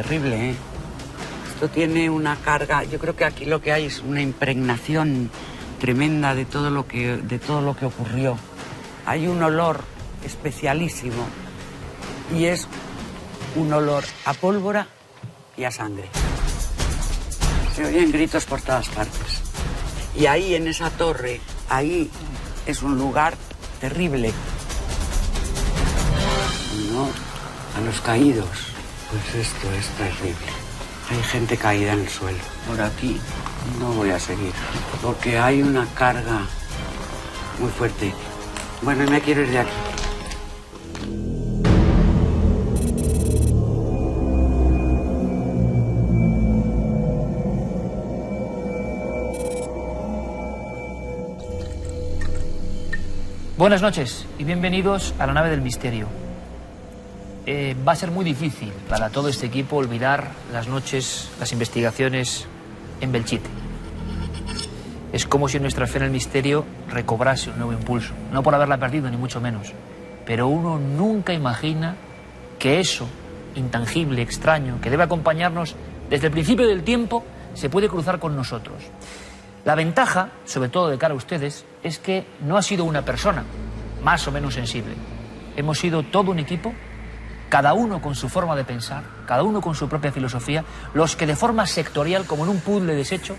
Terrible, ¿eh? Esto tiene una carga. Yo creo que aquí lo que hay es una impregnación tremenda de todo lo que ocurrió. Hay un olor especialísimo y es un olor a pólvora y a sangre. Se oyen gritos por todas partes. Y ahí, en esa torre, ahí es un lugar terrible. No, a los caídos. Pues esto es terrible. Hay gente caída en el suelo. Por aquí no voy a seguir, porque hay una carga muy fuerte. Bueno, me quiero ir de aquí. Buenas noches y bienvenidos a la nave del misterio. Va a ser muy difícil para todo este equipo olvidar las noches, las investigaciones en Belchite. Es como si nuestra fe en el misterio recobrase un nuevo impulso. No por haberla perdido, ni mucho menos. Pero uno nunca imagina que eso, intangible, extraño, que debe acompañarnos desde el principio del tiempo, se puede cruzar con nosotros. La ventaja, sobre todo de cara a ustedes, es que no ha sido una persona, más o menos sensible. Hemos sido todo un equipo, cada uno con su forma de pensar, cada uno con su propia filosofía, los que de forma sectorial, como en un puzzle deshecho,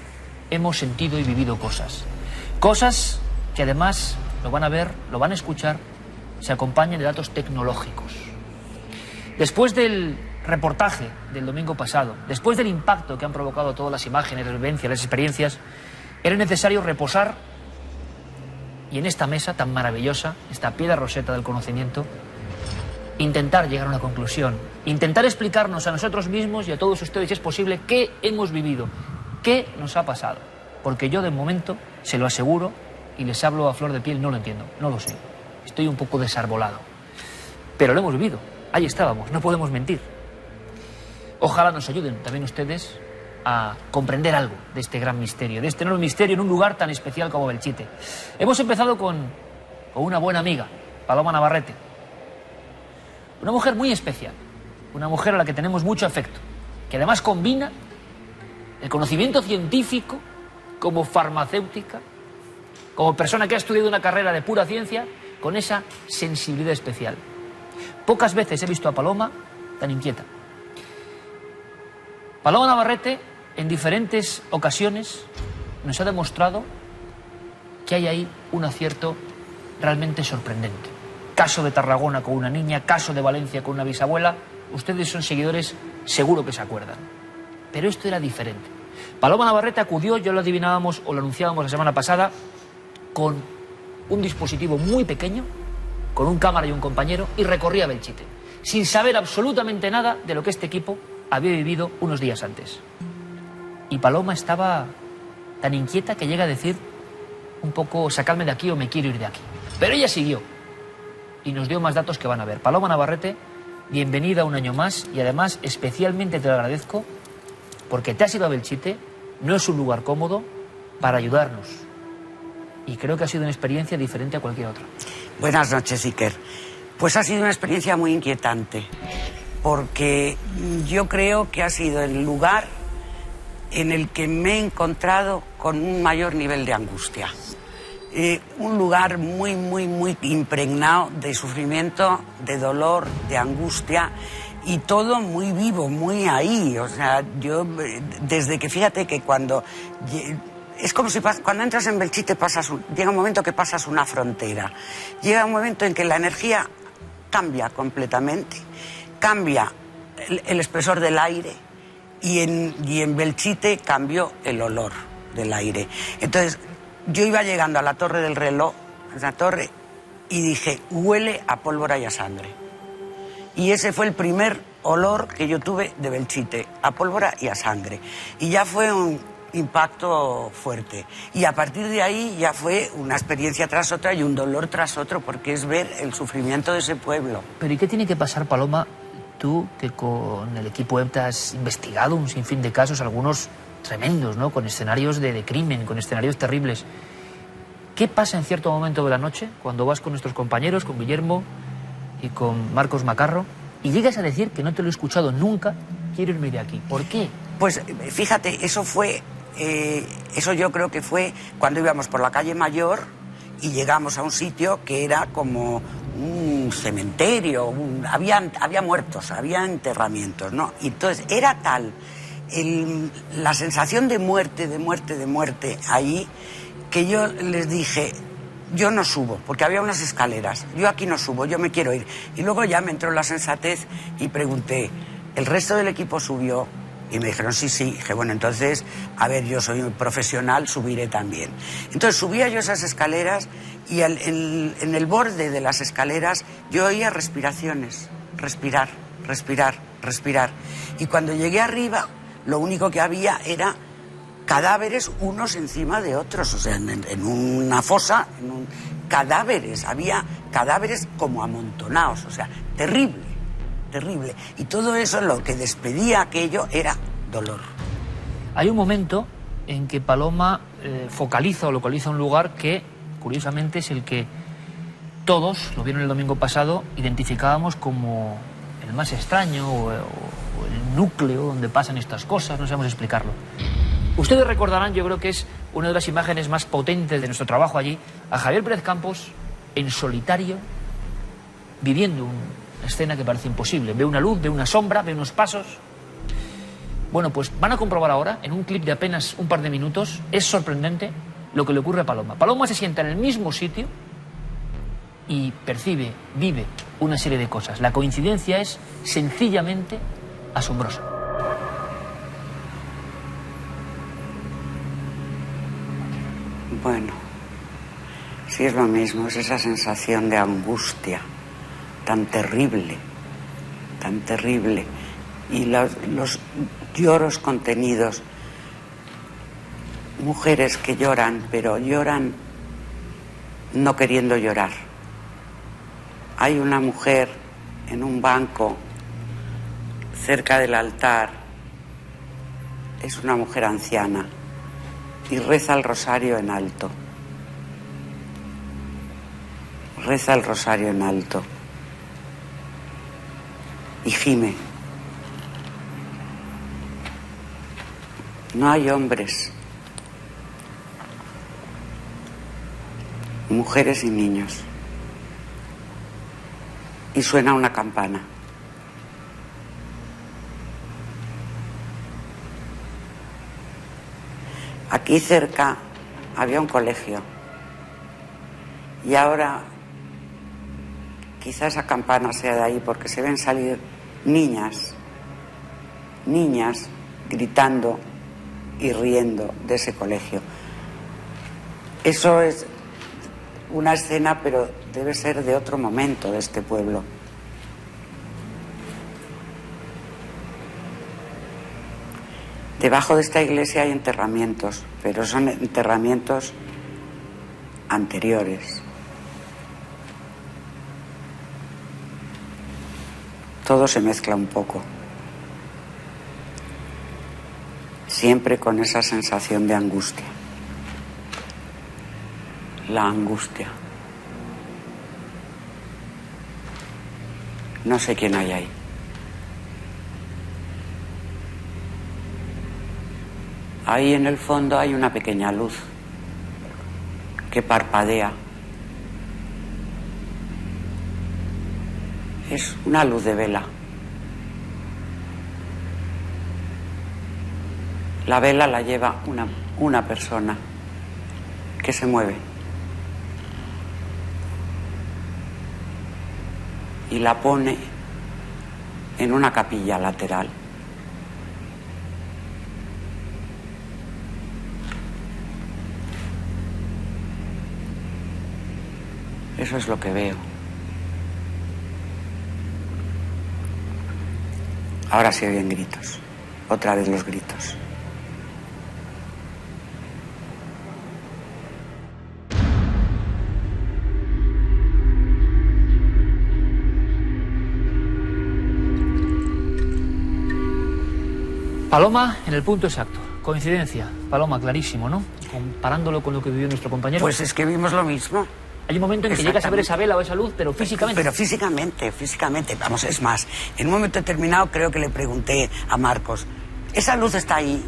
hemos sentido y vivido cosas. Cosas que además lo van a ver, lo van a escuchar, se acompañan de datos tecnológicos. Después del reportaje del domingo pasado, después del impacto que han provocado todas las imágenes, las vivencias, las experiencias, era necesario reposar y en esta mesa tan maravillosa, esta piedra roseta del conocimiento, intentar llegar a una conclusión, intentar explicarnos a nosotros mismos y a todos ustedes, si es posible, qué hemos vivido, qué nos ha pasado. Porque yo, de momento, se lo aseguro, y les hablo a flor de piel, no lo entiendo, no lo sé. Estoy un poco desarbolado. Pero lo hemos vivido, ahí estábamos, no podemos mentir. Ojalá nos ayuden también ustedes a comprender algo de este gran misterio, de este enorme misterio en un lugar tan especial como Belchite. Hemos empezado con una buena amiga, Paloma Navarrete. Una mujer muy especial, una mujer a la que tenemos mucho afecto, que además combina el conocimiento científico como farmacéutica, como persona que ha estudiado una carrera de pura ciencia, con esa sensibilidad especial. Pocas veces he visto a Paloma tan inquieta. Paloma Navarrete, en diferentes ocasiones, nos ha demostrado que hay ahí un acierto realmente sorprendente. Caso de Tarragona con una niña, caso de Valencia con una bisabuela. Ustedes son seguidores, seguro que se acuerdan. Pero esto era diferente. Paloma Navarrete acudió, ya lo adivinábamos o lo anunciábamos la semana pasada, con un dispositivo muy pequeño, con un cámara y un compañero, y recorría Belchite, sin saber absolutamente nada de lo que este equipo había vivido unos días antes. Y Paloma estaba tan inquieta que llega a decir un poco, sacadme de aquí o me quiero ir de aquí. Pero ella siguió y nos dio más datos que van a ver. Paloma Navarrete, bienvenida un año más, y además especialmente te lo agradezco porque te has ido a Belchite, no es un lugar cómodo, para ayudarnos. Y creo que ha sido una experiencia diferente a cualquier otra. Buenas noches, Iker. Pues ha sido una experiencia muy inquietante, porque yo creo que ha sido el lugar en el que me he encontrado con un mayor nivel de angustia. Un lugar muy, muy, muy impregnado de sufrimiento, de dolor, de angustia, y todo muy vivo, muy ahí. O sea, yo, desde que, fíjate que cuando... Es como si cuando entras en Belchite llega un momento que pasas una frontera. Llega un momento en que la energía cambia completamente, cambia el espesor del aire, y en Belchite cambió el olor del aire. Entonces, yo iba llegando a la torre del reloj, esa torre, y dije, huele a pólvora y a sangre. Y ese fue el primer olor que yo tuve de Belchite, a pólvora y a sangre. Y ya fue un impacto fuerte. Y a partir de ahí ya fue una experiencia tras otra y un dolor tras otro, porque es ver el sufrimiento de ese pueblo. Pero ¿y qué tiene que pasar, Paloma, tú, que con el equipo EPTA has investigado un sinfín de casos, algunos tremendos, ¿no?, con escenarios de crimen, con escenarios terribles? ¿Qué pasa en cierto momento de la noche cuando vas con nuestros compañeros, con Guillermo y con Marcos Macarro, y llegas a decir, que no te lo he escuchado nunca, quiero irme de aquí. ¿Por qué? Pues fíjate, eso yo creo que fue cuando íbamos por la calle Mayor y llegamos a un sitio que era como un cementerio, había muertos, había enterramientos, ¿no? Y entonces era tal la sensación de muerte ahí, que yo les dije, yo no subo, porque había unas escaleras, yo aquí no subo, yo me quiero ir. Y luego ya me entró la sensatez y pregunté, ¿el resto del equipo subió? Y me dijeron, sí. Dije, bueno, entonces, a ver, yo soy un profesional, subiré también. Entonces subía yo esas escaleras y en el borde de las escaleras yo oía respiraciones, respirar. Y cuando llegué arriba, lo único que había era cadáveres unos encima de otros, o sea, en una fosa, cadáveres, había cadáveres como amontonados, o sea, terrible. Y todo eso, lo que despedía aquello era dolor. Hay un momento en que Paloma focaliza o localiza un lugar que, curiosamente, es el que todos, lo vieron el domingo pasado, identificábamos como el más extraño o el núcleo donde pasan estas cosas, no sabemos explicarlo. Ustedes recordarán, yo creo que es una de las imágenes más potentes de nuestro trabajo allí, a Javier Pérez Campos en solitario, viviendo una escena que parece imposible. Ve una luz, ve una sombra, ve unos pasos. Bueno, pues van a comprobar ahora, en un clip de apenas un par de minutos, es sorprendente lo que le ocurre a Paloma. Paloma se sienta en el mismo sitio y percibe, vive una serie de cosas. La coincidencia es sencillamente asombrosa. Bueno, sí es lo mismo, es esa sensación de angustia tan terrible, y los lloros contenidos, mujeres que lloran, pero lloran no queriendo llorar. Hay una mujer en un banco cerca del altar, es una mujer anciana y reza el rosario en alto. Reza el rosario en alto y gime. No hay hombres, mujeres y niños. Y suena una campana. Aquí cerca había un colegio y ahora quizá esa campana sea de ahí porque se ven salir niñas gritando y riendo de ese colegio. Eso es una escena, pero debe ser de otro momento de este pueblo. Debajo de esta iglesia hay enterramientos, pero son enterramientos anteriores. Todo se mezcla un poco. Siempre con esa sensación de angustia. La angustia. No sé quién hay ahí. Ahí en el fondo hay una pequeña luz que parpadea. Es una luz de vela. La vela la lleva una persona que se mueve. Y la pone en una capilla lateral. Eso es lo que veo. Ahora se oyen gritos. Otra vez los gritos. Paloma en el punto exacto. Coincidencia. Paloma, clarísimo, ¿no? Comparándolo con lo que vivió nuestro compañero. Pues es que vimos lo mismo. Hay un momento en que llegas a ver esa vela o esa luz, pero físicamente. Pero físicamente. Vamos, es más, en un momento determinado creo que le pregunté a Marcos, ¿esa luz está ahí?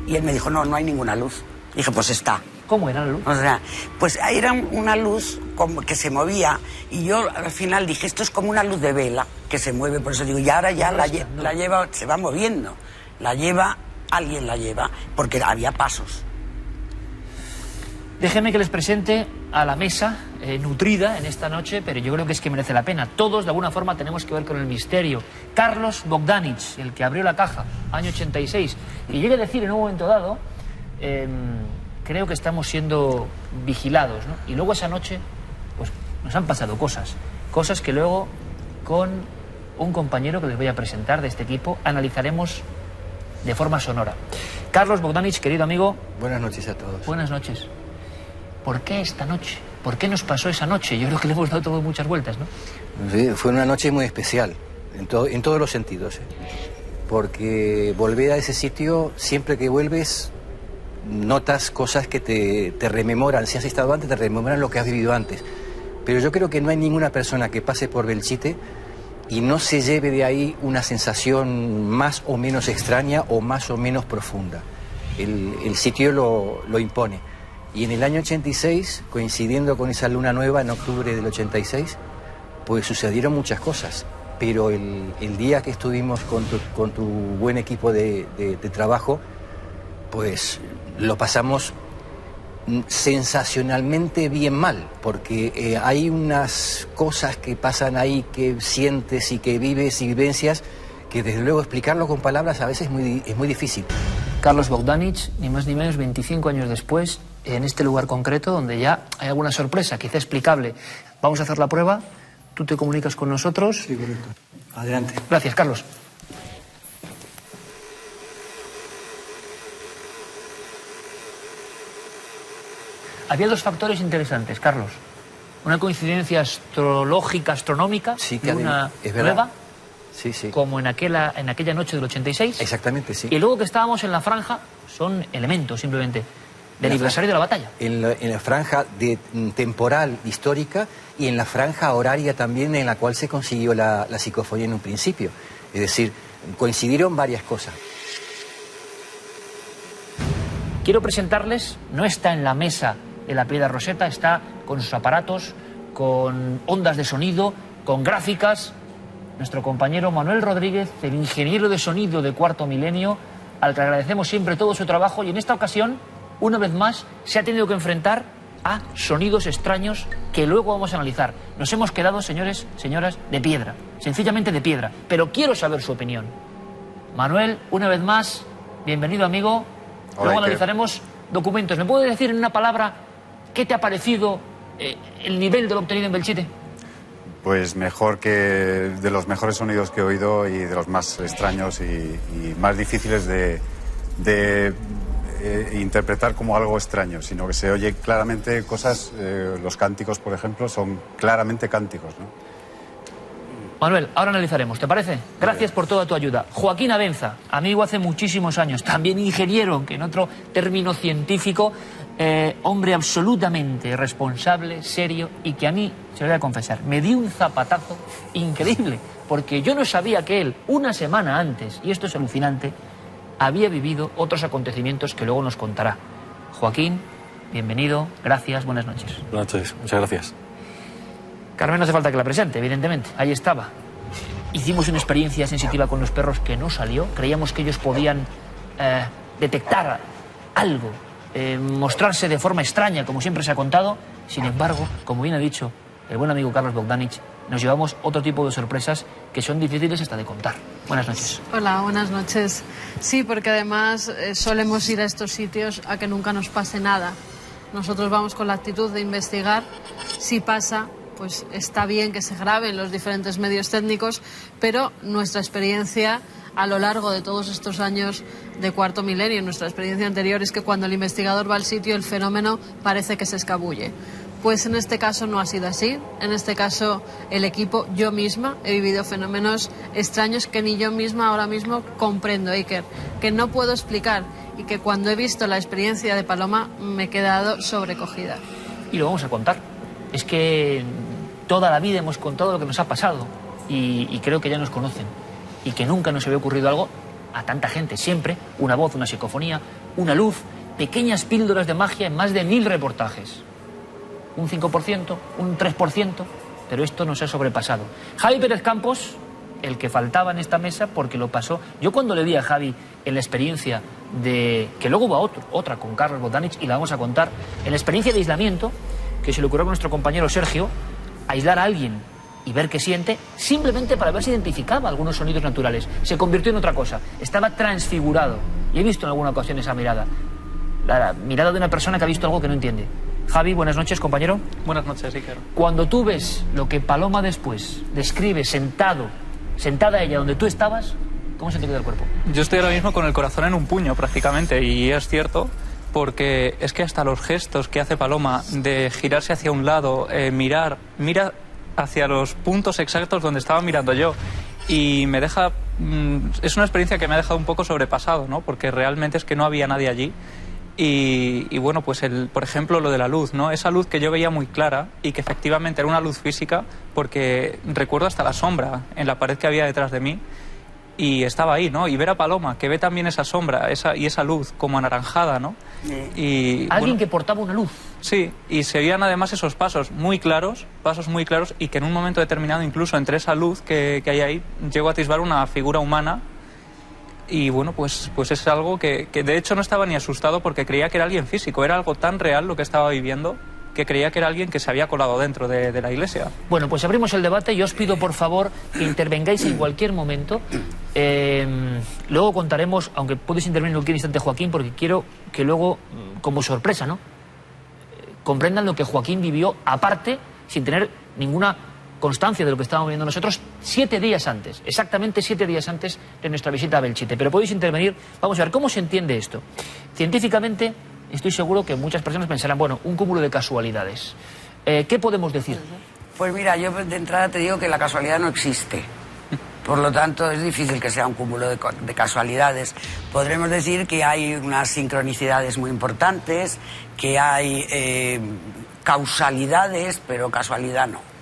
Y él me dijo, no hay ninguna luz. Dije, pues está. ¿Cómo era la luz? O sea, pues era una luz como que se movía y yo al final dije, esto es como una luz de vela que se mueve, por eso digo, y ahora ya la lleva, se va moviendo, alguien la lleva, porque había pasos. Déjenme que les presente a la mesa nutrida en esta noche, pero yo creo que es que merece la pena. Todos de alguna forma tenemos que ver con el misterio. Carlos Bogdanich, el que abrió la caja, año 86, y llegué a decir en un momento dado, creo que estamos siendo vigilados, ¿no? Y luego esa noche, pues nos han pasado cosas que luego con un compañero que les voy a presentar de este equipo analizaremos de forma sonora. Carlos Bogdanich, querido amigo. Buenas noches a todos. Buenas noches. ¿Por qué esta noche? ¿Por qué nos pasó esa noche? Yo creo que le hemos dado todo muchas vueltas, ¿no? Sí, fue una noche muy especial, en todos los sentidos, ¿eh? Porque volver a ese sitio, siempre que vuelves, notas cosas que te rememoran. Si has estado antes, te rememoran lo que has vivido antes. Pero yo creo que no hay ninguna persona que pase por Belchite y no se lleve de ahí una sensación más o menos extraña o más o menos profunda. El sitio lo impone. Y en el año 86, coincidiendo con esa luna nueva, en octubre del 86, pues sucedieron muchas cosas. Pero el día que estuvimos con tu buen equipo de trabajo, pues lo pasamos sensacionalmente bien mal, porque hay unas cosas que pasan ahí, que sientes y que vives y vivencias, que desde luego explicarlo con palabras a veces es muy difícil. Carlos Bogdanich, ni más ni menos, 25 años después, en este lugar concreto, donde ya hay alguna sorpresa, quizá explicable. Vamos a hacer la prueba, tú te comunicas con nosotros. Sí, correcto. Adelante. Gracias, Carlos. Había dos factores interesantes, Carlos. Una coincidencia astrológica, astronómica, sí, de una nueva, sí. como en aquella noche del 86. Exactamente, sí. Y luego que estábamos en la franja, son elementos simplemente del aniversario de la batalla. En la franja temporal histórica y en la franja horaria también en la cual se consiguió la psicofonía en un principio. Es decir, coincidieron varias cosas. Quiero presentarles, no está en la mesa de la Piedra Roseta, está con sus aparatos, con ondas de sonido, con gráficas, nuestro compañero Manuel Rodríguez, el ingeniero de sonido de Cuarto Milenio, al que agradecemos siempre todo su trabajo, y en esta ocasión, una vez más, se ha tenido que enfrentar a sonidos extraños que luego vamos a analizar. Nos hemos quedado, señores, señoras, de piedra, sencillamente de piedra, pero quiero saber su opinión. Manuel, una vez más, bienvenido, amigo. Hola, luego analizaremos documentos. ¿Me puede decir en una palabra qué te ha parecido el nivel de lo obtenido en Belchite? Pues mejor, que de los mejores sonidos que he oído y de los más extraños y más difíciles de interpretar como algo extraño, sino que se oye claramente cosas, los cánticos, por ejemplo, son claramente cánticos, ¿no? Manuel, ahora analizaremos, ¿te parece? Gracias por toda tu ayuda. Joaquín Abenza, amigo hace muchísimos años, también ingeniero, aunque en otro término científico, hombre absolutamente responsable, serio, y que a mí, se lo voy a confesar, me dio un zapatazo increíble, porque yo no sabía que él, una semana antes, y esto es alucinante, había vivido otros acontecimientos que luego nos contará. Joaquín, bienvenido, gracias, buenas noches. Buenas noches, muchas gracias. Carmen no hace falta que la presente, evidentemente, ahí estaba. Hicimos una experiencia sensitiva con los perros que no salió, creíamos que ellos podían detectar algo, mostrarse de forma extraña, como siempre se ha contado. Sin embargo, como bien ha dicho el buen amigo Carlos Bogdanich, nos llevamos otro tipo de sorpresas que son difíciles hasta de contar. Buenas noches. Hola, buenas noches. Sí, porque además solemos ir a estos sitios a que nunca nos pase nada. Nosotros vamos con la actitud de investigar. Si pasa, pues está bien que se graben los diferentes medios técnicos, pero nuestra experiencia a lo largo de todos estos años de Cuarto Milenio, nuestra experiencia anterior, es que cuando el investigador va al sitio, el fenómeno parece que se escabulle. Pues en este caso no ha sido así. En este caso el equipo, yo misma, he vivido fenómenos extraños que ni yo misma ahora mismo comprendo, Iker, que no puedo explicar, y que cuando he visto la experiencia de Paloma me he quedado sobrecogida. Y lo vamos a contar. es que toda la vida hemos contado lo que nos ha pasado y creo que ya nos conocen y que nunca nos había ocurrido algo a tanta gente. Siempre una voz, una psicofonía, una luz, pequeñas píldoras de magia en más de 1000 reportajes. Un 5%, un 3%, pero esto nos ha sobrepasado. Javi Pérez Campos, el que faltaba en esta mesa porque lo pasó. Yo cuando le di a Javi en la experiencia de... que luego hubo otra con Carlos Bogdanich y la vamos a contar. En la experiencia de aislamiento que se le ocurrió a nuestro compañero Sergio, aislar a alguien y ver qué siente, simplemente para ver si identificaba algunos sonidos naturales. Se convirtió en otra cosa. Estaba transfigurado. Y he visto en alguna ocasión esa mirada. La mirada de una persona que ha visto algo que no entiende. Javi, buenas noches, compañero. Buenas noches, Iker. Cuando tú ves lo que Paloma después describe sentada ella donde tú estabas, ¿cómo se te queda el cuerpo? Yo estoy ahora mismo con el corazón en un puño prácticamente, y es cierto, porque es que hasta los gestos que hace Paloma de girarse hacia un lado, mira hacia los puntos exactos donde estaba mirando yo, y me deja... es una experiencia que me ha dejado un poco sobrepasado, ¿no? Porque realmente es que no había nadie allí. Y bueno, pues por ejemplo lo de la luz, ¿no? Esa luz que yo veía muy clara y que efectivamente era una luz física, porque recuerdo hasta la sombra en la pared que había detrás de mí y estaba ahí, ¿no? Y ver a Paloma, que ve también esa sombra y esa luz como anaranjada, ¿no? Y, alguien bueno, que portaba una luz. Sí, y se veían además esos pasos muy claros, y que en un momento determinado, incluso entre esa luz que hay ahí, llego a atisbar una figura humana. Y bueno, pues es algo que de hecho no estaba ni asustado porque creía que era alguien físico. Era algo tan real lo que estaba viviendo que creía que era alguien que se había colado dentro de la iglesia. Bueno, pues abrimos el debate y os pido por favor que intervengáis en cualquier momento. Luego contaremos, aunque podéis intervenir en cualquier instante, Joaquín, porque quiero que luego, como sorpresa, ¿no?, comprendan lo que Joaquín vivió aparte, sin tener ninguna constancia de lo que estábamos viendo nosotros, 7 días antes, exactamente 7 días antes de nuestra visita a Belchite. Pero podéis intervenir. Vamos a ver cómo se entiende esto. Científicamente, estoy seguro que muchas personas pensarán, bueno, un cúmulo de casualidades. ¿Qué podemos decir? Pues mira, yo de entrada te digo que la casualidad no existe. Por lo tanto, es difícil que sea un cúmulo de casualidades. Podremos decir que hay unas sincronicidades muy importantes, que hay causalidades, pero casualidad no.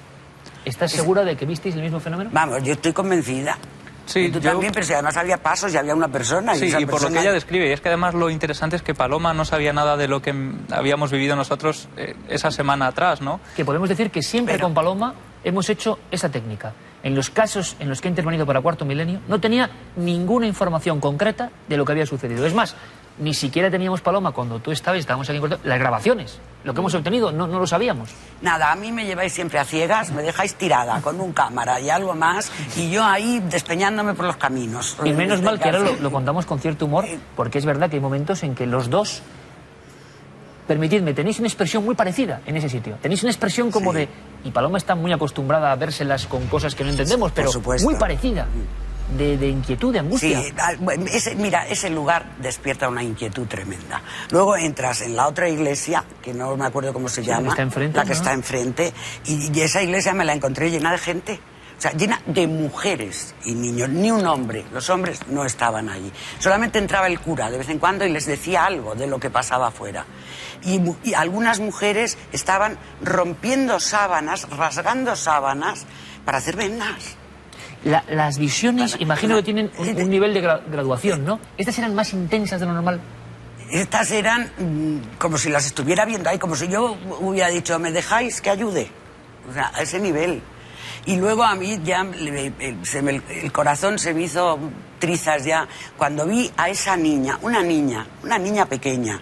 ¿Estás segura de que visteis el mismo fenómeno? Vamos, yo estoy convencida. Sí, y tú también, pero si además había pasos y había una persona. Sí, y por lo que ella describe. Y es que además lo interesante es que Paloma no sabía nada de lo que habíamos vivido nosotros esa semana atrás, ¿no? Que podemos decir que siempre con Paloma hemos hecho esa técnica. En los casos en los que he intervenido para Cuarto Milenio no tenía ninguna información concreta de lo que había sucedido. Es más, ni siquiera teníamos, Paloma, cuando tú estábamos aquí en Cuarto, las grabaciones. Lo que hemos obtenido no lo sabíamos. Nada, a mí me lleváis siempre a ciegas, me dejáis tirada con un cámara y algo más, y yo ahí despeñándome por los caminos. Y menos mal que ahora lo contamos con cierto humor, porque es verdad que hay momentos en que los dos, permitidme, tenéis una expresión muy parecida en ese sitio. Tenéis una expresión como de... Y Paloma está muy acostumbrada a vérselas con cosas que no entendemos, pero muy parecida. De inquietud, de angustia. Sí, mira, ese lugar despierta una inquietud tremenda. Luego entras en la otra iglesia, que no me acuerdo cómo se llama, la que está enfrente, y esa iglesia me la encontré llena de gente. O sea, llena de mujeres y niños, ni un hombre. Los hombres no estaban allí. Solamente entraba el cura de vez en cuando y les decía algo de lo que pasaba afuera. Y algunas mujeres estaban rompiendo sábanas, rasgando sábanas para hacer venas. Las visiones, imagino que tienen un nivel de graduación, ¿no? ¿Estas eran más intensas de lo normal? Estas eran como si las estuviera viendo ahí, como si yo hubiera dicho, ¿me dejáis que ayude? O sea, a ese nivel. Y luego a mí ya el corazón se me hizo trizas ya cuando vi a esa niña, una niña pequeña,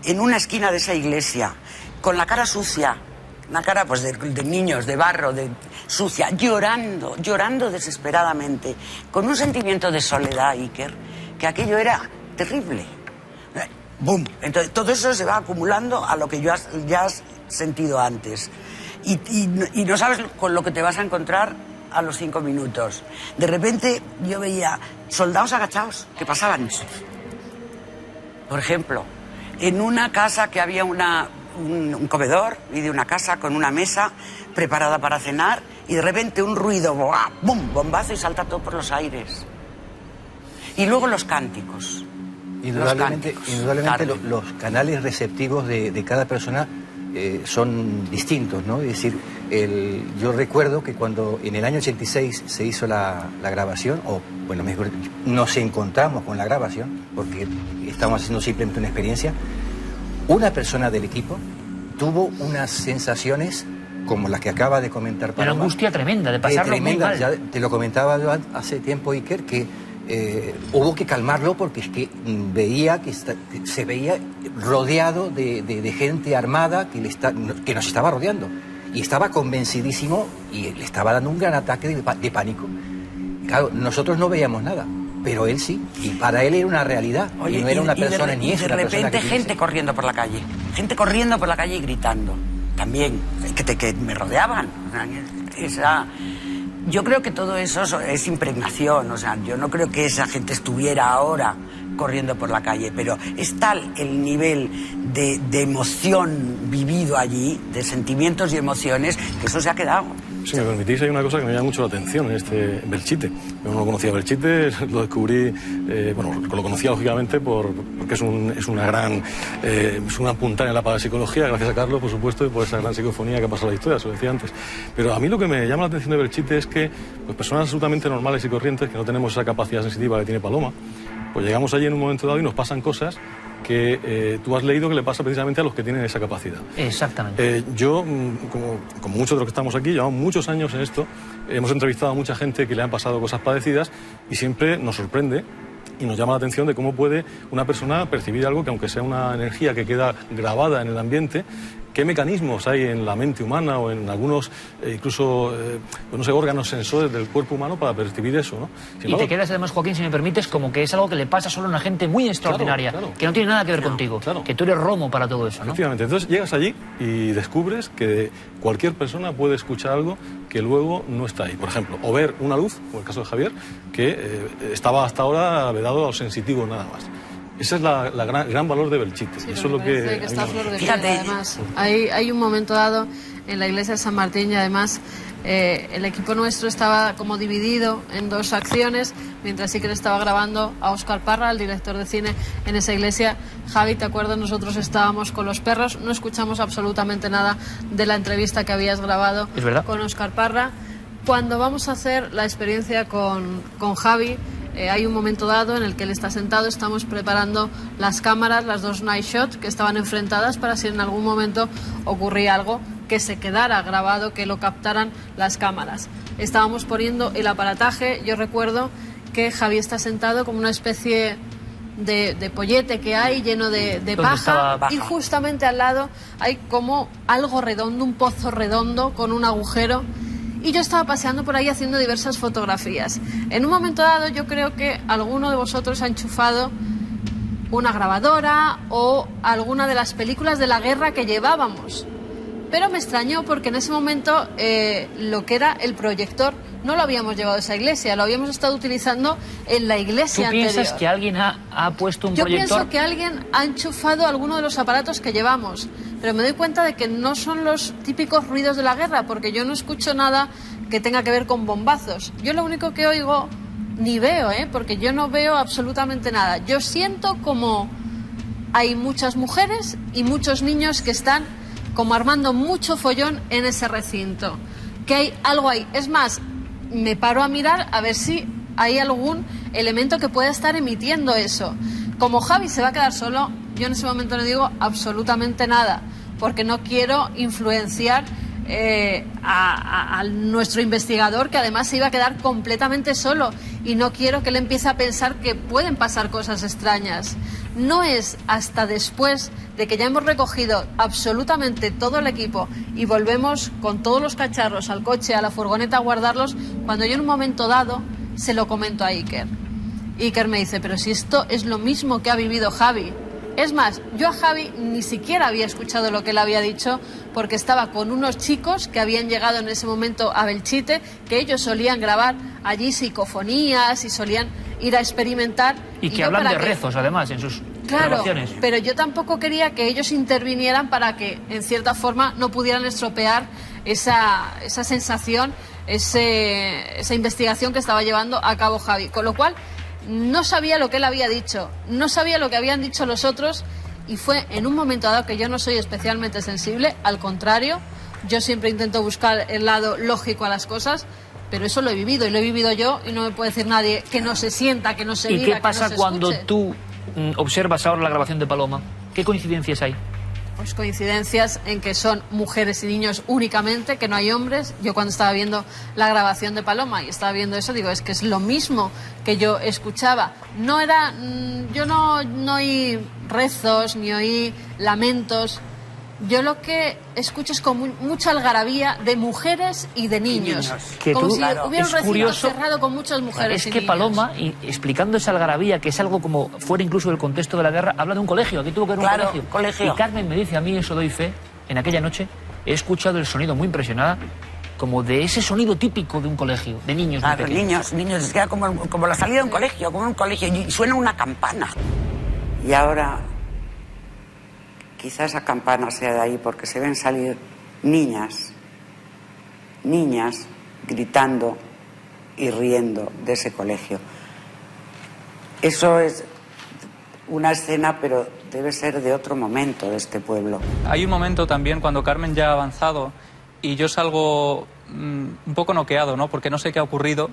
en una esquina de esa iglesia, con la cara sucia, una cara pues de niños, de barro, sucia, llorando desesperadamente, con un sentimiento de soledad, Iker, que aquello era terrible. ¡Bum! Entonces todo eso se va acumulando a lo que ya has sentido antes. Y no sabes con lo que te vas a encontrar a los 5 minutos. De repente yo veía soldados agachados que pasaban. Por ejemplo, en una casa que había un comedor y de una casa con una mesa preparada para cenar, y de repente un ruido, ¡bum!, bombazo, y salta todo por los aires. Y luego los cánticos. Indudablemente los canales receptivos de cada persona son distintos, ¿no? Es decir, yo recuerdo que cuando en el año 86 se hizo la grabación, o bueno, mejor, nos encontramos con la grabación, porque estábamos haciendo simplemente una experiencia, una persona del equipo tuvo unas sensaciones como las que acaba de comentar Paloma. Una angustia tremenda, de pasarlo muy mal. Ya te lo comentaba yo hace tiempo, Iker, que hubo que calmarlo porque es que veía que se veía rodeado de gente armada que nos estaba rodeando. Y estaba convencidísimo y le estaba dando un gran ataque de pánico. Claro, nosotros no veíamos nada, pero él sí. Y para él era una realidad. Oye, y no era una persona ni es una persona. De repente gente corriendo por la calle. Gente corriendo por la calle y gritando. También, que me rodeaban. Yo creo que todo eso es impregnación. O sea, yo no creo que esa gente estuviera ahora corriendo por la calle, pero es tal el nivel de emoción vivido allí, de sentimientos y emociones, que eso se ha quedado. Si me permitís, hay una cosa que me llama mucho la atención en este Belchite. Yo no conocía Belchite, lo descubrí, lo conocía lógicamente porque es una gran, es una puntada en la parapsicología, gracias a Carlos, por supuesto, y por esa gran psicofonía que ha pasado la historia, se lo decía antes. Pero a mí lo que me llama la atención de Belchite es que pues, personas absolutamente normales y corrientes, que no tenemos esa capacidad sensitiva que tiene Paloma, pues llegamos allí en un momento dado y nos pasan cosas que tú has leído que le pasa precisamente a los que tienen esa capacidad. Exactamente. Yo, como muchos de los que estamos aquí, llevamos muchos años en esto, hemos entrevistado a mucha gente que le han pasado cosas parecidas y siempre nos sorprende y nos llama la atención de cómo puede una persona percibir algo que, aunque sea una energía que queda grabada en el ambiente, qué mecanismos hay en la mente humana o en algunos, incluso, no sé, órganos sensores del cuerpo humano para percibir eso, ¿no? Y te quedas además, Joaquín, si me permites, como que es algo que le pasa solo a una gente muy extraordinaria, claro. Que no tiene nada que ver contigo, que tú eres romo para todo eso, ¿no? Efectivamente, entonces llegas allí y descubres que cualquier persona puede escuchar algo que luego no está ahí. Por ejemplo, o ver una luz, como el caso de Javier, que estaba hasta ahora vedado a los sensitivos nada más. Ese es la gran valor de Belchite. Sí, eso es lo que está flor de piel, Fíjate. además. Hay un momento dado en la iglesia de San Martín y además el equipo nuestro estaba como dividido en dos acciones, mientras Iker estaba grabando a Óscar Parra, el director de cine, en esa iglesia. Javi, ¿te acuerdas? Nosotros estábamos con los perros, no escuchamos absolutamente nada de la entrevista que habías grabado con Óscar Parra. Cuando vamos a hacer la experiencia con Javi, hay un momento dado en el que él está sentado, estamos preparando las cámaras, las dos night shot que estaban enfrentadas para si en algún momento ocurría algo, que se quedara grabado, que lo captaran las cámaras. Estábamos poniendo el aparataje, yo recuerdo que Javi está sentado como una especie de pollete que hay lleno de paja, y justamente al lado hay como algo redondo, un pozo redondo con un agujero. Y yo estaba paseando por ahí haciendo diversas fotografías. En un momento dado yo creo que alguno de vosotros ha enchufado una grabadora o alguna de las películas de la guerra que llevábamos. Pero me extrañó porque en ese momento lo que era el proyector no lo habíamos llevado a esa iglesia, lo habíamos estado utilizando en la iglesia anterior. ¿Tú piensas que alguien ha puesto un proyector? Yo pienso que alguien ha enchufado alguno de los aparatos que llevamos, pero me doy cuenta de que no son los típicos ruidos de la guerra, porque yo no escucho nada que tenga que ver con bombazos. Yo lo único que oigo, ni veo, porque yo no veo absolutamente nada. Yo siento como hay muchas mujeres y muchos niños que están como armando mucho follón en ese recinto, que hay algo ahí. Es más, me paro a mirar a ver si hay algún elemento que pueda estar emitiendo eso. Como Javi se va a quedar solo, yo en ese momento no digo absolutamente nada, porque no quiero influenciar a nuestro investigador, que además se iba a quedar completamente solo, y no quiero que él empiece a pensar que pueden pasar cosas extrañas. No es hasta después de que ya hemos recogido absolutamente todo el equipo y volvemos con todos los cacharros al coche, a la furgoneta, a guardarlos, cuando yo en un momento dado se lo comento a Iker. Iker me dice, pero si esto es lo mismo que ha vivido Javi. Es más, yo a Javi ni siquiera había escuchado lo que él había dicho, porque estaba con unos chicos que habían llegado en ese momento a Belchite, que ellos solían grabar allí psicofonías y solían ir a experimentar. Y que hablan de rezos, además, en sus grabaciones. Claro, pero yo tampoco quería que ellos intervinieran para que, en cierta forma, no pudieran estropear esa sensación, esa investigación que estaba llevando a cabo Javi. Con lo cual, no sabía lo que él había dicho, no sabía lo que habían dicho los otros, y fue en un momento dado que yo no soy especialmente sensible, al contrario, yo siempre intento buscar el lado lógico a las cosas, pero eso lo he vivido, y lo he vivido yo, y no me puede decir nadie que no se sienta, que no se viva, ¿Y qué pasa que no se cuando escuche? tú observas ahora la grabación de Paloma? ¿Qué coincidencias hay? Pues coincidencias en que son mujeres y niños únicamente, que no hay hombres. Yo cuando estaba viendo la grabación de Paloma y estaba viendo eso, digo, es que es lo mismo que yo escuchaba. No era, yo no oí rezos, ni oí lamentos. Yo lo que escucho es como mucha algarabía de mujeres y de niños. Que como tú, si claro, hubiera un es recinto curioso, cerrado con muchas mujeres es y que niños. Paloma, explicando esa algarabía, que es algo como fuera incluso del contexto de la guerra, habla de un colegio. Aquí tuvo que ver Claro, un colegio. Y Carmen me dice a mí, eso doy fe, en aquella noche he escuchado el sonido muy impresionada, como de ese sonido típico de un colegio, de niños muy Claro, pequeños. niños, es que era como la salida de un colegio, como un colegio, y suena una campana. Y ahora, quizá esa campana sea de ahí, porque se ven salir niñas gritando y riendo de ese colegio. Eso es una escena, pero debe ser de otro momento de este pueblo. Hay un momento también cuando Carmen ya ha avanzado y yo salgo un poco noqueado, ¿no? Porque no sé qué ha ocurrido.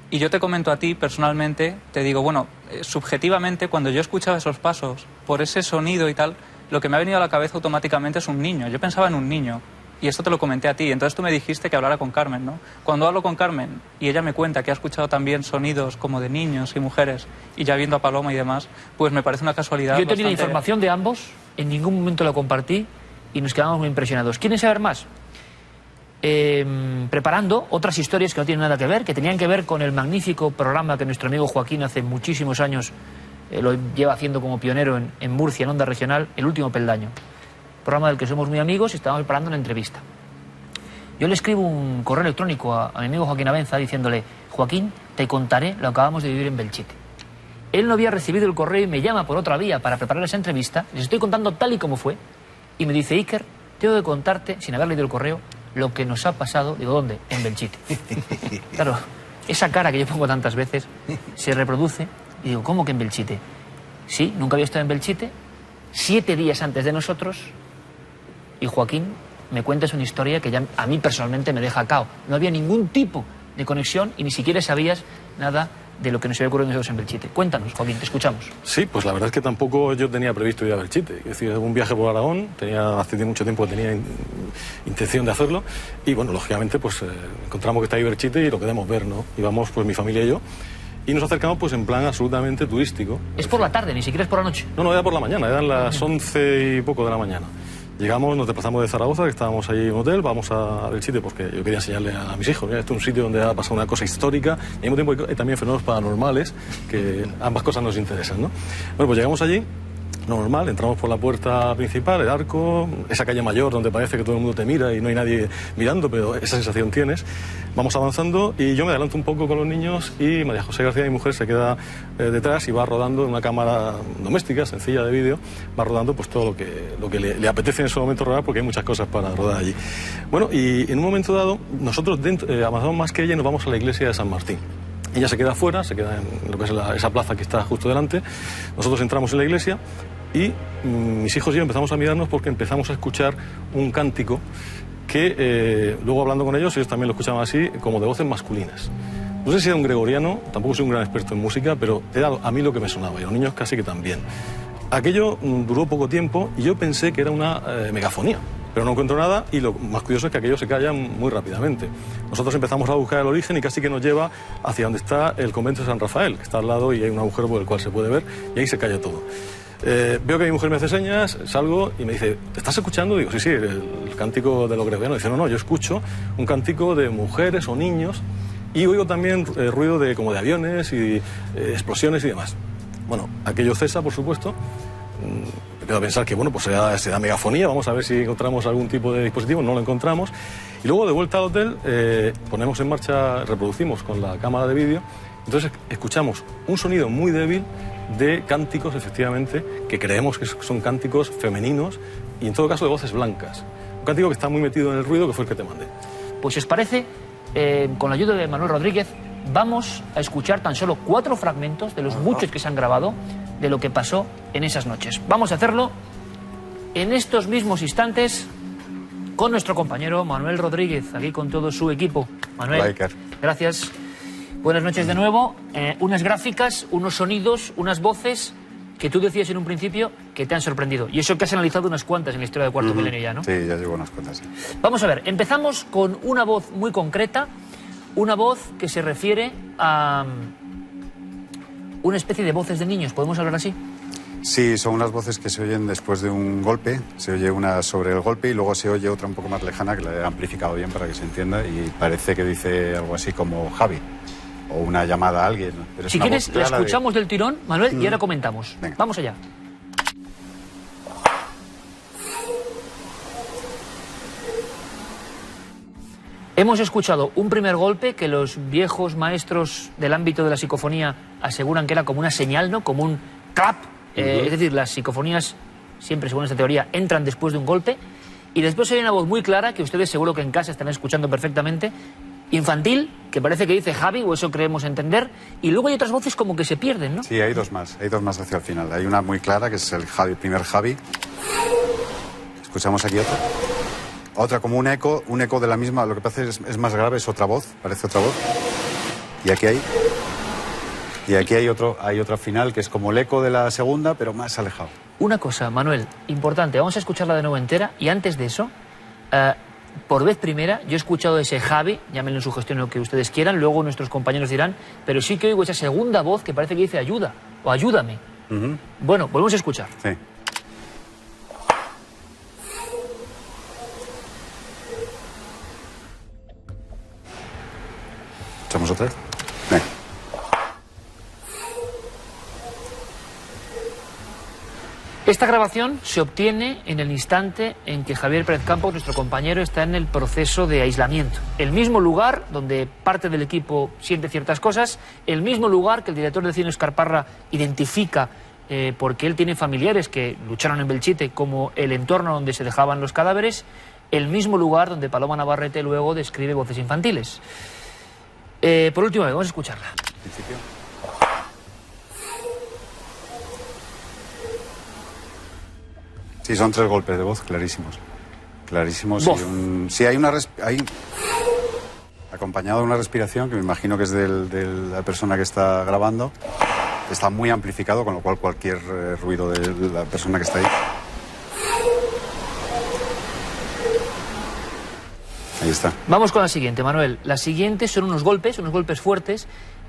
Y yo te comento a ti personalmente, te digo, bueno, subjetivamente, cuando yo escuchaba esos pasos, por ese sonido y tal, lo que me ha venido a la cabeza automáticamente es un niño. Yo pensaba en un niño. Y esto te lo comenté a ti. Entonces tú me dijiste que hablara con Carmen, ¿no? Cuando hablo con Carmen y ella me cuenta que ha escuchado también sonidos como de niños y mujeres, y ya viendo a Paloma y demás, pues me parece una casualidad. Yo he tenido bastante... información de ambos, en ningún momento lo compartí y nos quedamos muy impresionados. ¿Quieren saber más? Preparando otras historias que no tienen nada que ver, que tenían que ver con el magnífico programa que nuestro amigo Joaquín hace muchísimos años lo lleva haciendo como pionero en Murcia, en Onda Regional, El Último Peldaño. Programa del que somos muy amigos y estábamos preparando una entrevista. Yo le escribo un correo electrónico a mi amigo Joaquín Abenza diciéndole: Joaquín, te contaré lo que acabamos de vivir en Belchite. Él no había recibido el correo y me llama por otra vía para preparar esa entrevista. Les estoy contando tal y como fue. Y me dice: Iker, tengo que contarte, sin haber leído el correo, lo que nos ha pasado. Digo, ¿dónde? En Belchite. Claro, esa cara que yo pongo tantas veces se reproduce. Y digo, ¿cómo que en Belchite? Sí, nunca había estado en Belchite. 7 días antes de nosotros. Y Joaquín me cuentas una historia que ya a mí personalmente me deja cao. No había ningún tipo de conexión y ni siquiera sabías nada de lo que nos había ocurrido nosotros en Belchite. Cuéntanos, Joaquín, te escuchamos. Sí, pues la verdad es que tampoco yo tenía previsto ir a Belchite. Es decir, un viaje por Aragón, hace mucho tiempo que tenía intención de hacerlo, y bueno, lógicamente pues encontramos que está ahí Belchite y lo queremos ver, ¿no? Y vamos pues mi familia y yo, y nos acercamos pues en plan absolutamente turístico. Es por la tarde, ni siquiera es por la noche. No, era por la mañana, eran las 11 y poco de la mañana. Llegamos, nos desplazamos de Zaragoza, que estábamos allí en un hotel, vamos a Belchite porque yo quería enseñarle a mis hijos. Mira, esto es un sitio donde ha pasado una cosa histórica y al mismo tiempo hay también fenómenos paranormales, que ambas cosas nos interesan, ¿no? Bueno, pues llegamos allí, normal, entramos por la puerta principal, el arco, esa calle mayor donde parece que todo el mundo te mira y no hay nadie mirando, pero esa sensación tienes. Vamos avanzando y yo me adelanto un poco con los niños y María José García, mi mujer, se queda detrás y va rodando en una cámara doméstica, sencilla de vídeo, va rodando pues todo lo que le apetece en ese momento rodar, porque hay muchas cosas para rodar allí. Bueno, y en un momento dado, nosotros avanzamos más que ella y nos vamos a la iglesia de San Martín. Ella se queda afuera, se queda en lo que es esa plaza que está justo delante. Nosotros entramos en la iglesia y mis hijos y yo empezamos a mirarnos porque empezamos a escuchar un cántico que luego hablando con ellos también lo escuchaban así, como de voces masculinas. No sé si era un gregoriano, tampoco soy un gran experto en música, pero era a mí lo que me sonaba, y a los niños casi que también. Aquello duró poco tiempo y yo pensé que era una megafonía, pero no encuentro nada, y lo más curioso es que aquello se calla muy rápidamente. Nosotros empezamos a buscar el origen y casi que nos lleva hacia donde está el convento de San Rafael, que está al lado y hay un agujero por el cual se puede ver, y ahí se calla todo. Veo que mi mujer me hace señas, salgo y me dice: ¿te estás escuchando? Digo, sí, el cántico de los gregorianos. Dice, no, yo escucho un cántico de mujeres o niños y oigo también ruido como de aviones y explosiones y demás. Bueno, aquello cesa, por supuesto. Empiezo a pensar que, bueno, pues será megafonía, vamos a ver si encontramos algún tipo de dispositivo, no lo encontramos. Y luego, de vuelta al hotel, ponemos en marcha, reproducimos con la cámara de vídeo, entonces escuchamos un sonido muy débil de cánticos, efectivamente, que creemos que son cánticos femeninos y en todo caso de voces blancas. Un cántico que está muy metido en el ruido, que fue el que te mandé. Pues si os parece, con la ayuda de Manuel Rodríguez, vamos a escuchar tan solo 4 fragmentos de los muchos que se han grabado de lo que pasó en esas noches. Vamos a hacerlo en estos mismos instantes con nuestro compañero Manuel Rodríguez, aquí con todo su equipo. Manuel, Hola, Iker. Gracias. Buenas noches de nuevo. Unas gráficas, unos sonidos, unas voces que tú decías en un principio que te han sorprendido. Y eso que has analizado unas cuantas en la historia de Cuarto Milenio ya, ¿no? Sí, ya llevo unas cuantas. Sí. Vamos a ver, empezamos con una voz muy concreta, una voz que se refiere a una especie de voces de niños, ¿podemos hablar así? Sí, son unas voces que se oyen después de un golpe. Se oye una sobre el golpe y luego se oye otra un poco más lejana, que la he amplificado bien para que se entienda, y parece que dice algo así como Javi, o una llamada a alguien. Pero si quieres, la escuchamos del tirón, Manuel, y ahora comentamos. Venga. Vamos allá. Hemos escuchado un primer golpe que los viejos maestros del ámbito de la psicofonía aseguran que era como una señal, ¿no? Como un clap. Es decir, las psicofonías, siempre según esta teoría, entran después de un golpe. Y después hay una voz muy clara, que ustedes seguro que en casa están escuchando perfectamente, infantil, que parece que dice Javi, o eso creemos entender. Y luego hay otras voces como que se pierden, ¿no? Sí, hay dos más hacia el final. Hay una muy clara, que es el Javi, primer Javi. Escuchamos aquí otra. Otra como un eco de la misma, lo que pasa es más grave, es otra voz, parece otra voz. Y aquí hay otra final, que es como el eco de la segunda, pero más alejado. Una cosa, Manuel, importante, vamos a escucharla de nuevo entera, y antes de eso, por vez primera, yo he escuchado ese Javi, llámenlo en sugestión lo que ustedes quieran, luego nuestros compañeros dirán, pero sí que oigo esa segunda voz que parece que dice ayuda, o ayúdame. Bueno, volvemos a escuchar. Sí. ¿Echamos otra vez? Venga. Esta grabación se obtiene en el instante en que Javier Pérez Campos, nuestro compañero, está en el proceso de aislamiento. El mismo lugar donde parte del equipo siente ciertas cosas, el mismo lugar que el director de cine Óscar Parra identifica porque él tiene familiares que lucharon en Belchite como el entorno donde se dejaban los cadáveres, el mismo lugar donde Paloma Navarrete luego describe voces infantiles. Por última vez, vamos a escucharla. Principio. Sí, son 3 golpes de voz clarísimos. Clarísimos. Voz. Sí, hay acompañado de una respiración, que me imagino que es de la persona que está grabando. Está muy amplificado, con lo cual cualquier ruido de la persona que está ahí. Ahí está. Vamos con la siguiente, Manuel. La siguiente son unos golpes fuertes,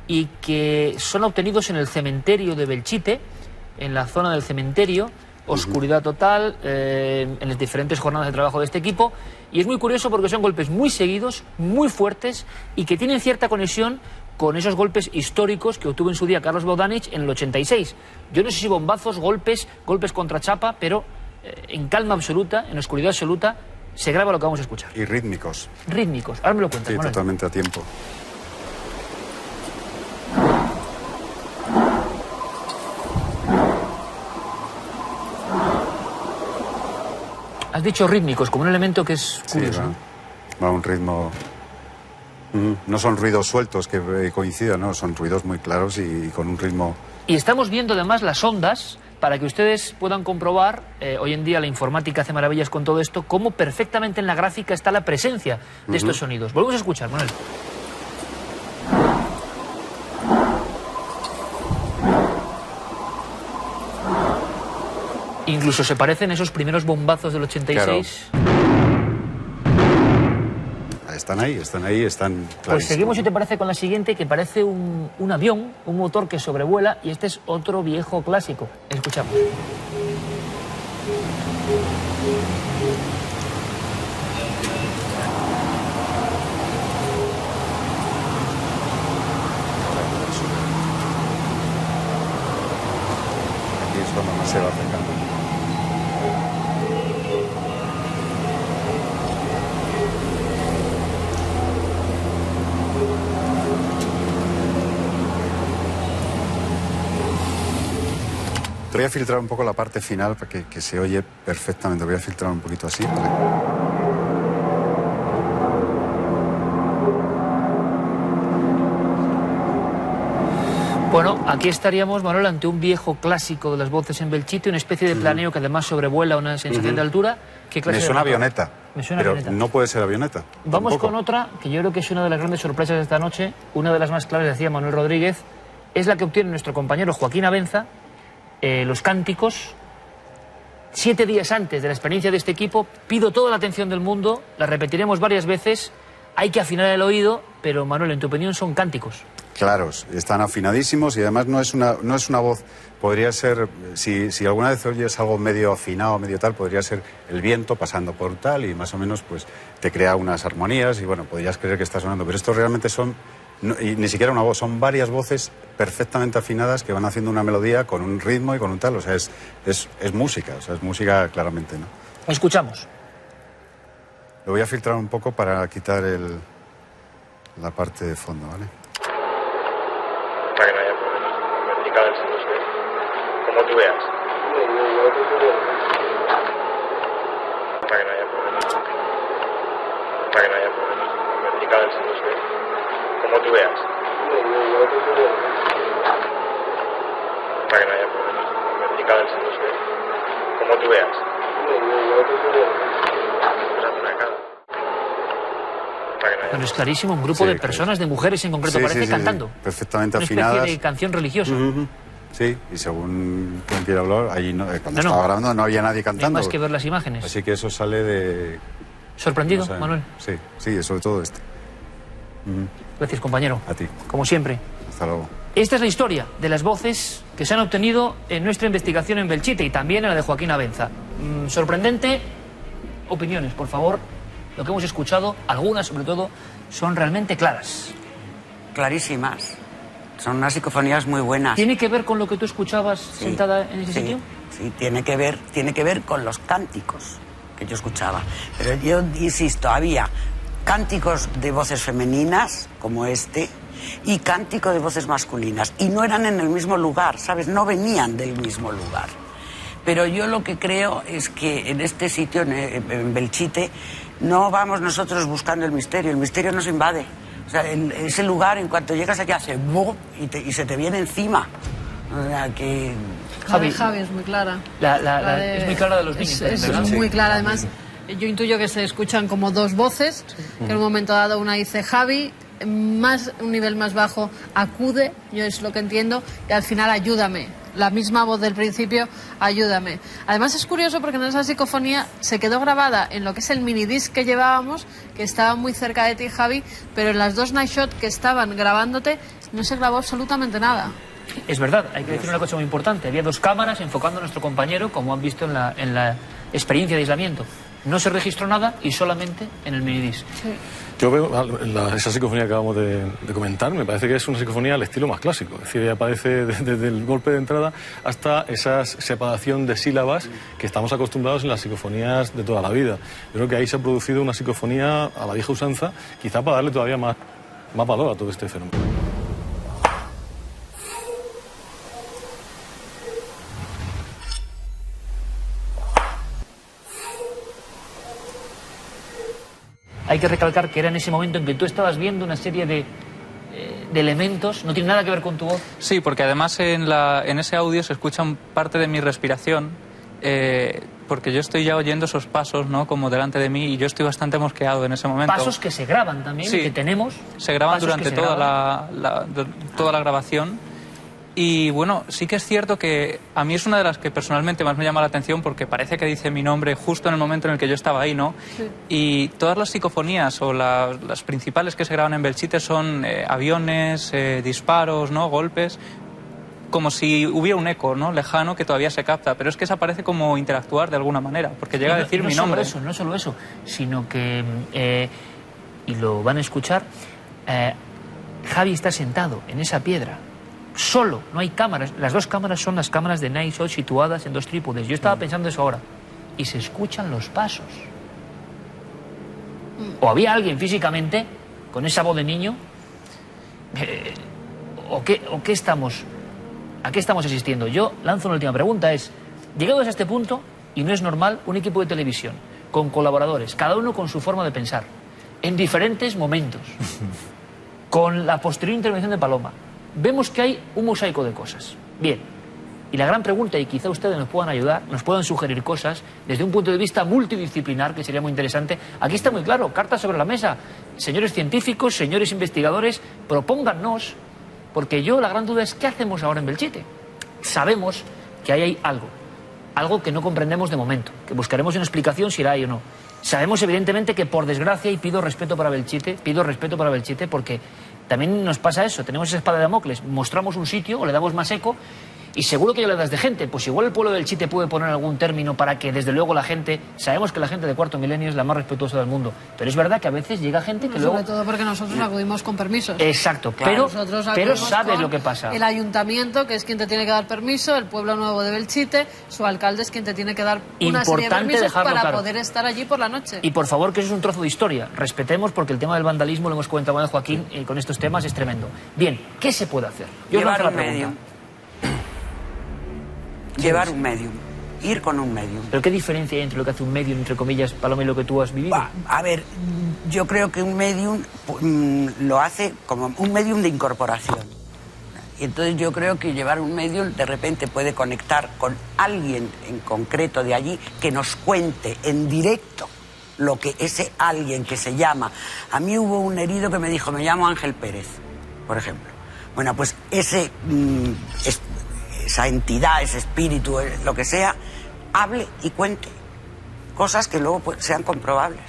y que son obtenidos en el cementerio de Belchite, en la zona del cementerio, oscuridad total, en las diferentes jornadas de trabajo de este equipo, y es muy curioso porque son golpes muy seguidos, muy fuertes, y que tienen cierta conexión con esos golpes históricos que obtuvo en su día Carlos Bogdanich en el 86. Yo no sé si bombazos, golpes contra chapa, pero en calma absoluta, en oscuridad absoluta, se graba lo que vamos a escuchar. Y rítmicos. Rítmicos. Ahora me lo cuentas, Sí, Manuel. totalmente a tiempo. Has dicho rítmicos, como un elemento que es Sí, curioso. va a un ritmo. No son ruidos sueltos que coincidan, no, son ruidos muy claros y con un ritmo. Y estamos viendo además las ondas para que ustedes puedan comprobar, hoy en día la informática hace maravillas con todo esto, cómo perfectamente en la gráfica está la presencia de estos sonidos. Volvemos a escuchar, Manuel. Incluso se parecen esos primeros bombazos del 86. Están ahí, están clarísimos. Pues seguimos, si te parece, con la siguiente, que parece un avión, un motor que sobrevuela, y este es otro viejo clásico. Escuchamos. Aquí es cuando más se va acercando. Te voy a filtrar un poco la parte final para que se oye perfectamente. Voy a filtrar un poquito así. Bueno, aquí estaríamos, Manuel, ante un viejo clásico de las voces en Belchite, una especie de planeo que además sobrevuela una sensación de altura. ¿Qué clase Me suena de avioneta. Me suena pero avioneta. no puede ser avioneta. Vamos tampoco. con otra, que yo creo que es una de las grandes sorpresas de esta noche, una de las más claras, decía Manuel Rodríguez, es la que obtiene nuestro compañero Joaquín Abenza, los cánticos. 7 días antes de la experiencia de este equipo, pido toda la atención del mundo, la repetiremos varias veces, hay que afinar el oído, pero Manuel, en tu opinión, son cánticos. Claros, están afinadísimos y además no es una voz, podría ser, si alguna vez oyes algo medio afinado, medio tal, podría ser el viento pasando por tal y más o menos pues te crea unas armonías y bueno, podrías creer que está sonando, pero estos realmente son, y ni siquiera una voz, son varias voces perfectamente afinadas que van haciendo una melodía con un ritmo y con un tal, o sea, es música, o sea, es música claramente, ¿no? Escuchamos. Lo voy a filtrar un poco para quitar la parte de fondo, ¿vale? Para que no haya problemas. Vertical en los ve. Como tú veas. Para que no haya problemas. Para que no haya problemas. Vertical en los ve. Como tú veas. Para que no haya problemas. Vertical en los ve. Como tú veas. Pues haz una cada. Pero es clarísimo, un grupo de personas, de mujeres en concreto, parece cantando. Perfectamente una afinadas. Una especie de canción religiosa. Sí, y según quien quiera hablar, allí cuando estaba grabando no había nadie cantando. No hay más que ver las imágenes. Así que eso sale de... ¿Sorprendido, Manuel? Sí, sobre todo este. Gracias, compañero. A ti. Como siempre. Hasta luego. Esta es la historia de las voces que se han obtenido en nuestra investigación en Belchite y también en la de Joaquín Abenza. Sorprendente. Opiniones, por favor. Lo que hemos escuchado, algunas sobre todo, son realmente claras. Clarísimas. Son unas psicofonías muy buenas. ¿Tiene que ver con lo que tú escuchabas sentada en ese sitio? Sí, tiene que ver con los cánticos que yo escuchaba. Pero yo insisto, había cánticos de voces femeninas, como este, y cántico de voces masculinas. Y no eran en el mismo lugar, ¿sabes? No venían del mismo lugar. Pero yo lo que creo es que en este sitio, en Belchite, no vamos nosotros buscando el misterio nos invade. O sea, en ese lugar, en cuanto llegas allá, hace ¡bum! Y se te viene encima. O sea, que... Javi es muy clara. Es muy clara de los niños. Es muy clara, además. Yo intuyo que se escuchan como dos voces, que en un momento dado una dice Javi, un nivel más bajo, acude, yo es lo que entiendo, y al final ayúdame. La misma voz del principio, ayúdame. Además es curioso porque en esa psicofonía se quedó grabada en lo que es el minidisc que llevábamos, que estaba muy cerca de ti, Javi, pero en las dos night shot que estaban grabándote no se grabó absolutamente nada. Es verdad, hay que decir una cosa muy importante. Había 2 cámaras enfocando a nuestro compañero, como han visto en la experiencia de aislamiento. No se registró nada y solamente en el minidisc. Sí. Yo veo esa psicofonía que acabamos de comentar, me parece que es una psicofonía al estilo más clásico. Es decir, aparece desde el golpe de entrada hasta esa separación de sílabas que estamos acostumbrados en las psicofonías de toda la vida. Yo creo que ahí se ha producido una psicofonía a la vieja usanza, quizá para darle todavía más valor a todo este fenómeno. Hay que recalcar que era en ese momento en que tú estabas viendo una serie de elementos, no tiene nada que ver con tu voz. Sí, porque además en ese audio se escucha parte de mi respiración, porque yo estoy ya oyendo esos pasos, ¿no?, como delante de mí, y yo estoy bastante mosqueado en ese momento. Pasos que se graban también, sí, que tenemos. Se graban durante toda la grabación. Y bueno, sí que es cierto que a mí es una de las que personalmente más me llama la atención porque parece que dice mi nombre justo en el momento en el que yo estaba ahí, ¿no? Sí. Y todas las psicofonías o las principales que se graban en Belchite son aviones, disparos, ¿no?, golpes, como si hubiera un eco, ¿no?, lejano que todavía se capta, pero es que esa parece como interactuar de alguna manera, porque llega a decir mi nombre. No solo eso, sino que, y lo van a escuchar, Javi está sentado en esa piedra. Solo, no hay cámaras. Las 2 cámaras son las cámaras de night shot situadas en 2 trípodes. Yo estaba pensando eso ahora. Y se escuchan los pasos. O había alguien físicamente con esa voz de niño. ¿A qué estamos asistiendo? Yo lanzo una última pregunta. Llegados a este punto, y no es normal, un equipo de televisión con colaboradores, cada uno con su forma de pensar, en diferentes momentos, con la posterior intervención de Paloma, vemos que hay un mosaico de cosas. Bien, y la gran pregunta, y quizá ustedes nos puedan ayudar, nos puedan sugerir cosas desde un punto de vista multidisciplinar, que sería muy interesante. Aquí está muy claro, cartas sobre la mesa. Señores científicos, señores investigadores, propóngannos, porque la gran duda es, ¿qué hacemos ahora en Belchite? Sabemos que ahí hay algo que no comprendemos de momento, que buscaremos una explicación si la hay o no. Sabemos evidentemente que, por desgracia, y pido respeto para Belchite, porque también nos pasa eso, tenemos esa espada de Damocles, mostramos un sitio o le damos más eco y seguro que hay oleadas de gente, pues igual el pueblo de Belchite puede poner algún término para que desde luego la gente, sabemos que la gente de Cuarto Milenio es la más respetuosa del mundo, pero es verdad que a veces llega gente que luego... Sobre todo porque nosotros acudimos con permisos. Exacto, claro. pero sabes lo que pasa. El ayuntamiento, que es quien te tiene que dar permiso, el pueblo nuevo de Belchite, su alcalde es quien te tiene que dar una serie de permisos para poder estar allí por la noche. Y por favor, que eso es un trozo de historia, respetemos, porque el tema del vandalismo, lo hemos comentado con Joaquín, con estos temas es tremendo. Bien, ¿qué se puede hacer? Llevar un medium. Llevar un medium, ir con un medium. ¿Pero qué diferencia hay entre lo que hace un medium, entre comillas, Paloma, y lo que tú has vivido? A ver, yo creo que un medium lo hace como un medium de incorporación. Y entonces yo creo que llevar un medium de repente puede conectar con alguien en concreto de allí que nos cuente en directo lo que ese alguien que se llama... A mí hubo un herido que me dijo, me llamo Ángel Pérez, por ejemplo. Bueno, pues esa entidad, ese espíritu, lo que sea, hable y cuente cosas que luego sean comprobables.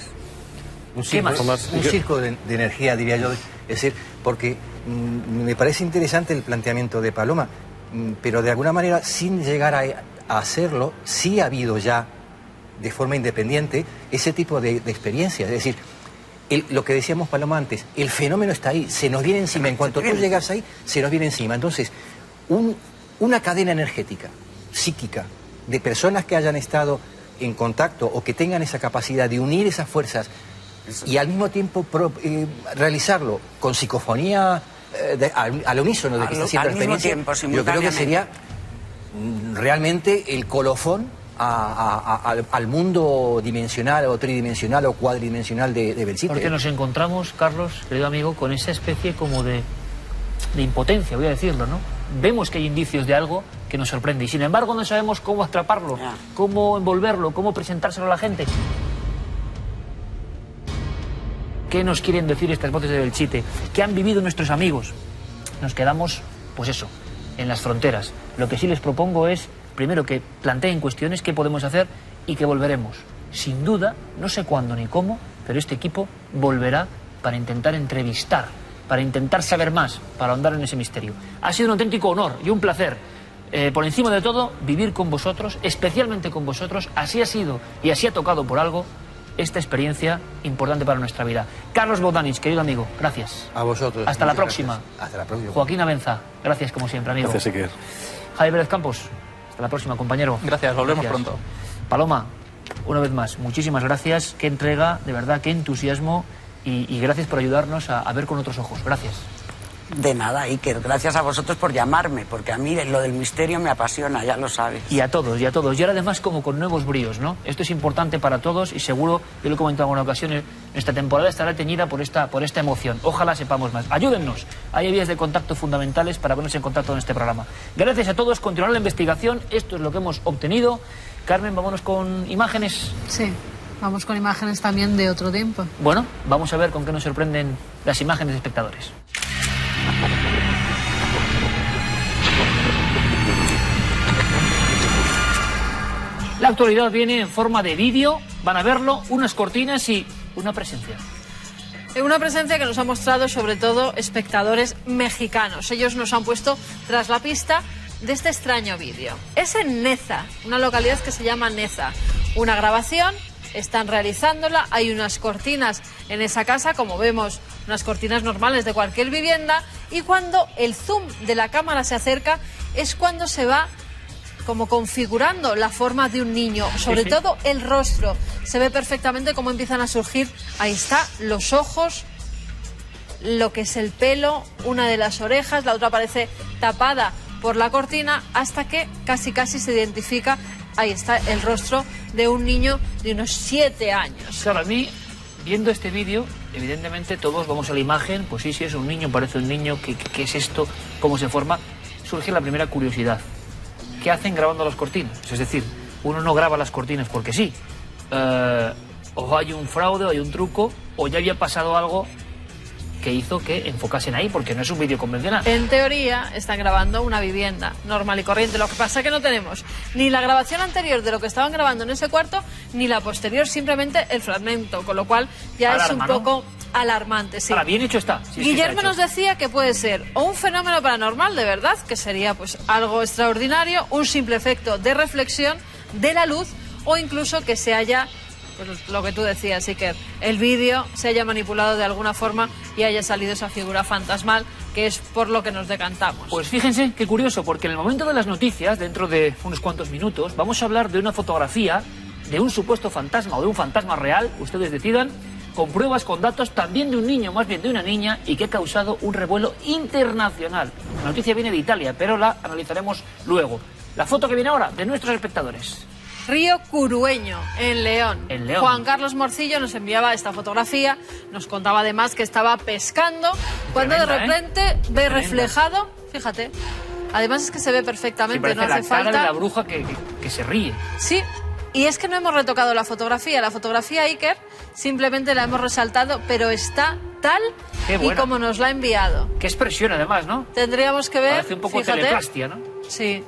Un circo de energía, diría yo. Es decir, porque me parece interesante el planteamiento de Paloma, pero de alguna manera, sin llegar a hacerlo, sí ha habido ya, de forma independiente, ese tipo de experiencias. Es decir, lo que decíamos, Paloma, antes, el fenómeno está ahí, se nos viene encima. En cuanto tú llegas ahí, se nos viene encima. Entonces, una cadena energética, psíquica, de personas que hayan estado en contacto o que tengan esa capacidad de unir esas fuerzas y al mismo tiempo realizarlo con psicofonía al unísono de que se sienta la experiencia, yo creo que sería realmente el colofón al mundo dimensional o tridimensional o cuadridimensional de Belchite. Porque nos encontramos, Carlos, querido amigo, con esa especie como de impotencia, voy a decirlo, ¿no? Vemos que hay indicios de algo que nos sorprende y sin embargo no sabemos cómo atraparlo, cómo envolverlo, cómo presentárselo a la gente. ¿Qué nos quieren decir estas voces de Belchite? ¿Qué han vivido nuestros amigos? Nos quedamos, pues eso, en las fronteras. Lo que sí les propongo es, primero, que planteen cuestiones, qué podemos hacer y que volveremos. Sin duda, no sé cuándo ni cómo, pero este equipo volverá para intentar entrevistar, para intentar saber más, para ahondar en ese misterio. Ha sido un auténtico honor y un placer, por encima de todo, vivir con vosotros, especialmente con vosotros. Así ha sido y así ha tocado por algo esta experiencia importante para nuestra vida. Carlos Bogdanich, querido amigo, gracias. A vosotros. Hasta la próxima. Gracias. Hasta la próxima. Joaquín Abenza, gracias como siempre, amigo. Gracias, Iker. Javier Pérez Campos, hasta la próxima, compañero. Gracias, volvemos pronto. Paloma, una vez más, muchísimas gracias. Qué entrega, de verdad, qué entusiasmo. Y gracias por ayudarnos a ver con otros ojos. Gracias. De nada, Iker. Gracias a vosotros por llamarme, porque a mí lo del misterio me apasiona, ya lo sabes. Y a todos, y a todos. Y ahora además como con nuevos bríos, ¿no? Esto es importante para todos y seguro, yo lo he comentado en alguna ocasión, nuestra temporada estará teñida por esta emoción. Ojalá sepamos más. Ayúdennos. Hay vías de contacto fundamentales para ponerse en contacto en este programa. Gracias a todos. Continuar la investigación. Esto es lo que hemos obtenido. Carmen, vámonos con imágenes. Sí. Vamos con imágenes también de otro tiempo. Bueno, vamos a ver con qué nos sorprenden las imágenes de espectadores. La actualidad viene en forma de vídeo, van a verlo, unas cortinas y una presencia. Una presencia que nos ha mostrado sobre todo espectadores mexicanos. Ellos nos han puesto tras la pista de este extraño vídeo. Es en Neza, una localidad que se llama Neza. Una grabación, están realizándola, hay unas cortinas en esa casa, como vemos, unas cortinas normales de cualquier vivienda, y cuando el zoom de la cámara se acerca es cuando se va como configurando la forma de un niño, sobre todo el rostro. Se ve perfectamente cómo empiezan a surgir, ahí está, los ojos, lo que es el pelo, una de las orejas, la otra aparece tapada por la cortina, hasta que casi se identifica, ahí está, el rostro de un niño de unos 7 años. Claro, a mí viendo este vídeo, evidentemente todos vamos a la imagen, pues sí, es un niño, parece un niño, ¿qué es esto? ¿Cómo se forma? Surge la primera curiosidad. ¿Qué hacen grabando las cortinas? Es decir, uno no graba las cortinas porque sí. O hay un fraude, o hay un truco, o ya había pasado algo que hizo que enfocasen ahí, porque no es un vídeo convencional. En teoría están grabando una vivienda normal y corriente. Lo que pasa es que no tenemos ni la grabación anterior de lo que estaban grabando en ese cuarto, ni la posterior, simplemente el fragmento, con lo cual ya Alarma, es un poco alarmante. Sí. Ahora, bien hecho está. Sí, Guillermo está nos hecho. decía que puede ser o un fenómeno paranormal de verdad, que sería pues algo extraordinario, un simple efecto de reflexión de la luz, o incluso que se haya, pues lo que tú decías, Iker, el vídeo se haya manipulado de alguna forma y haya salido esa figura fantasmal, que es por lo que nos decantamos. Pues fíjense qué curioso, porque en el momento de las noticias, dentro de unos cuantos minutos, vamos a hablar de una fotografía de un supuesto fantasma o de un fantasma real, ustedes decidan, con pruebas, con datos, también de un niño, más bien de una niña, y que ha causado un revuelo internacional. La noticia viene de Italia, pero la analizaremos luego. La foto que viene ahora, de nuestros espectadores. Río Curueño, en León. En León. Juan Carlos Morcillo nos enviaba esta fotografía, nos contaba además que estaba pescando, cuando Tremenda, de repente ve Tremenda. reflejado, fíjate, además es que se ve Sí, perfectamente, parece no hace la cara falta. de la bruja que se ríe. Sí, y es que no hemos retocado la fotografía, Iker, simplemente la hemos resaltado, pero está tal Qué y buena. como nos la ha enviado. Qué expresión, además, ¿no? Tendríamos que ver, Parece un poco fíjate, teleplastia, ¿no? sí.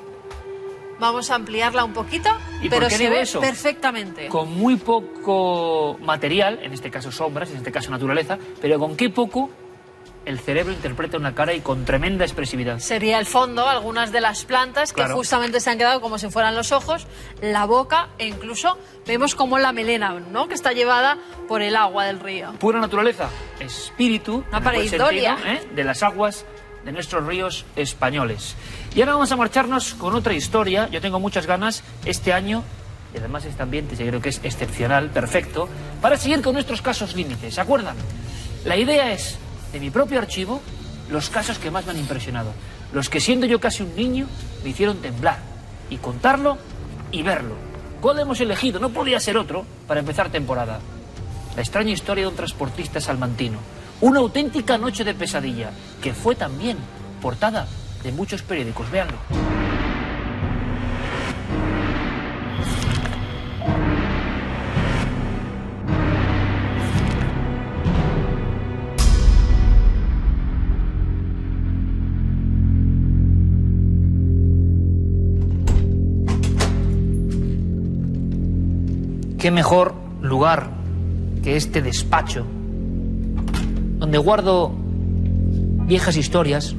Vamos a ampliarla un poquito, ¿Y pero por qué se digo ve eso? perfectamente. Con muy poco material, en este caso sombras, en este caso naturaleza, pero con qué poco el cerebro interpreta una cara y con tremenda expresividad. Sería el fondo, algunas de las plantas que Claro. justamente se han quedado como si fueran los ojos, la boca e incluso vemos como la melena, ¿no?, que está llevada por el agua del río. Pura naturaleza, espíritu, Una en el buen pareidolia. sentido, de las aguas de nuestros ríos españoles. Y ahora vamos a marcharnos con otra historia. Yo tengo muchas ganas este año, y además este ambiente yo creo que es excepcional, perfecto, para seguir con nuestros casos límites. ¿Se acuerdan? La idea es, de mi propio archivo, los casos que más me han impresionado. Los que siendo yo casi un niño me hicieron temblar. Y contarlo y verlo. ¿Cuál hemos elegido? No podía ser otro para empezar temporada. La extraña historia de un transportista salmantino. Una auténtica noche de pesadilla, que fue también portada de muchos periódicos. Véanlo. Qué mejor lugar que este despacho, donde guardo viejas historias,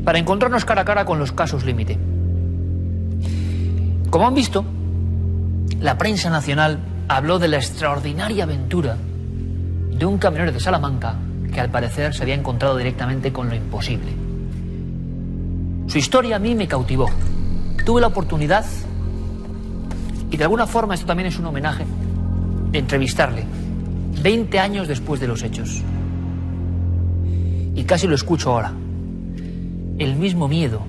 para encontrarnos cara a cara con los casos límite. Como han visto, la prensa nacional habló de la extraordinaria aventura de un camionero de Salamanca que al parecer se había encontrado directamente con lo imposible. Su historia a mí me cautivó. Tuve la oportunidad, y de alguna forma esto también es un homenaje, de entrevistarle 20 años después de los hechos. Y casi lo escucho ahora. El mismo miedo,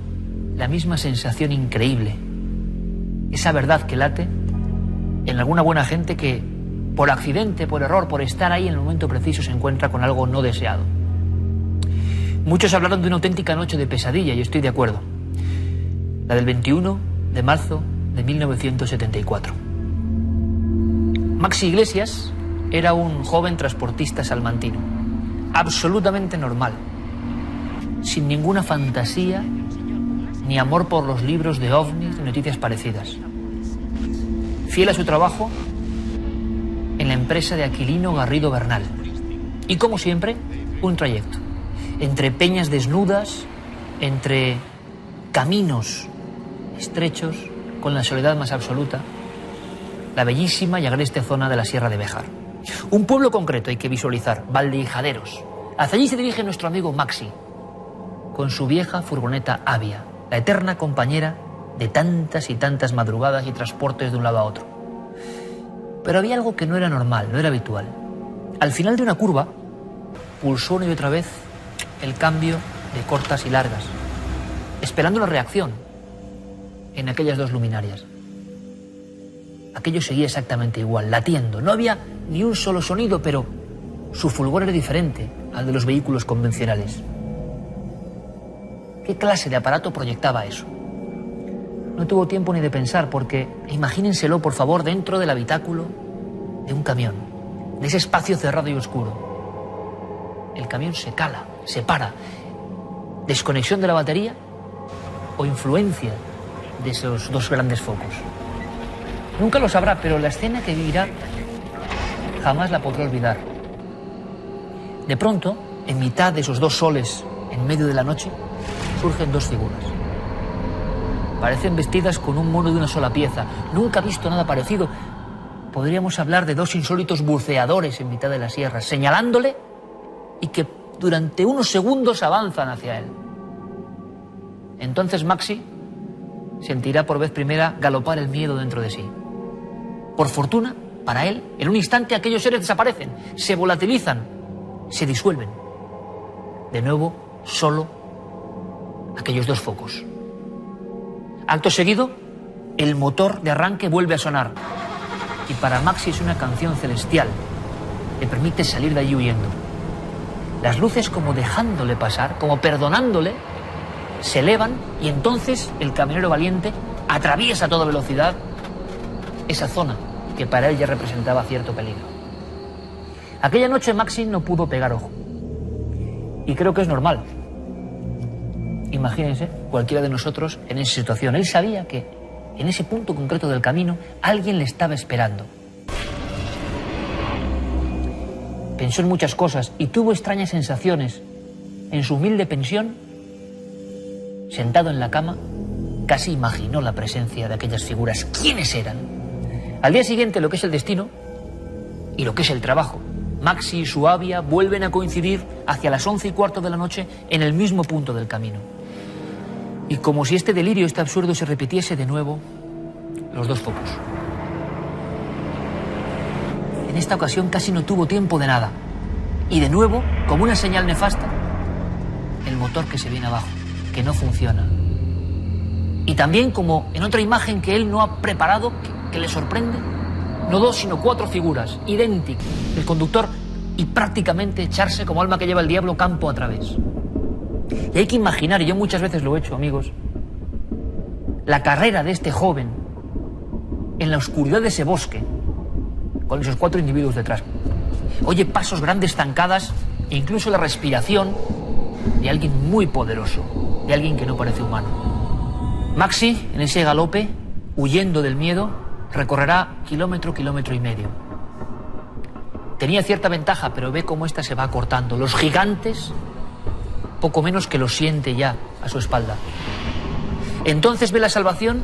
la misma sensación increíble, esa verdad que late en alguna buena gente que, por accidente, por error, por estar ahí en el momento preciso, se encuentra con algo no deseado. Muchos hablaron de una auténtica noche de pesadilla, y estoy de acuerdo. La del 21 de marzo de 1974. Maxi Iglesias era un joven transportista salmantino, absolutamente normal, sin ninguna fantasía ni amor por los libros de ovnis ni noticias parecidas. Fiel a su trabajo en la empresa de Aquilino Garrido Bernal. Y como siempre, un trayecto. Entre peñas desnudas, entre caminos estrechos, con la soledad más absoluta, la bellísima y agreste zona de la Sierra de Béjar. Un pueblo concreto hay que visualizar, Valdehijaderos. Hacia allí se dirige nuestro amigo Maxi, con su vieja furgoneta Avia, la eterna compañera de tantas y tantas madrugadas y transportes de un lado a otro. Pero había algo que no era normal, no era habitual. Al final de una curva, pulsó una y otra vez el cambio de cortas y largas, esperando la reacción en aquellas dos luminarias. aquello seguía exactamente igual, latiendo. No había ni un solo sonido, pero su fulgor era diferente al de los vehículos convencionales. ¿Qué clase de aparato proyectaba eso? No tuvo tiempo ni de pensar, porque imagínenselo, por favor, dentro del habitáculo de un camión, de ese espacio cerrado y oscuro. El camión se cala, se para. ¿Desconexión de la batería o influencia de esos dos grandes focos? Nunca lo sabrá, pero la escena que vivirá jamás la podrá olvidar. De pronto, en mitad de esos dos soles, en medio de la noche, surgen dos figuras. Parecen vestidas con un mono de una sola pieza. Nunca ha visto nada parecido. Podríamos hablar de dos insólitos buceadores en mitad de la sierra, señalándole y que durante unos segundos avanzan hacia él. Entonces Maxi sentirá por vez primera galopar el miedo dentro de sí. Por fortuna, para él, en un instante aquellos seres desaparecen, se volatilizan, se disuelven. De nuevo, solo aquellos dos focos. Acto seguido, el motor de arranque vuelve a sonar. Y para Maxi es una canción celestial. Le permite salir de allí huyendo. Las luces, como dejándole pasar, como perdonándole, se elevan y entonces el camionero valiente atraviesa a toda velocidad esa zona que para él ya representaba cierto peligro. Aquella noche Maxi no pudo pegar ojo. Y creo que es normal. Imagínense, cualquiera de nosotros en esa situación. Él sabía que en ese punto concreto del camino alguien le estaba esperando. Pensó en muchas cosas y tuvo extrañas sensaciones. En su humilde pensión, sentado en la cama, casi imaginó la presencia de aquellas figuras. ¿Quiénes eran? Al día siguiente, lo que es el destino y lo que es el trabajo. Maxi y su avia vuelven a coincidir hacia las 11:15 de la noche en el mismo punto del camino. Y como si este delirio, este absurdo se repitiese de nuevo, los dos focos. En esta ocasión casi no tuvo tiempo de nada. Y de nuevo, como una señal nefasta, el motor que se viene abajo, que no funciona. Y también, como en otra imagen que él no ha preparado, que le sorprende, no dos sino cuatro figuras, idénticas, el conductor, y prácticamente echarse como alma que lleva el diablo campo a través. Y hay que imaginar, y yo muchas veces lo he hecho, amigos, la carrera de este joven en la oscuridad de ese bosque, con esos cuatro individuos detrás. Oye pasos, grandes zancadas e incluso la respiración de alguien muy poderoso, de alguien que no parece humano. Maxi, en ese galope, huyendo del miedo, recorrerá kilómetro y medio. Tenía cierta ventaja, pero ve cómo esta se va acortando. Los gigantes, poco menos que lo siente ya a su espalda. Entonces ve la salvación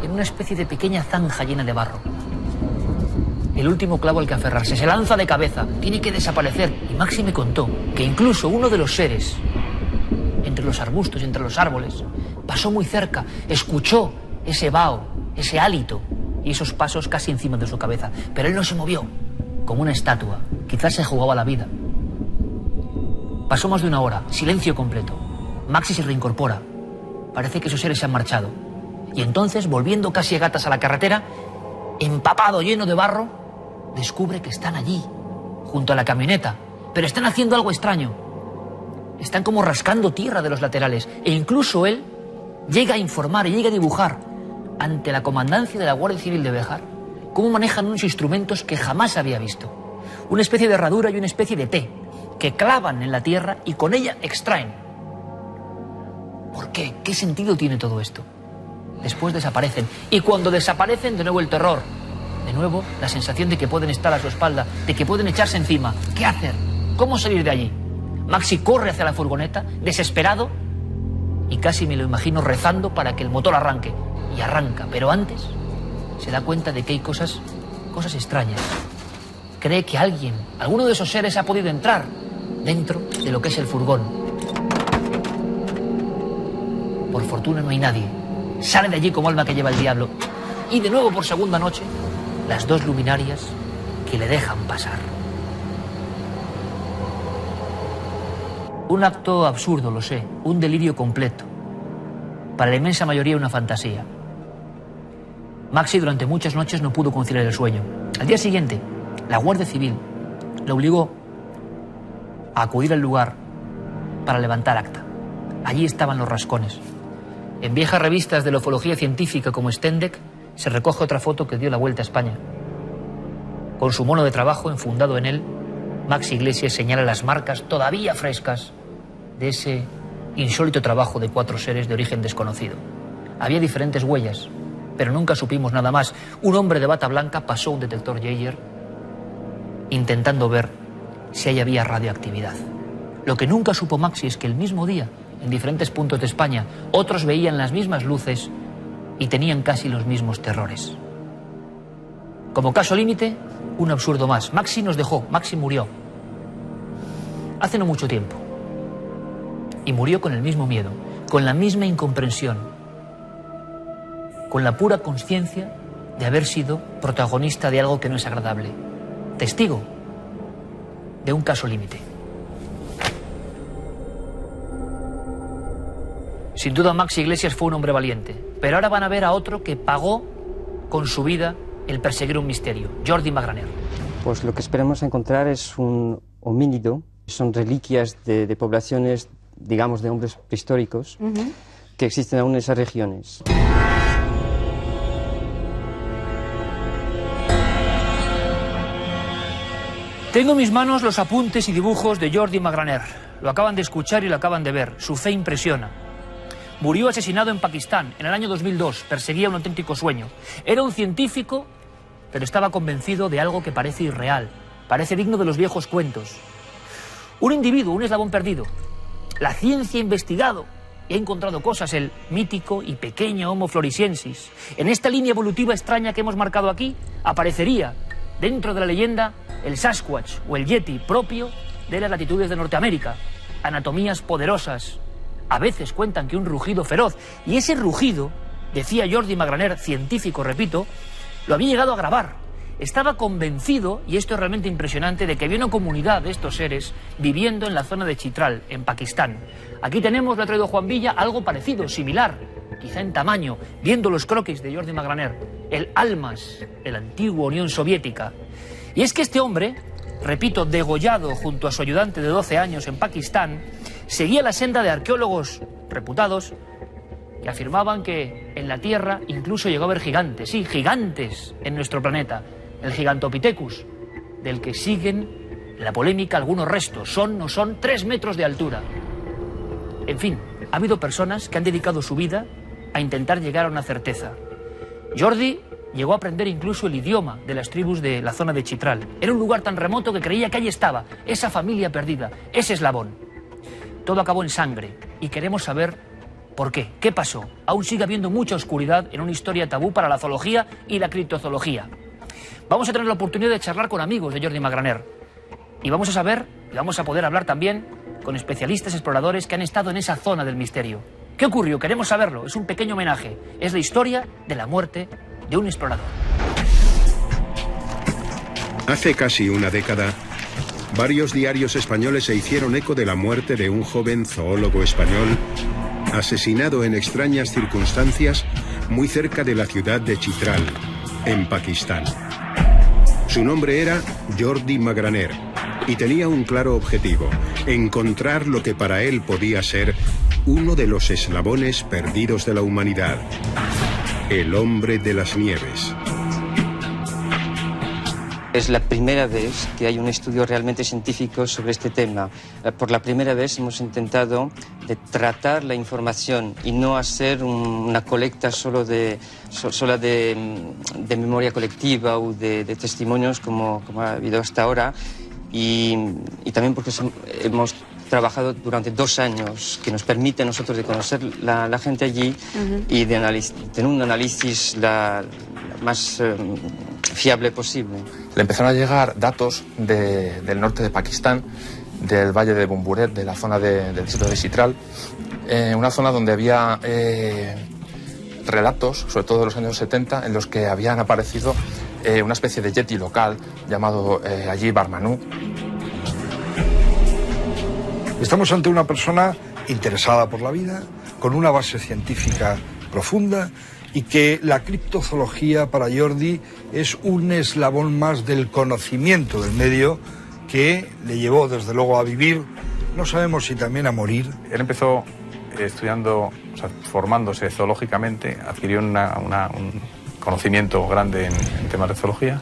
en una especie de pequeña zanja llena de barro. El último clavo al que aferrarse. Se lanza de cabeza. Tiene que desaparecer. Y Maxi me contó que incluso uno de los seres, entre los arbustos, entre los árboles, pasó muy cerca, escuchó ese vaho, ese hálito y esos pasos casi encima de su cabeza. Pero él no se movió, como una estatua. Quizás se jugaba la vida. Pasó más de una hora, silencio completo. Maxi se reincorpora. Parece que esos seres se han marchado. Y entonces, volviendo casi a gatas a la carretera, empapado, lleno de barro, descubre que están allí, junto a la camioneta. Pero están haciendo algo extraño. Están como rascando tierra de los laterales. E incluso él llega a informar y llega a dibujar ante la comandancia de la Guardia Civil de Béjar cómo manejan unos instrumentos que jamás había visto. Una especie de herradura y una especie de T que clavan en la tierra y con ella extraen. ¿Por qué? ¿Qué sentido tiene todo esto? Después desaparecen. Y cuando desaparecen, de nuevo el terror. De nuevo la sensación de que pueden estar a su espalda, de que pueden echarse encima. ¿Qué hacer? ¿Cómo salir de allí? Maxi corre hacia la furgoneta, desesperado, y casi me lo imagino rezando para que el motor arranque. Y arranca, pero antes se da cuenta de que hay cosas extrañas. Cree que alguien, alguno de esos seres ha podido entrar dentro de lo que es el furgón. Por fortuna no hay nadie. Sale de allí como alma que lleva el diablo. Y de nuevo por segunda noche, las dos luminarias que le dejan pasar. Un acto absurdo, lo sé, un delirio completo. Para la inmensa mayoría una fantasía. Maxi durante muchas noches no pudo conciliar el sueño. Al día siguiente, la Guardia Civil le obligó a acudir al lugar para levantar acta. Allí estaban los rascones. En viejas revistas de la ufología científica como Stendek se recoge otra foto que dio la vuelta a España. Con su mono de trabajo enfundado en él, Maxi Iglesias señala las marcas todavía frescas de ese insólito trabajo de 4 seres de origen desconocido. Había diferentes huellas, pero nunca supimos nada más. Un hombre de bata blanca pasó un detector Geiger intentando ver si ahí había radioactividad. Lo que nunca supo Maxi es que el mismo día, en diferentes puntos de España, otros veían las mismas luces y tenían casi los mismos terrores. Como caso límite, un absurdo más. Maxi nos dejó, Maxi murió. Hace no mucho tiempo. Y murió con el mismo miedo, con la misma incomprensión, con la pura conciencia de haber sido protagonista de algo que no es agradable. Testigo de un caso límite. Sin duda Maxi Iglesias fue un hombre valiente, pero ahora van a ver a otro que pagó con su vida el perseguir un misterio, Jordi Magraner. Pues lo que esperamos encontrar es un homínido, son reliquias de poblaciones, digamos, de hombres prehistóricos que existen aún en esas regiones. Tengo en mis manos los apuntes y dibujos de Jordi Magraner. Lo acaban de escuchar y lo acaban de ver. Su fe impresiona. Murió asesinado en Pakistán en el año 2002. Perseguía un auténtico sueño. Era un científico, pero estaba convencido de algo que parece irreal. Parece digno de los viejos cuentos. Un individuo, un eslabón perdido. La ciencia ha investigado y ha encontrado cosas. El mítico y pequeño Homo floresiensis. En esta línea evolutiva extraña que hemos marcado aquí, aparecería dentro de la leyenda el Sasquatch o el Yeti propio de las latitudes de Norteamérica. Anatomías poderosas. A veces cuentan que un rugido feroz. Y ese rugido, decía Jordi Magraner, científico, repito, lo había llegado a grabar. Estaba convencido, y esto es realmente impresionante, de que había una comunidad de estos seres viviendo en la zona de Chitral, en Pakistán. Aquí tenemos, lo ha traído Juan Villa, algo parecido, similar, quizá en tamaño, viendo los croquis de Jordi Magraner, el ALMAS, de la antigua Unión Soviética. Y es que este hombre, repito, degollado junto a su ayudante de 12 años en Pakistán, seguía la senda de arqueólogos reputados que afirmaban que en la Tierra incluso llegó a haber gigantes, sí, gigantes en nuestro planeta. El Gigantopithecus, del que siguen la polémica algunos restos. ¿Son o no son 3 metros de altura? En fin, ha habido personas que han dedicado su vida a intentar llegar a una certeza. Jordi llegó a aprender incluso el idioma de las tribus de la zona de Chitral. Era un lugar tan remoto que creía que allí estaba esa familia perdida, ese eslabón. Todo acabó en sangre y queremos saber por qué. ¿Qué pasó? Aún sigue habiendo mucha oscuridad en una historia tabú para la zoología y la criptozoología. Vamos a tener la oportunidad de charlar con amigos de Jordi Magraner. Y vamos a saber, y vamos a poder hablar también con especialistas exploradores que han estado en esa zona del misterio. ¿Qué ocurrió? Queremos saberlo. Es un pequeño homenaje. Es la historia de la muerte de un explorador. Hace casi una década, varios diarios españoles se hicieron eco de la muerte de un joven zoólogo español asesinado en extrañas circunstancias muy cerca de la ciudad de Chitral, en Pakistán. Su nombre era Jordi Magraner y tenía un claro objetivo: encontrar lo que para él podía ser uno de los eslabones perdidos de la humanidad, el hombre de las nieves. Es la primera vez que hay un estudio realmente científico sobre este tema. Por la primera vez hemos intentado de tratar la información y no hacer una colecta solo de memoria colectiva o de testimonios como ha habido hasta ahora. Y también porque hemos trabajado durante 2 años, que nos permite a nosotros de conocer la gente allí y de tener un análisis más fiable posible. Le empezaron a llegar datos del norte de Pakistán, del valle de Bumburet, de la zona del distrito de Chitral, una zona donde había relatos, sobre todo de los años 70, en los que habían aparecido una especie de yeti local llamado allí Barmanú. Estamos ante una persona interesada por la vida, con una base científica profunda y que la criptozoología para Jordi es un eslabón más del conocimiento del medio que le llevó desde luego a vivir, no sabemos si también a morir. Él empezó estudiando, o sea, formándose zoológicamente, adquirió un conocimiento grande en temas de zoología.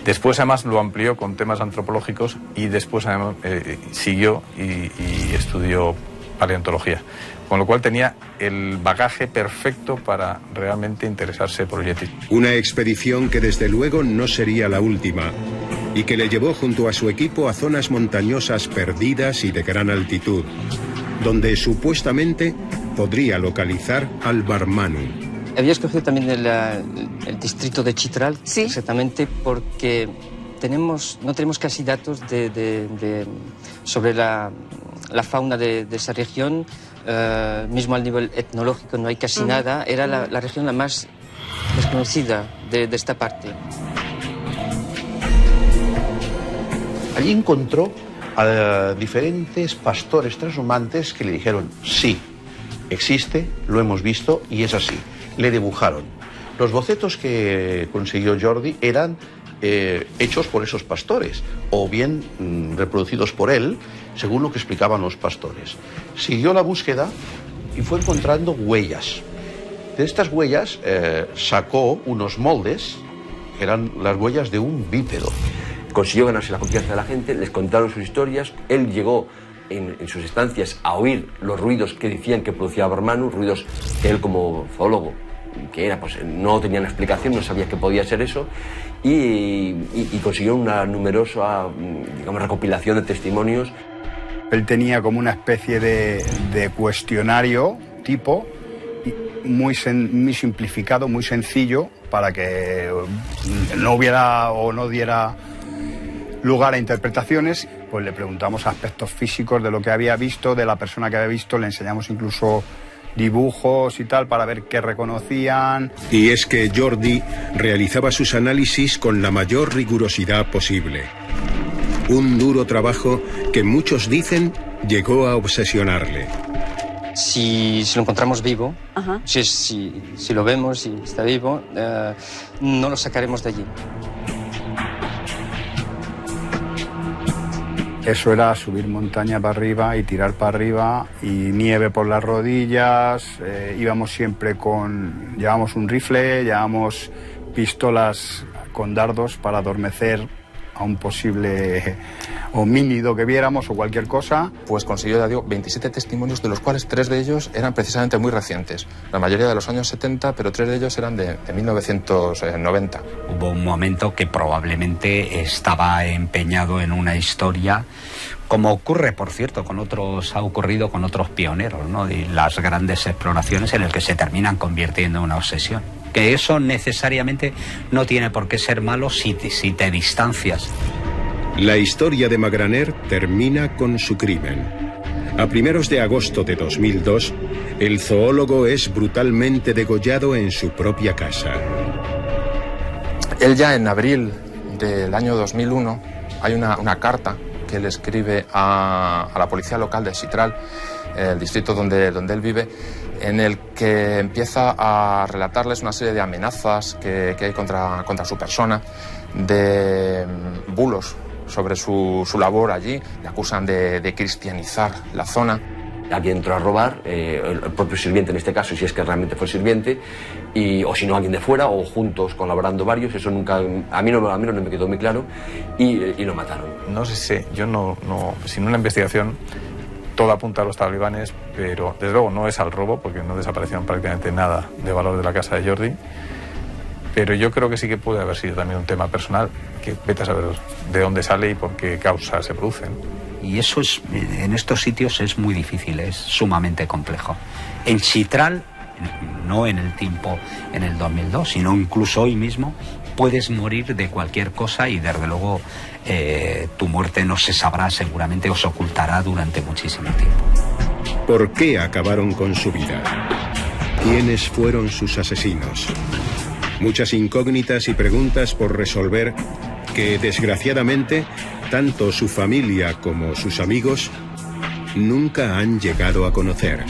Después además lo amplió con temas antropológicos y después además, siguió y estudió paleontología. Con lo cual tenía el bagaje perfecto para realmente interesarse por el yeti. Una expedición que desde luego no sería la última y que le llevó junto a su equipo a zonas montañosas perdidas y de gran altitud, donde supuestamente podría localizar al Barmanu. Había escogido también el distrito de Chitral, ¿sí? Exactamente porque no tenemos casi datos sobre la fauna de esa región. Mismo al nivel etnológico no hay casi nada. Era la región la más desconocida de esta parte. Allí encontró a diferentes pastores trashumantes que le dijeron, sí, existe, lo hemos visto y es así. Le dibujaron. Los bocetos que consiguió Jordi eran hechos por esos pastores o bien reproducidos por él, según lo que explicaban los pastores. Siguió la búsqueda y fue encontrando huellas. De estas huellas sacó unos moldes, que eran las huellas de un bípedo. Consiguió ganarse la confianza de la gente, les contaron sus historias, él llegó en sus estancias a oír los ruidos que decían que producía Barmanu, ruidos que él como zoólogo, que era, pues no tenían explicación, no sabía qué podía ser eso, y consiguió una numerosa, digamos, recopilación de testimonios. Él tenía como una especie de cuestionario tipo, muy simplificado, muy sencillo, para que no hubiera o no diera lugar a interpretaciones. Pues le preguntamos aspectos físicos de lo que había visto, de la persona que había visto, le enseñamos incluso dibujos y tal para ver qué reconocían. Y es que Jordi realizaba sus análisis con la mayor rigurosidad posible. Un duro trabajo que muchos dicen llegó a obsesionarle. Si lo encontramos vivo, si lo vemos y está vivo, no lo sacaremos de allí. Eso era subir montaña para arriba y tirar para arriba y nieve por las rodillas. Íbamos siempre llevábamos un rifle, llevábamos pistolas con dardos para adormecer a un posible homínido que viéramos o cualquier cosa. Pues consiguió, ya digo, 27 testimonios, de los cuales 3 de ellos eran precisamente muy recientes. La mayoría de los años 70, pero 3 de ellos eran de 1990. Hubo un momento que probablemente estaba empeñado en una historia, como ocurre, por cierto, ha ocurrido con otros pioneros, ¿no? De las grandes exploraciones en las que se terminan convirtiendo en una obsesión. Que eso necesariamente no tiene por qué ser malo si te distancias. La historia de Magraner termina con su crimen. A primeros de agosto de 2002, el zoólogo es brutalmente degollado en su propia casa. Él ya en abril del año 2001, hay una carta que él escribe a la policía local de Chitral, el distrito donde él vive, en el que empieza a relatarles una serie de amenazas que hay contra su persona, de bulos sobre su labor allí. Le acusan de cristianizar la zona. Alguien entró a robar, el propio sirviente en este caso, si es que realmente fue sirviente, o si no alguien de fuera, o juntos colaborando varios. Eso nunca, a mí no me quedó muy claro, y lo mataron. No sé, yo no sin una investigación, todo apunta a los talibanes, pero desde luego no es al robo, porque no desaparecieron prácticamente nada de valor de la casa de Jordi. Pero yo creo que sí que puede haber sido también un tema personal, que vete a saber de dónde sale y por qué causas se producen. Y eso en estos sitios es muy difícil, es sumamente complejo. En Chitral, no en el tiempo, en el 2002, sino incluso hoy mismo, puedes morir de cualquier cosa y desde luego tu muerte no se sabrá seguramente o se ocultará durante muchísimo tiempo. ¿Por qué acabaron con su vida? ¿Quiénes fueron sus asesinos? Muchas incógnitas y preguntas por resolver que, desgraciadamente, tanto su familia como sus amigos nunca han llegado a conocer.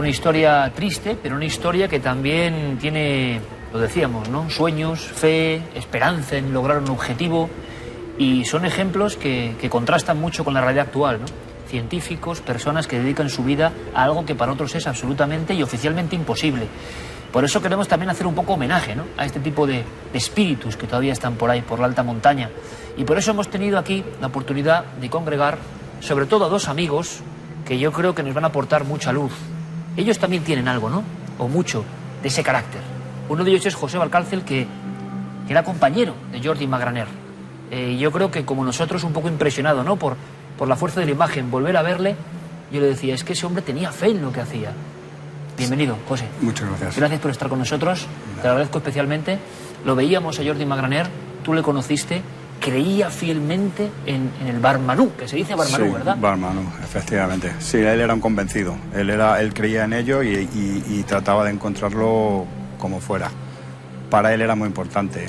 una historia triste, pero una historia que también tiene, lo decíamos, ¿no? Sueños, fe, esperanza en lograr un objetivo, y son ejemplos que contrastan mucho con la realidad actual, ¿no? Científicos, personas que dedican su vida a algo que para otros es absolutamente y oficialmente imposible. Por eso queremos también hacer un poco homenaje, ¿no?, a este tipo de espíritus que todavía están por ahí, por la alta montaña. Y por eso hemos tenido aquí la oportunidad de congregar sobre todo a dos amigos que yo creo que nos van a aportar mucha luz. Ellos también tienen algo, ¿no?, o mucho, de ese carácter. Uno de ellos es José Valcárcel, que era compañero de Jordi Magraner. Yo creo que como nosotros, un poco impresionado, ¿no?, por la fuerza de la imagen, volver a verle, yo le decía, es que ese hombre tenía fe en lo que hacía. Bienvenido, José. Muchas gracias. Gracias por estar con nosotros, te lo agradezco especialmente. Lo veíamos a Jordi Magraner, tú le conociste, creía fielmente en el Barmanú, que se dice Barmanú, sí, ¿verdad? Barmanú, efectivamente. Sí, él era un convencido, él creía en ello y trataba de encontrarlo como fuera. Para él era muy importante,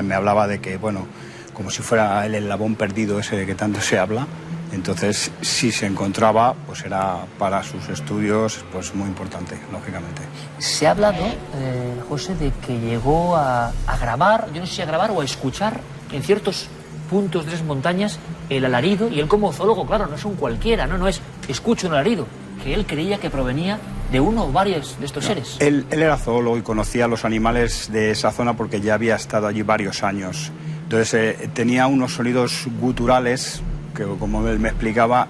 me hablaba de que, bueno, como si fuera el eslabón perdido ese de que tanto se habla. Entonces, si se encontraba, pues era para sus estudios pues muy importante, lógicamente. Se ha hablado, José, de que llegó a grabar, yo no sé si a grabar o a escuchar en ciertos puntos de esas montañas el alarido, y él como zoólogo, claro, no es un cualquiera, no es escucho un alarido, que él creía que provenía de uno o varios de estos seres. Él era zoólogo y conocía los animales de esa zona porque ya había estado allí varios años. Entonces tenía unos sonidos guturales que, como él me explicaba,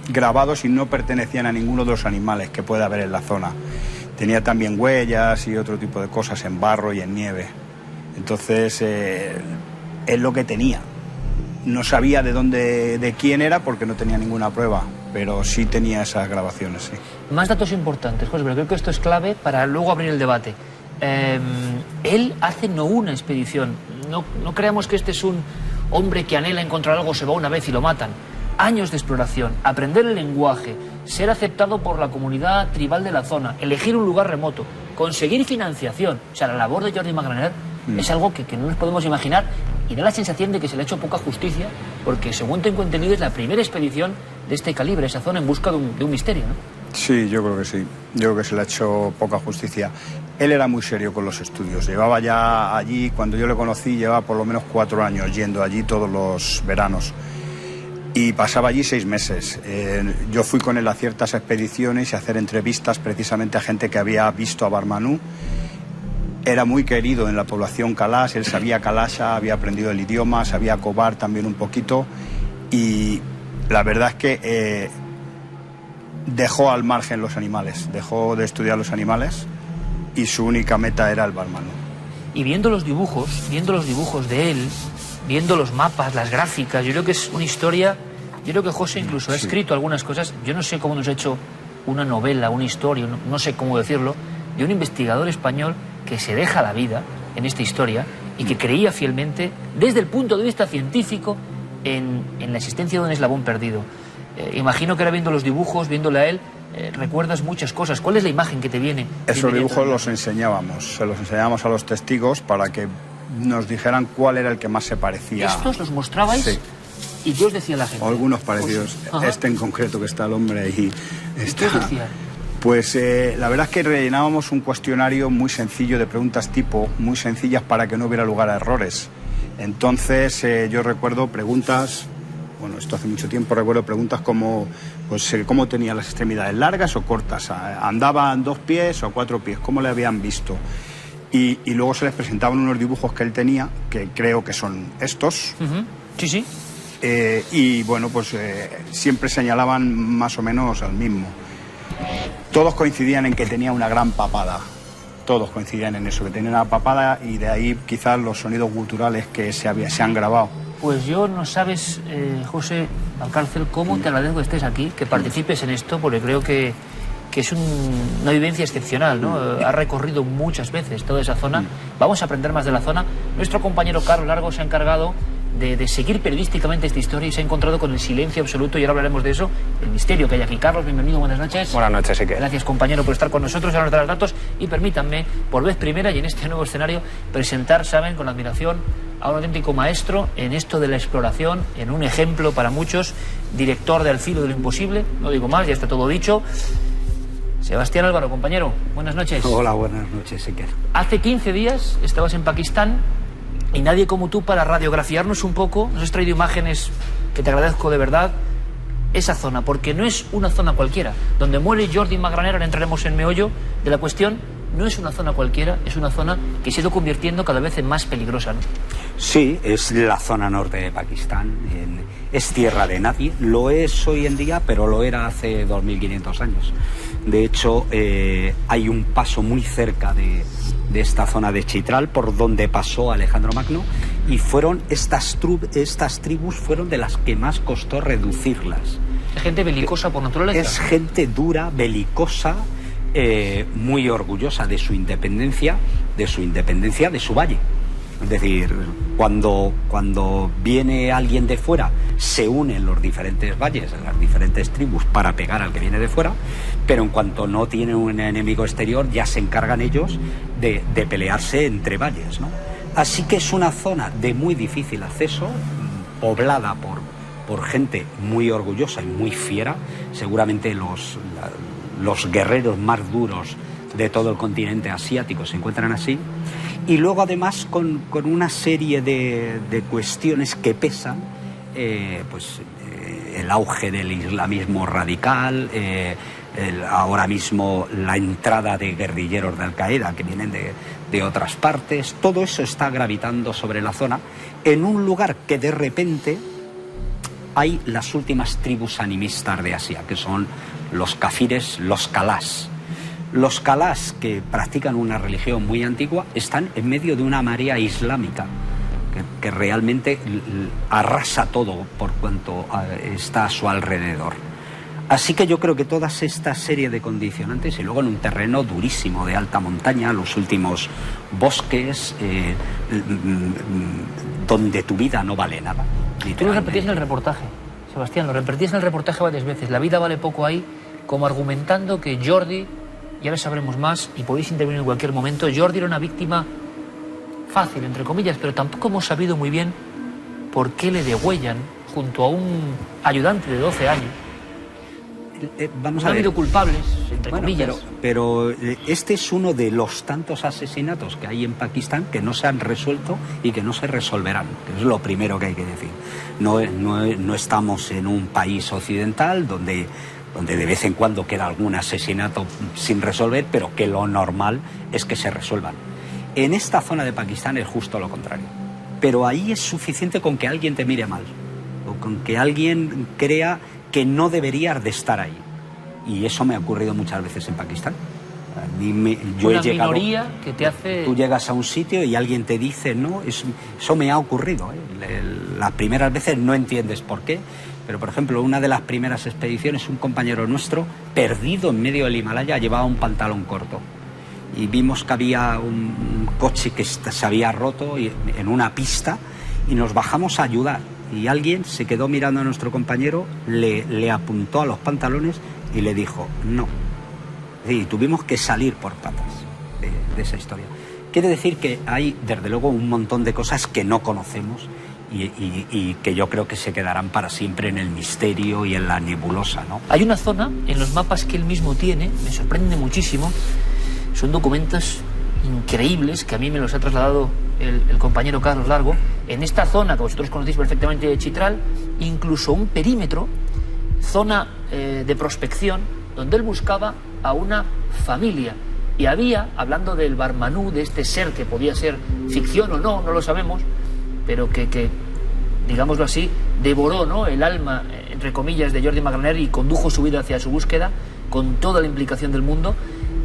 grabados y no pertenecían a ninguno de los animales que puede haber en la zona. Tenía también huellas y otro tipo de cosas en barro y en nieve. Entonces, es lo que tenía. No sabía de quién era porque no tenía ninguna prueba, pero sí tenía esas grabaciones, sí. Más datos importantes, José, pero creo que esto es clave para luego abrir el debate. Él hace no una expedición. No creamos que este es un hombre que anhela encontrar algo, se va una vez y lo matan. Años de exploración, aprender el lenguaje, ser aceptado por la comunidad tribal de la zona, elegir un lugar remoto, conseguir financiación. O sea, la labor de Jordi Magraner es algo que no nos podemos imaginar, y da la sensación de que se le ha hecho poca justicia, porque según tengo entendido es la primera expedición de este calibre, esa zona, en busca de un misterio, ¿no? Sí, yo creo que sí. Yo creo que se le ha hecho poca justicia. Él era muy serio con los estudios. Llevaba ya allí, cuando yo le conocí, llevaba por lo menos 4 años yendo allí todos los veranos. Y pasaba allí 6 meses. Yo fui con él a ciertas expediciones y a hacer entrevistas precisamente a gente que había visto a Barmanú. Era muy querido en la población Kalash, él sabía Kalasha, había aprendido el idioma, sabía Kovar también un poquito. Y la verdad es que dejó al margen los animales, dejó de estudiar los animales y su única meta era el Barmanú. Y viendo los dibujos de él, viendo los mapas, las gráficas, yo creo que es una historia, yo creo que José incluso ha escrito algunas cosas, yo no sé cómo nos ha hecho una novela, una historia, no sé cómo decirlo, de un investigador español que se deja la vida en esta historia y que creía fielmente, desde el punto de vista científico, en la existencia de un eslabón perdido. Imagino que ahora viendo los dibujos, viéndole a él, recuerdas muchas cosas. ¿Cuál es la imagen que te viene? Esos dibujos los enseñábamos, se los enseñábamos a los testigos para que nos dijeran cuál era el que más se parecía. ¿Estos los mostrabais? Sí. ¿Y qué os decía la gente? Algunos parecidos. Ajá. Este en concreto que está el hombre ahí. ¿Qué os decía? Pues la verdad es que rellenábamos un cuestionario muy sencillo de preguntas tipo, muy sencillas para que no hubiera lugar a errores. Entonces yo recuerdo preguntas, bueno, esto hace mucho tiempo, recuerdo preguntas como, pues, ¿cómo tenía las extremidades, largas o cortas? ¿Andaba en 2 pies o 4 pies? ¿Cómo le habían visto? Y luego se les presentaban unos dibujos que él tenía, que creo que son estos. Sí, sí. Y bueno, pues siempre señalaban más o menos al mismo. Todos coincidían en que tenía una gran papada. Todos coincidían en eso, que tenía una papada, y de ahí quizás los sonidos guturales que se han grabado. Pues yo no sabes, José Valcárcel, cómo te agradezco que estés aquí, que participes en esto, porque creo que es una vivencia excepcional, ¿no? Has recorrido muchas veces toda esa zona. Vamos a aprender más de la zona. Nuestro compañero Carlos Largo se ha encargado de seguir periodísticamente esta historia y se ha encontrado con el silencio absoluto, y ahora hablaremos de eso, el misterio que hay aquí. Carlos, bienvenido, buenas noches. Buenas noches, Iker. Gracias, compañero, por estar con nosotros, a dar datos, y permítanme, por vez primera y en este nuevo escenario, presentar, saben, con admiración a un auténtico maestro en esto de la exploración, en un ejemplo para muchos, director de Al filo de lo imposible, no digo más, ya está todo dicho. Sebastián Álvaro, compañero, buenas noches. Hola, buenas noches, Iker. Hace 15 días estabas en Pakistán y nadie como tú para radiografiarnos un poco. Nos has traído imágenes que te agradezco de verdad. Esa zona, porque no es una zona cualquiera. Donde muere Jordi Magraner, ahora entraremos en meollo de la cuestión, no es una zona cualquiera, es una zona que se ha ido convirtiendo cada vez en más peligrosa, ¿no? Sí, es la zona norte de Pakistán, es tierra de nadie, lo es hoy en día, pero lo era hace 2500 años. De hecho, hay un paso muy cerca de esta zona de Chitral por donde pasó Alejandro Magno, y fueron estas tribus fueron de las que más costó reducirlas. ¿Es gente belicosa por naturaleza? Es gente dura, belicosa, muy orgullosa de su independencia, de su valle. Es decir, cuando viene alguien de fuera, se unen los diferentes valles, las diferentes tribus, para pegar al que viene de fuera, pero en cuanto no tiene un enemigo exterior, ya se encargan ellos de pelearse entre valles, ¿no? Así que es una zona de muy difícil acceso, poblada por gente muy orgullosa y muy fiera. Seguramente los guerreros más duros de todo el continente asiático se encuentran así. Y luego además con una serie de cuestiones que pesan, el auge del islamismo radical, ahora mismo la entrada de guerrilleros de Al-Qaeda que vienen de otras partes. Todo eso está gravitando sobre la zona en un lugar que de repente hay las últimas tribus animistas de Asia, que son los kafires, los kalás. Los kalás, que practican una religión muy antigua, están en medio de una marea islámica que realmente arrasa todo por cuanto está a su alrededor. Así que yo creo que toda esta serie de condicionantes, y luego en un terreno durísimo de alta montaña, los últimos bosques, donde tu vida no vale nada. Tú lo repetías en el reportaje, Sebastián, lo repetías en el reportaje varias veces. La vida vale poco ahí, como argumentando que Jordi, y ahora sabremos más, y podéis intervenir en cualquier momento, Jordi era una víctima fácil, entre comillas, pero tampoco hemos sabido muy bien por qué le degüellan junto a un ayudante de 12 años. Vamos ha a ver. habido culpables, entre comillas. Pero este es uno de los tantos asesinatos que hay en Pakistán que no se han resuelto y que no se resolverán, que es lo primero que hay que decir. No estamos en un país occidental donde de vez en cuando queda algún asesinato sin resolver, pero que lo normal es que se resuelvan. En esta zona de Pakistán es justo lo contrario. Pero ahí es suficiente con que alguien te mire mal, o con que alguien crea que no deberías de estar ahí. Y eso me ha ocurrido muchas veces en Pakistán. Yo una he llegado, minoría que te hace... Tú llegas a un sitio y alguien te dice, no, eso me ha ocurrido. Las primeras veces no entiendes por qué, pero por ejemplo, una de las primeras expediciones, un compañero nuestro, perdido en medio del Himalaya, llevaba un pantalón corto. Y vimos que había un coche que se había roto en una pista y nos bajamos a ayudar. Y alguien se quedó mirando a nuestro compañero, le apuntó a los pantalones y le dijo, no. Y tuvimos que salir por patas de esa historia. Quiere decir que hay, desde luego, un montón de cosas que no conocemos y que yo creo que se quedarán para siempre en el misterio y en la nebulosa, ¿no? Hay una zona en los mapas que él mismo tiene, me sorprende muchísimo, son documentos increíbles que a mí me los ha trasladado el compañero Carlos Largo. En esta zona que vosotros conocéis perfectamente de Chitral, incluso un perímetro, zona de prospección, donde él buscaba a una familia. Y había, hablando del Barmanú, de este ser que podía ser ficción o no, no lo sabemos, pero que digámoslo así, devoró, ¿no?, el alma, entre comillas, de Jordi Magraner y condujo su vida hacia su búsqueda con toda la implicación del mundo.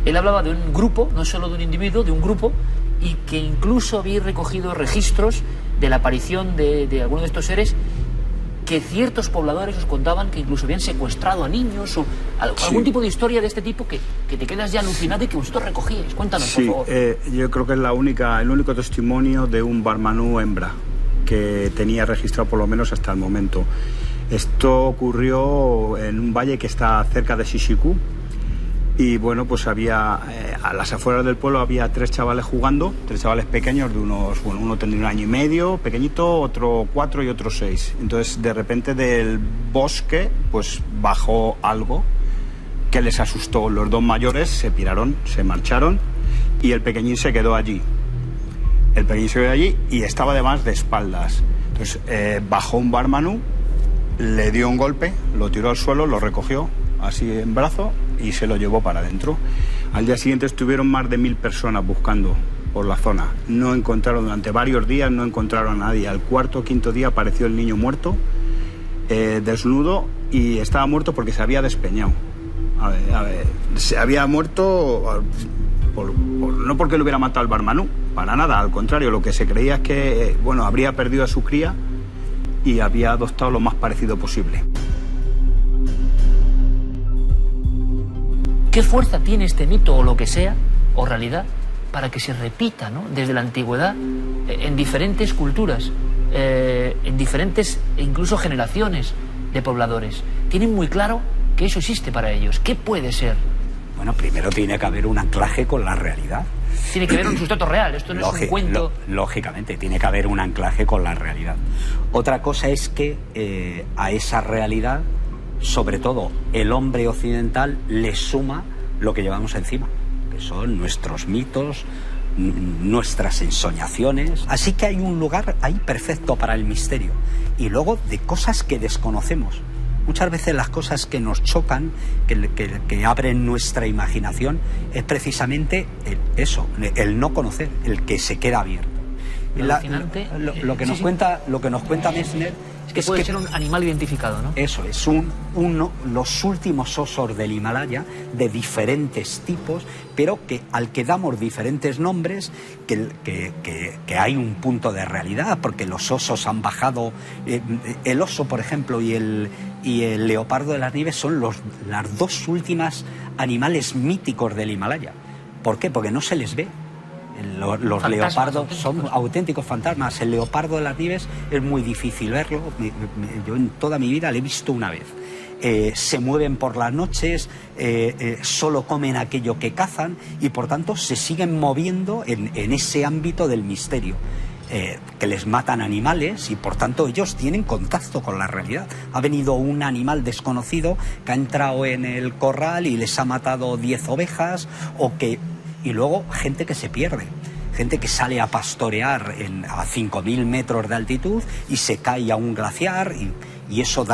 Él hablaba de un grupo, no solo de un individuo, de un grupo, y que incluso había recogido registros de la aparición de algunos de estos seres, que ciertos pobladores os contaban que incluso habían secuestrado a niños o algún tipo de historia de este tipo que te quedas ya alucinado y que vosotros recogíais. Cuéntanos, por favor. Yo creo que es el único testimonio de un Barmanú hembra que tenía registrado por lo menos hasta el momento. Esto ocurrió en un valle que está cerca de Shishiku. Y bueno, pues había, a las afueras del pueblo había 3 chavales jugando, 3 chavales pequeños de unos, bueno, uno tendría 1 año y medio, pequeñito, otro 4 y otro 6. Entonces, de repente del bosque, pues bajó algo que les asustó. Los dos mayores se piraron, se marcharon y el pequeñín se quedó allí. El pequeñín se quedó allí y estaba además de espaldas. Entonces bajó un barmanú, le dio un golpe, lo tiró al suelo, lo recogió así en brazo y se lo llevó para adentro. Al día siguiente estuvieron más de 1000 personas buscando por la zona. No encontraron, durante varios días no encontraron a nadie. Al cuarto o quinto día apareció el niño muerto, desnudo, y estaba muerto porque se había despeñado. Se había muerto no porque lo hubiera matado el barmanú, para nada, al contrario, lo que se creía es que habría perdido a su cría y había adoptado lo más parecido posible. ¿Qué fuerza tiene este mito o lo que sea, o realidad, para que se repita, ¿no?, desde la antigüedad en diferentes culturas, en diferentes incluso generaciones de pobladores? Tienen muy claro que eso existe para ellos. ¿Qué puede ser? Bueno, primero tiene que haber un anclaje con la realidad. Tiene que haber un sustrato real, esto no es un cuento. Lógicamente, tiene que haber un anclaje con la realidad. Otra cosa es que a esa realidad, sobre todo el hombre occidental, le suma lo que llevamos encima, que son nuestros mitos, nuestras ensoñaciones. Así que hay un lugar ahí perfecto para el misterio. Y luego de cosas que desconocemos. Muchas veces las cosas que nos chocan, que abren nuestra imaginación, es precisamente el no conocer, el que se queda abierto. Lo que nos cuenta Messner es que puede ser un animal identificado, ¿no? Eso es, los últimos osos del Himalaya, de diferentes tipos, pero al que damos diferentes nombres, que hay un punto de realidad, porque los osos han bajado. El oso, por ejemplo, y el leopardo de las nieves son las dos últimas animales míticos del Himalaya. ¿Por qué? Porque no se les ve. Los leopardos son auténticos fantasmas. El leopardo de las nieves es muy difícil verlo. Yo en toda mi vida lo he visto una vez. Se mueven por las noches, solo comen aquello que cazan y por tanto se siguen moviendo en ese ámbito del misterio. Que les matan animales y por tanto ellos tienen contacto con la realidad. Ha venido un animal desconocido que ha entrado en el corral y les ha matado 10 ovejas y luego gente que se pierde, gente que sale a pastorear a 5.000 metros de altitud y se cae a un glaciar y eso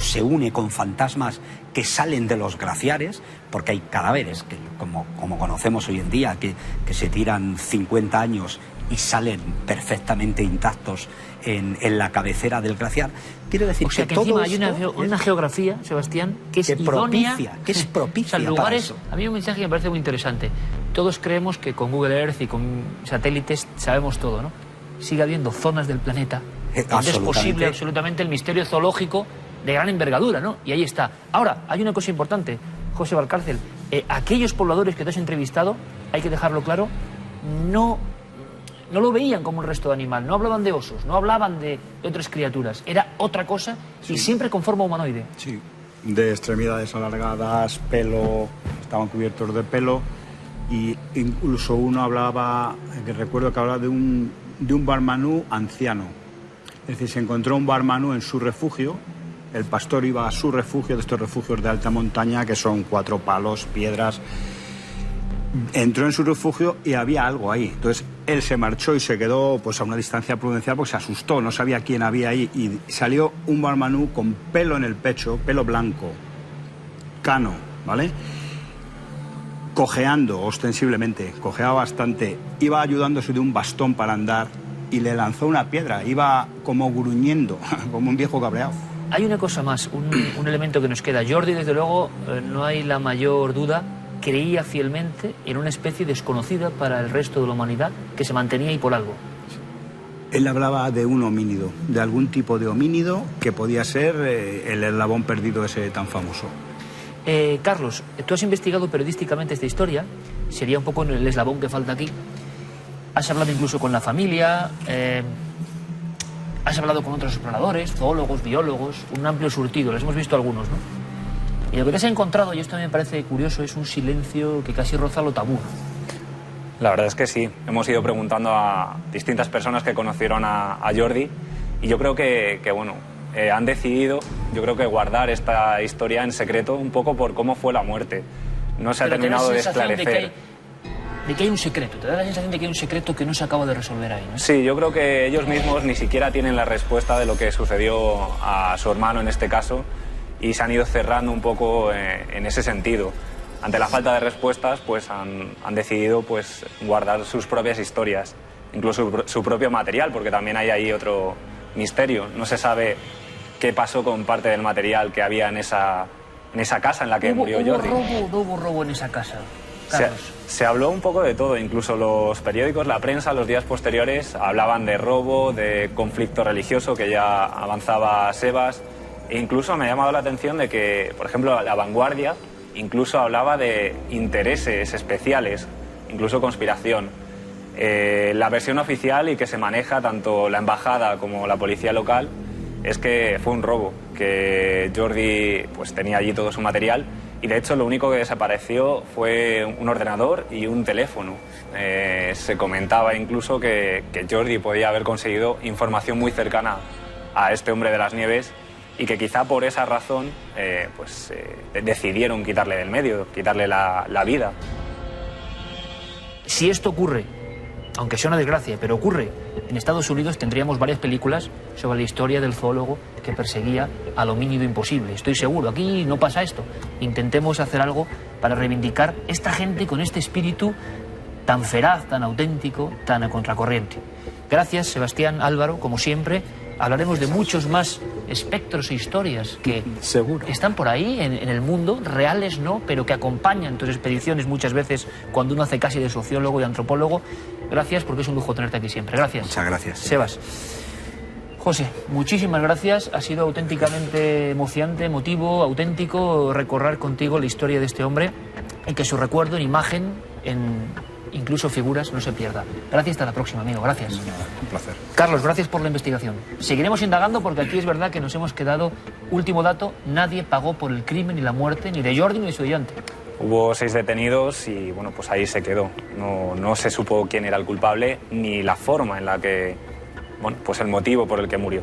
se une con fantasmas que salen de los glaciares, porque hay cadáveres que, como conocemos hoy en día, que se tiran 50 años y salen perfectamente intactos en la cabecera del glaciar. Quiero decir, o sea, que todo encima hay una geografía, Sebastián, que es idónea, que es propicia, o sea, lugares. A mí un mensaje que me parece muy interesante. Todos creemos que con Google Earth y con satélites sabemos todo, ¿no? Sigue habiendo zonas del planeta donde es posible absolutamente el misterio zoológico de gran envergadura, ¿no? Y ahí está. Ahora, hay una cosa importante, José Valcárcel. Aquellos pobladores que te has entrevistado, hay que dejarlo claro, no lo veían como el resto de animal, no hablaban de osos, no hablaban de otras criaturas, era otra cosa y siempre con forma humanoide. Sí, de extremidades alargadas, pelo, estaban cubiertos de pelo, y incluso uno hablaba, que recuerdo que hablaba de un barmanú anciano. Es decir, se encontró un barmanú en su refugio, el pastor iba a su refugio, de estos refugios de alta montaña, que son 4 palos, piedras. Entró en su refugio y había algo ahí. Entonces él se marchó y se quedó a una distancia prudencial porque se asustó, no sabía quién había ahí. Y salió un barmanú con pelo en el pecho, pelo blanco, cano, ¿vale? Cojeando ostensiblemente, cojeaba bastante. Iba ayudándose de un bastón para andar y le lanzó una piedra. Iba como gruñendo, como un viejo cabreado. Hay una cosa más, un elemento que nos queda. Jordi, desde luego, no hay la mayor duda, creía fielmente en una especie desconocida para el resto de la humanidad que se mantenía ahí por algo. Él hablaba de un homínido, de algún tipo de homínido que podía ser el eslabón perdido ese tan famoso. Carlos, tú has investigado periodísticamente esta historia, sería un poco el eslabón que falta aquí. Has hablado incluso con la familia, has hablado con otros exploradores, zoólogos, biólogos, un amplio surtido, les hemos visto algunos, ¿no? Y lo que te has encontrado, y esto me parece curioso, es un silencio que casi roza lo tabú. La verdad es que sí. Hemos ido preguntando a distintas personas que conocieron a Jordi y yo creo que bueno, han decidido, yo creo que guardar esta historia en secreto un poco por cómo fue la muerte. No se ha terminado de esclarecer. De que hay un secreto, te da la sensación de que hay un secreto que no se acaba de resolver ahí, ¿no? Sí, yo creo que ellos mismos ni siquiera tienen la respuesta de lo que sucedió a su hermano en este caso y se han ido cerrando un poco en ese sentido. Ante la falta de respuestas, pues han decidido pues guardar sus propias historias, incluso su propio material, porque también hay ahí otro misterio. No se sabe qué pasó con parte del material que había en esa casa en la que murió Jordi. Hubo robo en esa casa, Carlos. Se habló un poco de todo, incluso los periódicos, la prensa, los días posteriores hablaban de robo, de conflicto religioso que ya avanzaba Sebas, e incluso me ha llamado la atención de que, por ejemplo, La Vanguardia incluso hablaba de intereses especiales, incluso conspiración. La versión oficial y que se maneja tanto la embajada como la policía local es que fue un robo, que Jordi pues tenía allí todo su material y de hecho lo único que desapareció fue un ordenador y un teléfono. Se comentaba incluso que Jordi podía haber conseguido información muy cercana a este hombre de las nieves y que quizá por esa razón decidieron quitarle del medio, quitarle la vida. Si esto ocurre, aunque sea una desgracia, pero ocurre en Estados Unidos, tendríamos varias películas sobre la historia del zoólogo que perseguía al homínido imposible. Estoy seguro, aquí no pasa esto. Intentemos hacer algo para reivindicar esta gente con este espíritu tan feraz, tan auténtico, tan a contracorriente. Gracias, Sebastián, Álvaro, como siempre. Hablaremos de muchos más espectros e historias que están por ahí en el mundo, reales no, pero que acompañan tus expediciones muchas veces cuando uno hace casi de sociólogo y antropólogo. Gracias, porque es un lujo tenerte aquí siempre. Gracias. Muchas gracias. Sebas. José, muchísimas gracias. Ha sido auténticamente emocionante, emotivo, auténtico recorrer contigo la historia de este hombre y que su recuerdo en imagen, en incluso figuras, no se pierda. Gracias, hasta la próxima, amigo. Gracias. Un placer. Carlos, gracias por la investigación. Seguiremos indagando porque aquí es verdad que nos hemos quedado. Último dato, nadie pagó por el crimen y la muerte ni de Jordi ni de su estudiante. Hubo 6 detenidos y bueno, pues ahí se quedó. No se supo quién era el culpable ni la forma en la que, bueno, pues el motivo por el que murió.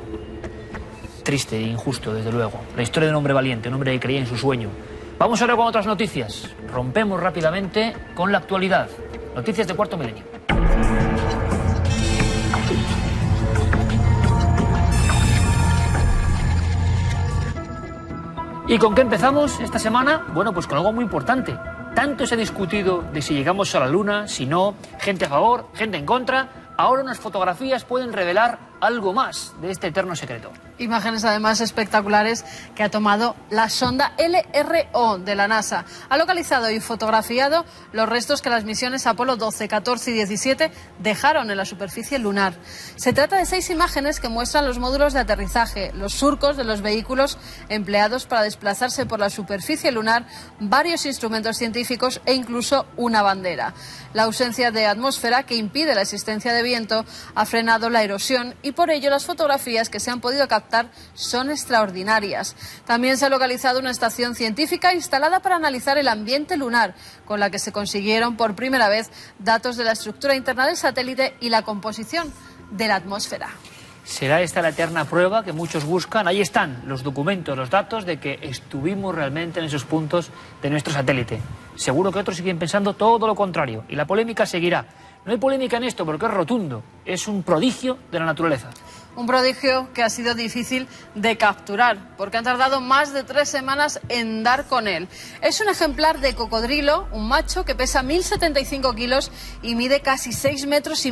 Triste e injusto, desde luego. La historia de un hombre valiente, un hombre que creía en su sueño. Vamos ahora con otras noticias. Rompemos rápidamente con la actualidad. Noticias de Cuarto Milenio. ¿Y con qué empezamos esta semana? Bueno, pues con algo muy importante. Tanto se ha discutido de si llegamos a la Luna, si no, gente a favor, gente en contra. Ahora unas fotografías pueden revelar algo más de este eterno secreto. Imágenes además espectaculares que ha tomado la sonda LRO de la NASA. Ha localizado y fotografiado los restos que las misiones Apolo 12, 14 y 17 dejaron en la superficie lunar. Se trata de 6 imágenes que muestran los módulos de aterrizaje, los surcos de los vehículos empleados para desplazarse por la superficie lunar, varios instrumentos científicos e incluso una bandera. La ausencia de atmósfera que impide la existencia de viento ha frenado la erosión y por ello las fotografías que se han podido captar son extraordinarias. También se ha localizado una estación científica instalada para analizar el ambiente lunar, con la que se consiguieron por primera vez datos de la estructura interna del satélite y la composición de la atmósfera. ¿Será esta la eterna prueba que muchos buscan? Ahí están los documentos, los datos de que estuvimos realmente en esos puntos de nuestro satélite. Seguro que otros siguen pensando todo lo contrario y la polémica seguirá. No hay polémica en esto porque es rotundo, es un prodigio de la naturaleza. Un prodigio que ha sido difícil de capturar, porque han tardado más de 3 semanas en dar con él. Es un ejemplar de cocodrilo, un macho que pesa 1.075 kilos y mide casi 6,5 metros,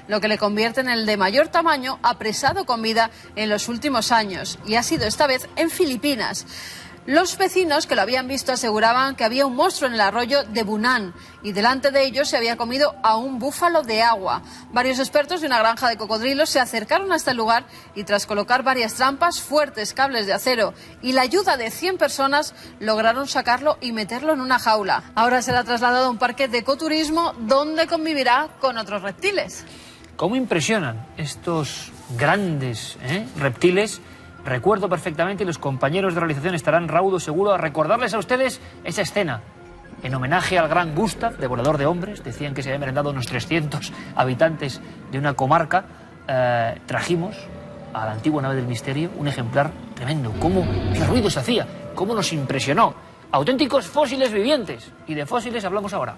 lo que le convierte en el de mayor tamaño apresado con vida en los últimos años. Y ha sido esta vez en Filipinas. Los vecinos que lo habían visto aseguraban que había un monstruo en el arroyo de Bunan y delante de ellos se había comido a un búfalo de agua. Varios expertos de una granja de cocodrilos se acercaron a este lugar y tras colocar varias trampas, fuertes cables de acero y la ayuda de 100 personas lograron sacarlo y meterlo en una jaula. Ahora será trasladado a un parque de ecoturismo donde convivirá con otros reptiles. ¿Cómo impresionan estos grandes reptiles? Recuerdo perfectamente y los compañeros de realización estarán raudos seguro a recordarles a ustedes esa escena. En homenaje al gran Gustav, devorador de hombres, decían que se habían merendado unos 300 habitantes de una comarca, trajimos a la antigua nave del misterio, un ejemplar tremendo. ¿Qué ruido se hacía? ¿Cómo nos impresionó? Auténticos fósiles vivientes. Y de fósiles hablamos ahora.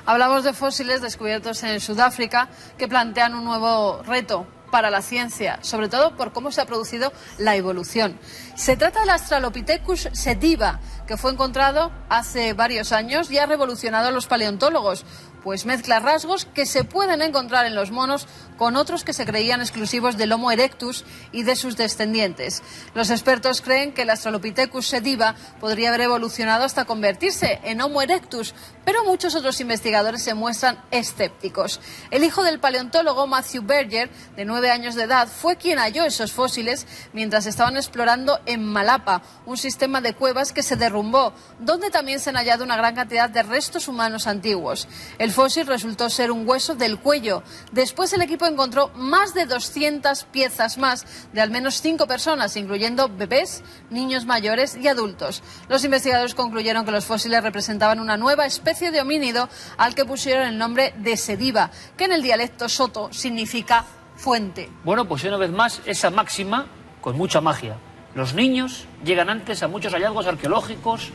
Hablamos de fósiles descubiertos en Sudáfrica que plantean un nuevo reto para la ciencia, sobre todo por cómo se ha producido la evolución. Se trata del Australopithecus sediba, que fue encontrado hace varios años y ha revolucionado a los paleontólogos, pues mezcla rasgos que se pueden encontrar en los monos con otros que se creían exclusivos del Homo erectus y de sus descendientes. Los expertos creen que el Australopithecus sediba podría haber evolucionado hasta convertirse en Homo erectus, pero muchos otros investigadores se muestran escépticos. El hijo del paleontólogo Matthew Berger, de 9 años de edad, fue quien halló esos fósiles mientras estaban explorando en Malapa, un sistema de cuevas que se derrumbó, donde también se han hallado una gran cantidad de restos humanos antiguos. El fósil resultó ser un hueso del cuello. Después el equipo encontró más de 200 piezas más de al menos 5 personas, incluyendo bebés, niños mayores y adultos. Los investigadores concluyeron que los fósiles representaban una nueva especie de homínido al que pusieron el nombre de sediba, que en el dialecto soto significa fuente. Bueno, pues una vez más esa máxima con mucha magia. Los niños llegan antes a muchos hallazgos arqueológicos,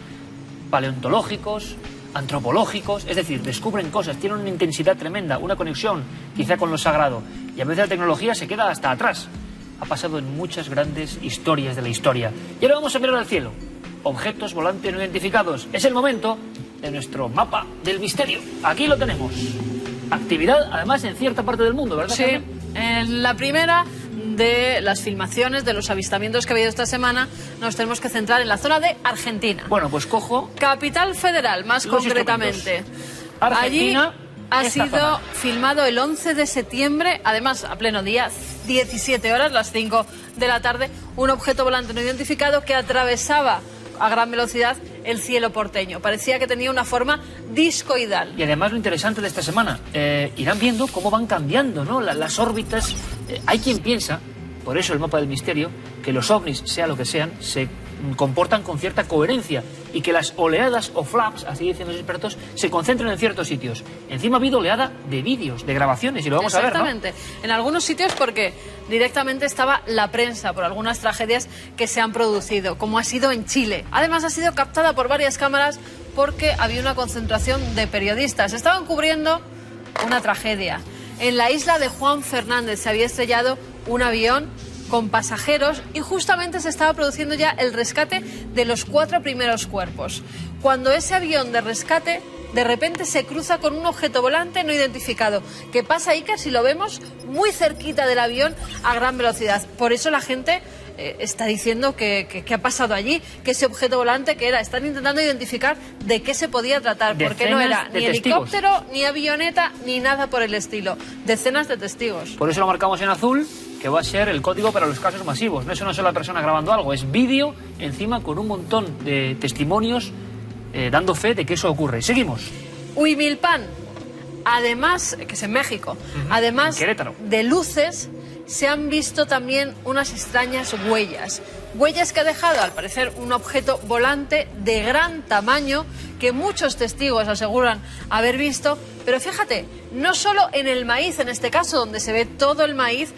paleontológicos, antropológicos, es decir, descubren cosas, tienen una intensidad tremenda, una conexión quizá con lo sagrado, y a veces la tecnología se queda hasta atrás. Ha pasado en muchas grandes historias de la historia. Y ahora vamos a mirar al cielo. Objetos volantes no identificados. Es el momento de nuestro mapa del misterio. Aquí lo tenemos. Actividad, además, en cierta parte del mundo, ¿verdad? Sí, en la primera de las filmaciones, de los avistamientos que ha habido esta semana, nos tenemos que centrar en la zona de Argentina. Bueno, pues cojo... Capital Federal, más concretamente. Argentina. Allí ha sido filmado el 11 de septiembre, además a pleno día, 17 horas, las 5 de la tarde, un objeto volante no identificado que atravesaba a gran velocidad el cielo porteño. Parecía que tenía una forma discoidal. Y además lo interesante de esta semana, irán viendo cómo van cambiando, ¿no? Las órbitas. Hay quien piensa, por eso el mapa del misterio, que los ovnis, sea lo que sean, se comportan con cierta coherencia y que las oleadas o flaps, así dicen los expertos, se concentran en ciertos sitios. Encima ha habido oleada de vídeos, de grabaciones, y lo vamos a ver, ¿no? Exactamente. En algunos sitios porque directamente estaba la prensa por algunas tragedias que se han producido, como ha sido en Chile. Además ha sido captada por varias cámaras porque había una concentración de periodistas. Estaban cubriendo una tragedia. En la isla de Juan Fernández se había estrellado un avión con pasajeros y justamente se estaba produciendo ya el rescate de los 4 primeros cuerpos. Cuando ese avión de rescate de repente se cruza con un objeto volante no identificado, que pasa ahí casi lo vemos muy cerquita del avión a gran velocidad. Por eso la gente está diciendo que ha pasado allí, que ese objeto volante que era, están intentando identificar de qué se podía tratar, porque no era ni helicóptero, ni avioneta, ni nada por el estilo. Decenas de testigos. Por eso lo marcamos en azul, que va a ser el código para los casos masivos. No es una sola persona grabando algo, es vídeo encima con un montón de testimonios dando fe de que eso ocurre. Seguimos. Huimilpan, además, que es en México, además de luces, se han visto también unas extrañas huellas. Huellas que ha dejado, al parecer, un objeto volante de gran tamaño que muchos testigos aseguran haber visto. Pero fíjate, no solo en el maíz, en este caso, donde se ve todo el maíz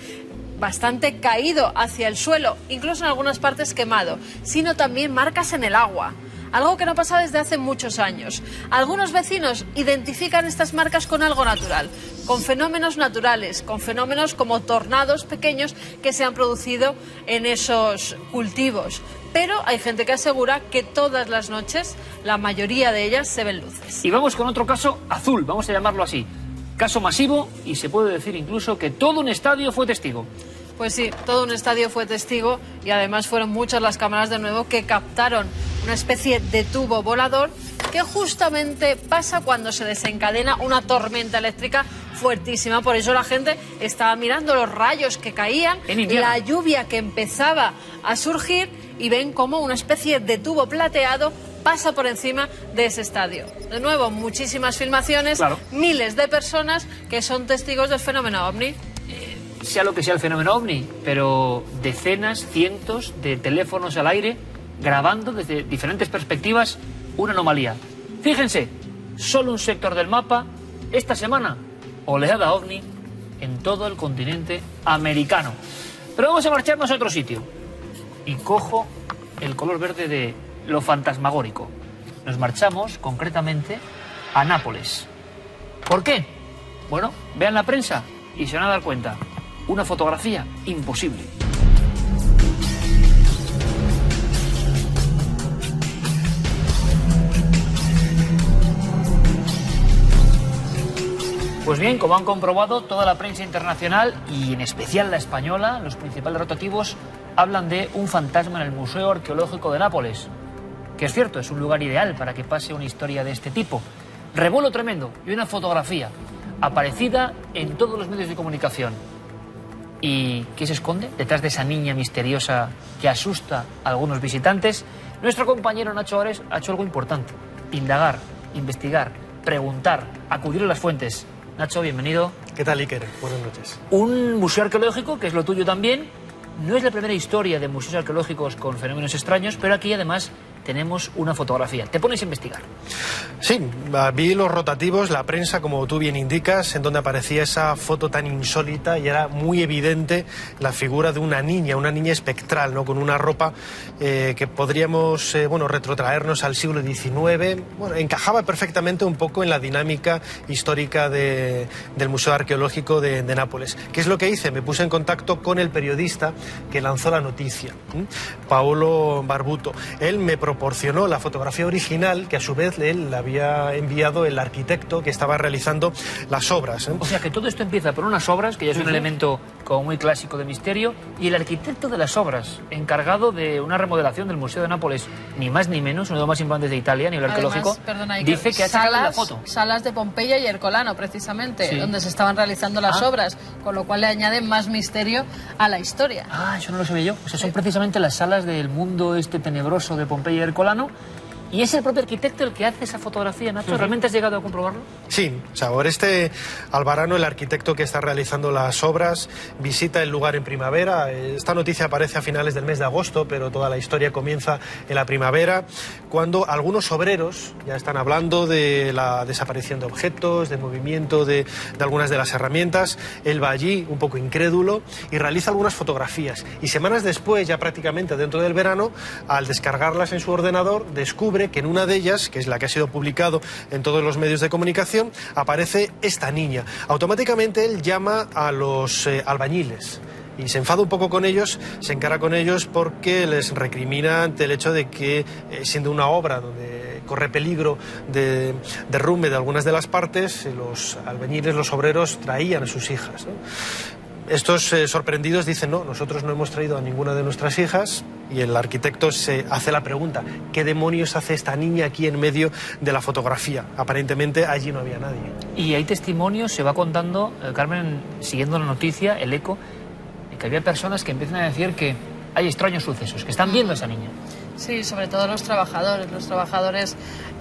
bastante caído hacia el suelo, incluso en algunas partes quemado, sino también marcas en el agua. Algo que no pasa desde hace muchos años. Algunos vecinos identifican estas marcas con algo natural, con fenómenos naturales, con fenómenos como tornados pequeños que se han producido en esos cultivos. Pero hay gente que asegura que todas las noches, la mayoría de ellas, se ven luces. Y vamos con otro caso azul, vamos a llamarlo así. Caso masivo, y se puede decir incluso que todo un estadio fue testigo. Pues sí, todo un estadio fue testigo y además fueron muchas las cámaras de nuevo que captaron una especie de tubo volador que justamente pasa cuando se desencadena una tormenta eléctrica fuertísima. Por eso la gente estaba mirando los rayos que caían, la lluvia que empezaba a surgir y ven como una especie de tubo plateado pasa por encima de ese estadio. De nuevo, muchísimas filmaciones, miles de personas que son testigos del fenómeno OVNI. Sea lo que sea el fenómeno OVNI, pero decenas, cientos de teléfonos al aire grabando desde diferentes perspectivas una anomalía. Fíjense, solo un sector del mapa, esta semana, oleada OVNI en todo el continente americano. Pero vamos a marcharnos a otro sitio. Y cojo el color verde de lo fantasmagórico. Nos marchamos, concretamente, a Nápoles. ¿Por qué? Bueno, vean la prensa y se van a dar cuenta. Una fotografía imposible. Pues bien, como han comprobado, toda la prensa internacional y en especial la española, los principales rotativos, hablan de un fantasma en el Museo Arqueológico de Nápoles. Que es cierto, es un lugar ideal para que pase una historia de este tipo. Revuelo tremendo y una fotografía aparecida en todos los medios de comunicación. ¿Y qué se esconde detrás de esa niña misteriosa que asusta a algunos visitantes? Nuestro compañero Nacho Ores ha hecho algo importante. Indagar, investigar, preguntar, acudir a las fuentes. Nacho, bienvenido. ¿Qué tal, Iker? Buenas noches. Un museo arqueológico, que es lo tuyo también. No es la primera historia de museos arqueológicos con fenómenos extraños, pero aquí además tenemos una fotografía. Te pones a investigar. Sí, vi los rotativos, la prensa, como tú bien indicas, en donde aparecía esa foto tan insólita y era muy evidente la figura de una niña espectral, ¿no? Con una ropa que podríamos retrotraernos al siglo XIX. Bueno, encajaba perfectamente un poco en la dinámica histórica del Museo Arqueológico de Nápoles. ¿Qué es lo que hice? Me puse en contacto con el periodista que lanzó la noticia, Paolo Barbuto. Él me proporcionó la fotografía original que a su vez él le había enviado el arquitecto que estaba realizando las obras. O sea que todo esto empieza por unas obras, que ya es un elemento como muy clásico de misterio, y el arquitecto de las obras, encargado de una remodelación del Museo de Nápoles, ni más ni menos, uno de los más importantes de Italia a nivel arqueológico, dice que ha sacado la foto. Salas de Pompeya y Ercolano, precisamente, Sí. donde se estaban realizando las obras, con lo cual le añaden más misterio a la historia. Ah, eso no lo sabía yo. O sea, son precisamente las salas del mundo este tenebroso de Pompeya y Ercolano. ¿Y es el propio arquitecto el que hace esa fotografía, Nacho? ¿Realmente has llegado a comprobarlo? Sí, o sea, Oreste Alvarano, el arquitecto que está realizando las obras, visita el lugar en primavera. Esta noticia aparece a finales del mes de agosto, pero toda la historia comienza en la primavera, cuando algunos obreros ya están hablando de la desaparición de objetos, de movimiento de algunas de las herramientas. Él va allí, un poco incrédulo, y realiza algunas fotografías. Y semanas después, ya prácticamente dentro del verano, al descargarlas en su ordenador, descubre que en una de ellas, que es la que ha sido publicado en todos los medios de comunicación, aparece esta niña. Automáticamente él llama a los albañiles y se enfada un poco con ellos, se encara con ellos porque les recrimina ante el hecho de que, siendo una obra donde corre peligro de derrumbe de algunas de las partes, los albañiles, los obreros, traían a sus hijas, ¿no? Estos sorprendidos dicen, no, nosotros no hemos traído a ninguna de nuestras hijas, y el arquitecto se hace la pregunta, ¿qué demonios hace esta niña aquí en medio de la fotografía? Aparentemente allí no había nadie. Y hay testimonios, se va contando, Carmen, siguiendo la noticia, el eco, que había personas que empiezan a decir que hay extraños sucesos, que están viendo a esa niña. Sí, sobre todo los trabajadores. Los trabajadores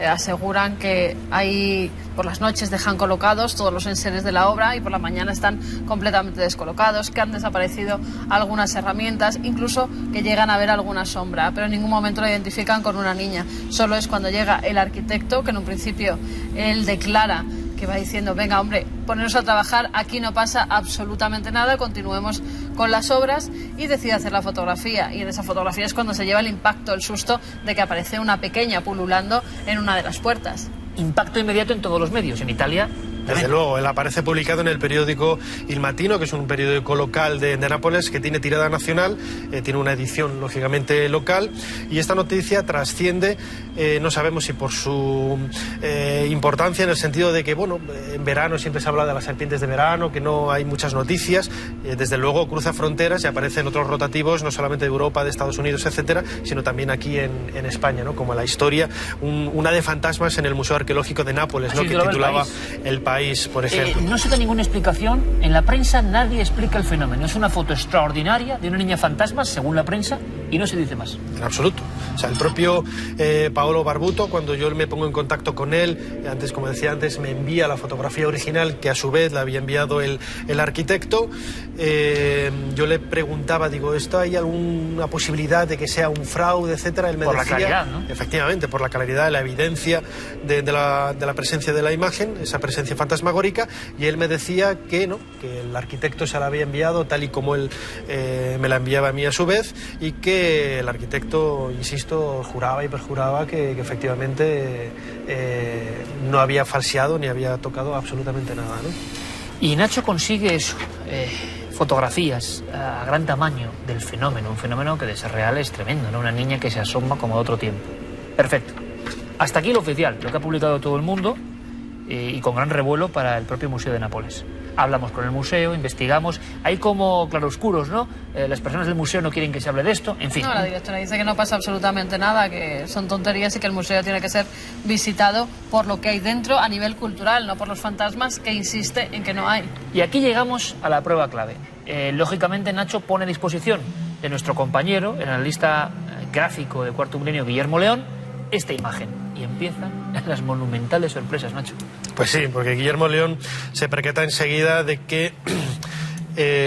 aseguran que ahí por las noches dejan colocados todos los enseres de la obra y por la mañana están completamente descolocados, que han desaparecido algunas herramientas, incluso que llegan a ver alguna sombra, pero en ningún momento lo identifican con una niña. Solo es cuando llega el arquitecto, que en un principio él declara que va diciendo, venga hombre, ponernos a trabajar, aquí no pasa absolutamente nada, continuemos con las obras, y decide hacer la fotografía. Y en esa fotografía es cuando se lleva el impacto, el susto de que aparece una pequeña pululando en una de las puertas. Impacto inmediato en todos los medios. En Italia, desde luego, él aparece publicado en el periódico Il Mattino, que es un periódico local de Nápoles que tiene tirada nacional, tiene una edición lógicamente local, y esta noticia trasciende, no sabemos si por su importancia, en el sentido de que, bueno, en verano siempre se habla de las serpientes de verano, que no hay muchas noticias, desde luego cruza fronteras y aparece en otros rotativos, no solamente de Europa, de Estados Unidos, etcétera, sino también aquí en España, ¿no? Como la historia, una de fantasmas en el Museo Arqueológico de Nápoles, ¿no? Que titulaba El País, por ejemplo. No se da ninguna explicación. En la prensa nadie explica el fenómeno. Es una foto extraordinaria de una niña fantasma, según la prensa, y no se dice más. En absoluto. O sea, el propio Paolo Barbuto, cuando yo me pongo en contacto con él, antes, como decía antes, me envía la fotografía original que a su vez la había enviado el arquitecto. Yo le preguntaba, digo, ¿esto hay alguna posibilidad de que sea un fraude, etcétera? Él me por decía, la claridad, ¿no? Efectivamente, por la claridad, la evidencia de la presencia de la imagen, esa presencia fantasmagórica, y él me decía que no, que el arquitecto se la había enviado tal y como él me la enviaba a mí a su vez, y que el arquitecto, insisto, juraba y perjuraba que efectivamente no había falseado ni había tocado absolutamente nada, ¿no? Y Nacho consigue fotografías a gran tamaño del fenómeno, un fenómeno que de ser real es tremendo, ¿no? Una niña que se asoma como de otro tiempo. Perfecto. Hasta aquí lo oficial, lo que ha publicado todo el mundo, y con gran revuelo para el propio Museo de Nápoles. Hablamos con el museo, investigamos, hay como claroscuros, ¿no? Las personas del museo no quieren que se hable de esto, en fin. No, la directora dice que no pasa absolutamente nada, que son tonterías y que el museo tiene que ser visitado por lo que hay dentro a nivel cultural, no por los fantasmas, que insiste en que no hay. Y aquí llegamos a la prueba clave. Lógicamente Nacho pone a disposición de nuestro compañero, el analista gráfico de Cuarto Milenio, Guillermo León, esta imagen. Y empiezan las monumentales sorpresas, Nacho. Pues sí, porque Guillermo León se percata enseguida de que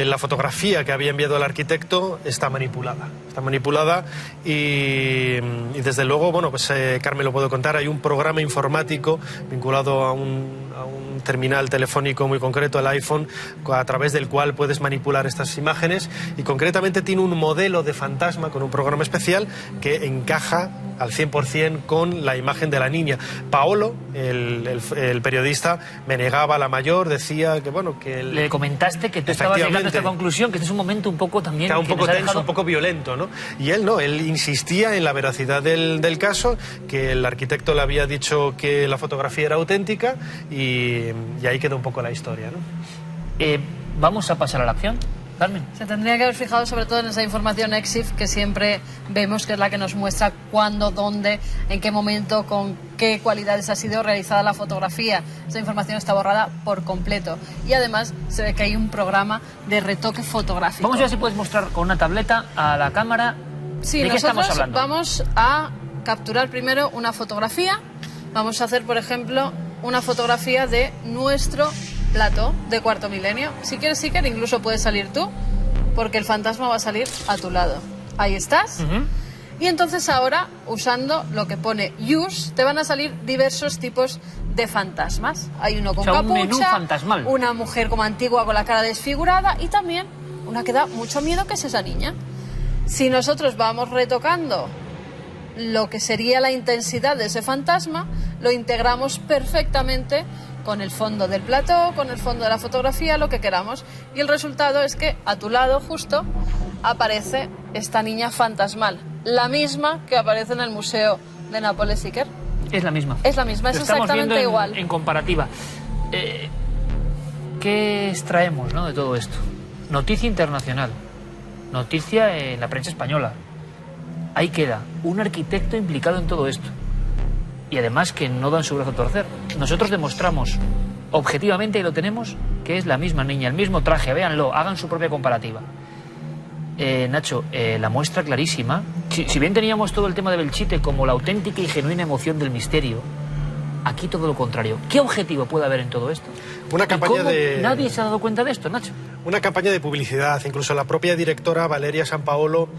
la fotografía que había enviado el arquitecto está manipulada. Está manipulada y desde luego, bueno, pues Carmen lo puedo contar, hay un programa informático vinculado a un terminal telefónico muy concreto, el iPhone, a través del cual puedes manipular estas imágenes, y concretamente tiene un modelo de fantasma con un programa especial que encaja al 100% con la imagen de la niña. Paolo, el periodista, me negaba la mayor, decía que bueno, que... Le comentaste que tú estabas llegando a esta conclusión, que este es un momento un poco también... Está un poco tenso, un poco violento, ¿no? Y él no, él insistía en la veracidad del caso, que el arquitecto le había dicho que la fotografía era auténtica, y ahí quedó un poco la historia, ¿no? Vamos a pasar a la acción. Carmen. Se tendría que haber fijado sobre todo en esa información EXIF que siempre vemos, que es la que nos muestra cuándo, dónde, en qué momento, con qué cualidades ha sido realizada la fotografía. Esa información está borrada por completo. Y además se ve que hay un programa de retoque fotográfico. Vamos a ver si puedes mostrar con una tableta a la cámara. Sí, ¿de qué estamos nosotros hablando? vamos a capturar primero una fotografía. Vamos a hacer, por ejemplo, una fotografía de nuestro plató de Cuarto Milenio. Si quieres, Iker, incluso puedes salir tú, porque el fantasma va a salir a tu lado. Ahí estás. Y entonces ahora, usando lo que pone Use, te van a salir diversos tipos de fantasmas. Hay uno con un menú capucha, fantasmal. una mujer como antigua con la cara desfigurada, y también una que da mucho miedo, que es esa niña. Si nosotros vamos retocando lo que sería la intensidad de ese fantasma, lo integramos perfectamente con el fondo del plató, con el fondo de la fotografía, lo que queramos. Y el resultado es que a tu lado justo aparece esta niña fantasmal, la misma que aparece en el Museo de Nápoles, Iker. Es la misma. Es la misma, es Lo estamos exactamente viendo igual. En comparativa. ¿Qué extraemos, ¿no?, de todo esto? Noticia internacional. Noticia en la prensa española. Ahí queda un arquitecto implicado en todo esto. Y además que no dan su brazo a torcer. Nosotros demostramos objetivamente, y lo tenemos, que es la misma niña, el mismo traje. Véanlo, hagan su propia comparativa. Nacho, la muestra clarísima. Si bien teníamos todo el tema de Belchite como la auténtica y genuina emoción del misterio, aquí todo lo contrario. ¿Qué objetivo puede haber en todo esto? Una campaña de... Nadie se ha dado cuenta de esto, Nacho. Una campaña de publicidad. Incluso la propia directora Valeria Sanpaolo,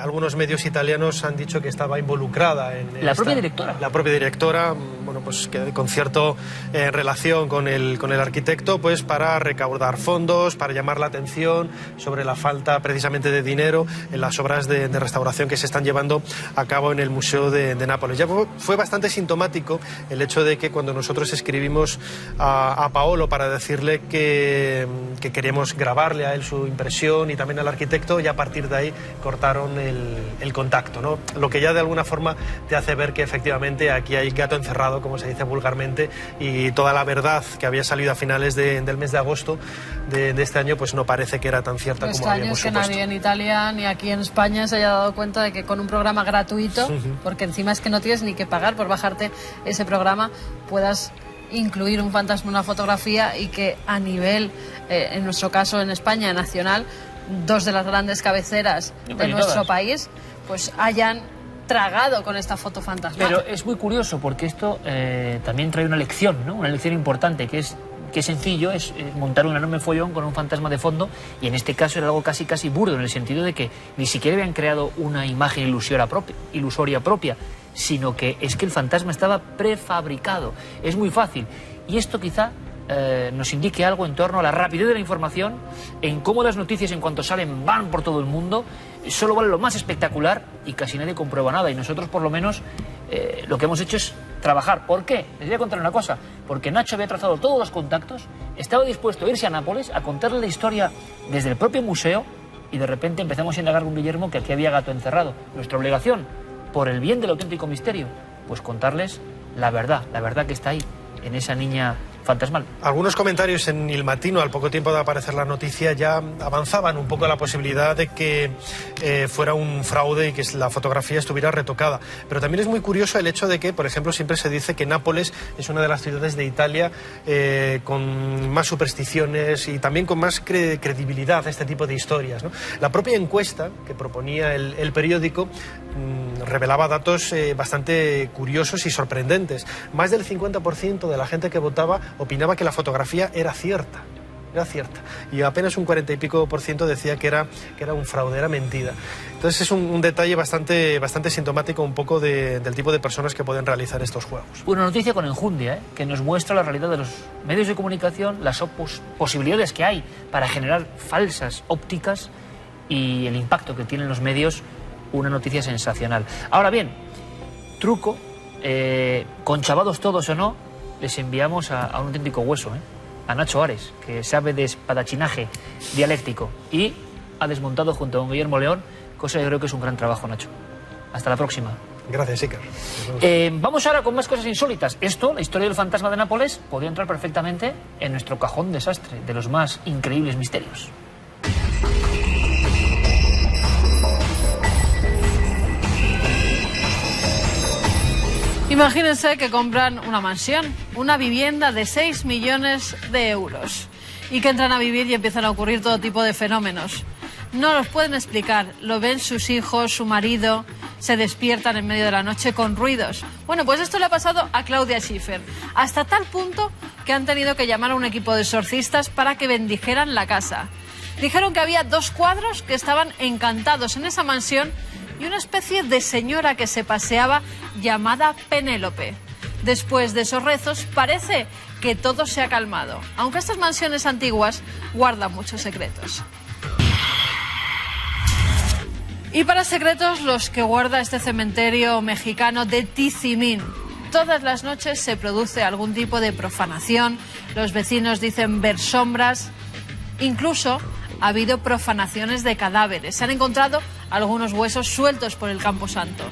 algunos medios italianos han dicho que estaba involucrada en ¿La propia directora? La propia directora, bueno, pues que con cierto relación con el arquitecto, pues para recaudar fondos, para llamar la atención sobre la falta precisamente de dinero en las obras de restauración que se están llevando a cabo en el Museo de Nápoles. Ya fue bastante sintomático el hecho de que cuando nosotros escribimos a Paolo para decirle que queríamos grabarle a él su impresión y también al arquitecto, y a partir de ahí cortaron el contacto, ¿no? Lo que ya de alguna forma te hace ver que efectivamente aquí hay gato encerrado, como se dice vulgarmente, y toda la verdad que había salido a finales del mes de agosto de este año pues no parece que era tan cierta como habíamos que supuesto. nadie en Italia ni aquí en España se haya dado cuenta de que con un programa gratuito, porque encima es que no tienes ni que pagar por bajarte ese programa, puedas incluir un fantasma en una fotografía, y que a nivel, en nuestro caso en España, nacional, dos de las grandes cabeceras de nuestro país pues hayan tragado con esta foto fantasmal. Pero es muy curioso porque esto también trae una lección, ¿no? Una lección importante, que es que sencillo es montar un enorme follón con un fantasma de fondo, y en este caso era algo casi burdo, en el sentido de que ni siquiera habían creado una imagen ilusoria propia, sino que es que el fantasma estaba prefabricado. Es muy fácil. Y esto quizá nos indique algo en torno a la rapidez de la información, en cómo las noticias en cuanto salen van por todo el mundo, solo vale lo más espectacular y casi nadie comprueba nada. Y nosotros por lo menos lo que hemos hecho es trabajar. ¿Por qué? Les voy a contar una cosa. Porque Nacho había trazado todos los contactos, estaba dispuesto a irse a Nápoles a contarle la historia desde el propio museo y de repente empezamos a indagar con Guillermo que aquí había gato encerrado. Nuestra obligación, por el bien del auténtico misterio, pues contarles la verdad que está ahí, en esa niña fantasmal. Algunos comentarios en Il Mattino, al poco tiempo de aparecer la noticia, ya avanzaban un poco la posibilidad de que fuera un fraude y que la fotografía estuviera retocada. Pero también es muy curioso el hecho de que, por ejemplo, siempre se dice que Nápoles es una de las ciudades de Italia con más supersticiones y también con más credibilidad a este tipo de historias, ¿no? La propia encuesta que proponía el periódico revelaba datos bastante curiosos y sorprendentes. Más del 50% de la gente que votaba opinaba que la fotografía era cierta. Y apenas un 40 y pico % decía que era un fraude, era mentira. Entonces es un detalle bastante sintomático un poco del tipo de personas que pueden realizar estos juegos. Una noticia con enjundia, que nos muestra la realidad de los medios de comunicación, las posibilidades que hay para generar falsas ópticas y el impacto que tienen los medios. Una noticia sensacional. Ahora bien, truco, conchavados todos o no, les enviamos a un auténtico hueso, a Nacho Ares, que sabe de espadachinaje dialéctico y ha desmontado junto con Guillermo León, cosa que creo que es un gran trabajo, Nacho. Hasta la próxima. Gracias, Iker. Vamos ahora con más cosas insólitas. Esto, la historia del fantasma de Nápoles, podría entrar perfectamente en nuestro cajón desastre de los más increíbles misterios. Imagínense que compran una mansión, una vivienda de 6 millones de euros y que entran a vivir y empiezan a ocurrir todo tipo de fenómenos. No los pueden explicar, lo ven sus hijos, su marido, se despiertan en medio de la noche con ruidos. Bueno, pues esto le ha pasado a Claudia Schiffer, hasta tal punto que han tenido que llamar a un equipo de exorcistas para que bendijeran la casa. Dijeron que había 2 cuadros que estaban encantados en esa mansión y una especie de señora que se paseaba llamada Penélope. Después de esos rezos parece que todo se ha calmado, aunque estas mansiones antiguas guardan muchos secretos. Y para secretos los que guarda este cementerio mexicano de Tizimín. Todas las noches se produce algún tipo de profanación, los vecinos dicen ver sombras, incluso ha habido profanaciones de cadáveres. Se han encontrado algunos huesos sueltos por el Camposanto.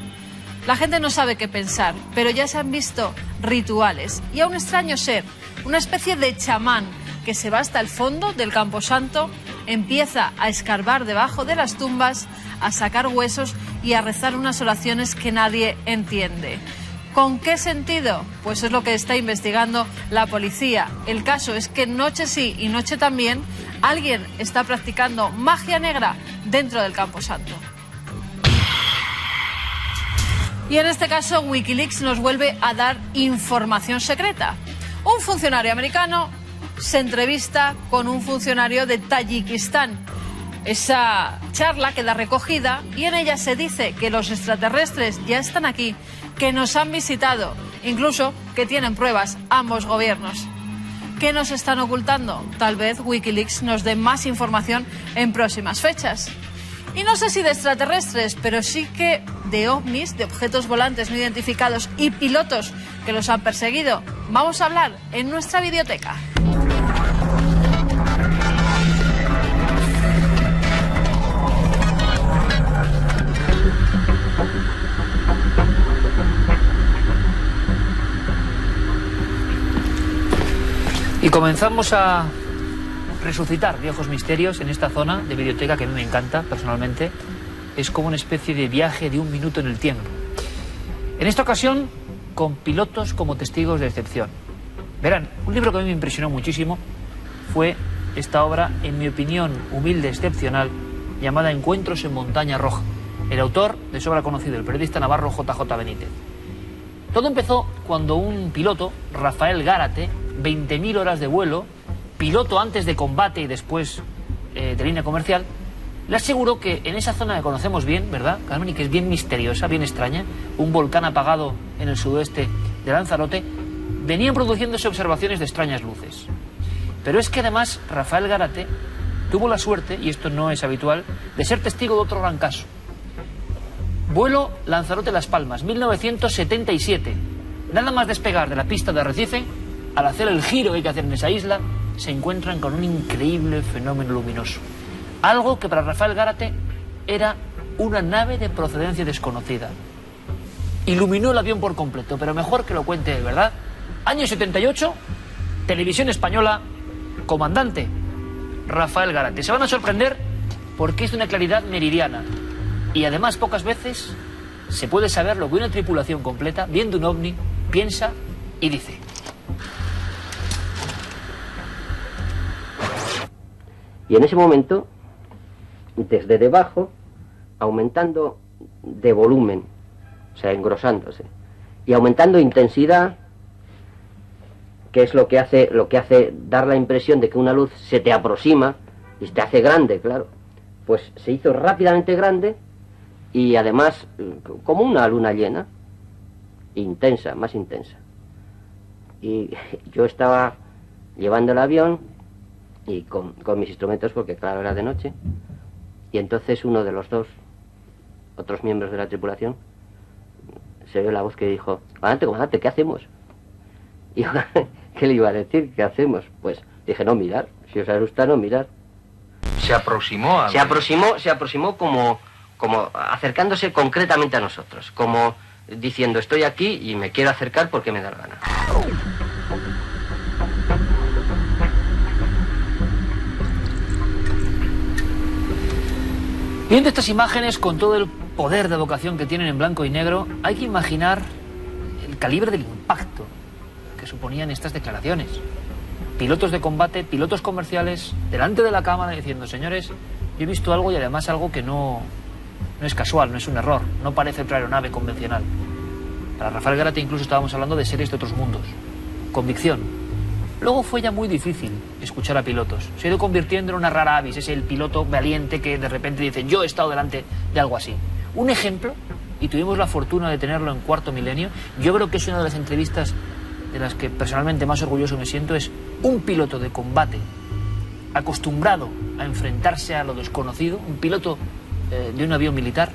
La gente no sabe qué pensar, pero ya se han visto rituales y a un extraño ser, una especie de chamán que se va hasta el fondo del Camposanto, empieza a escarbar debajo de las tumbas, a sacar huesos y a rezar unas oraciones que nadie entiende. ¿Con qué sentido? Pues es lo que está investigando la policía. El caso es que noche sí y noche también alguien está practicando magia negra dentro del Camposanto. Y en este caso Wikileaks nos vuelve a dar información secreta. Un funcionario americano se entrevista con un funcionario de Tayikistán. Esa charla queda recogida y en ella se dice que los extraterrestres ya están aquí, que nos han visitado, incluso que tienen pruebas ambos gobiernos. ¿Qué nos están ocultando? Tal vez Wikileaks nos dé más información en próximas fechas. Y no sé si de extraterrestres, pero sí que de ovnis, de objetos volantes no identificados y pilotos que los han perseguido. Vamos a hablar en nuestra videoteca. Y comenzamos a resucitar viejos misterios en esta zona de videoteca que a mí me encanta personalmente. Es como una especie de viaje de un minuto en el tiempo. En esta ocasión, con pilotos como testigos de excepción. Verán, un libro que a mí me impresionó muchísimo fue esta obra, en mi opinión, humilde, excepcional, llamada Encuentros en Montaña Roja. El autor, de sobra conocido, el periodista navarro JJ Benítez. Todo empezó cuando un piloto, Rafael Gárate, 20.000 horas de vuelo, piloto antes de combate y después de línea comercial, le aseguró que en esa zona que conocemos bien, ¿verdad, Carmen? Y que es bien misteriosa, bien extraña, un volcán apagado en el sudoeste de Lanzarote, venían produciéndose observaciones de extrañas luces. Pero es que además Rafael Gárate tuvo la suerte, y esto no es habitual, de ser testigo de otro gran caso. Vuelo Lanzarote-Las Palmas, 1977. Nada más despegar de la pista de Arrecife, al hacer el giro que hay que hacer en esa isla, se encuentran con un increíble fenómeno luminoso. Algo que para Rafael Gárate era una nave de procedencia desconocida. Iluminó el avión por completo, pero mejor que lo cuente de verdad. Año 78, Televisión Española, comandante Rafael Gárate. Se van a sorprender porque es de una claridad meridiana. Y además pocas veces se puede saber lo que una tripulación completa, viendo un ovni, piensa y dice. Y en ese momento, desde debajo, aumentando de volumen, o sea, engrosándose, y aumentando intensidad, que es lo que hace dar la impresión de que una luz se te aproxima y se te hace grande, claro. Pues se hizo rápidamente grande y además como una luna llena, intensa, más intensa. Y yo estaba llevando el avión y con mis instrumentos, porque claro, era de noche, y entonces uno de los otros miembros de la tripulación, se oyó la voz que dijo: comandante, ¿qué hacemos? Y yo, ¿qué le iba a decir? ¿Qué hacemos? Pues dije, no mirar, si os asusta, no mirar. Se aproximó Se aproximó como acercándose concretamente a nosotros, como diciendo, estoy aquí y me quiero acercar porque me da la gana. Viendo estas imágenes con todo el poder de evocación que tienen en blanco y negro, hay que imaginar el calibre del impacto que suponían estas declaraciones. Pilotos de combate, pilotos comerciales, delante de la cámara diciendo, señores, yo he visto algo y además algo que no es casual, no es un error, no parece otra aeronave convencional. Para Rafael Gárate incluso estábamos hablando de seres de otros mundos. Convicción. Luego fue ya muy difícil escuchar a pilotos. Se ha ido convirtiendo en una rara avis, es el piloto valiente que de repente dice, yo he estado delante de algo así. Un ejemplo, y tuvimos la fortuna de tenerlo en Cuarto Milenio, yo creo que es una de las entrevistas de las que personalmente más orgulloso me siento, es un piloto de combate acostumbrado a enfrentarse a lo desconocido, un piloto de un avión militar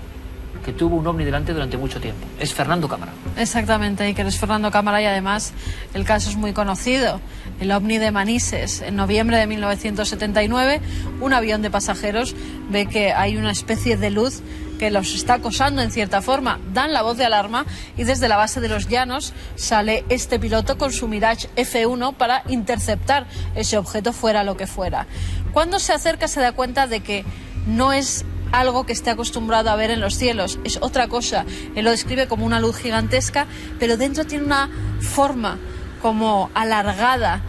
que tuvo un ovni delante durante mucho tiempo. Es Fernando Cámara. Exactamente, Iker, es Fernando Cámara y además el caso es muy conocido. El ovni de Manises, en noviembre de 1979, un avión de pasajeros ve que hay una especie de luz que los está acosando en cierta forma. Dan la voz de alarma y desde la base de los Llanos sale este piloto con su Mirage F1 para interceptar ese objeto fuera lo que fuera. Cuando se acerca se da cuenta de que no es algo que esté acostumbrado a ver en los cielos, es otra cosa. Él lo describe como una luz gigantesca, pero dentro tiene una forma como alargada.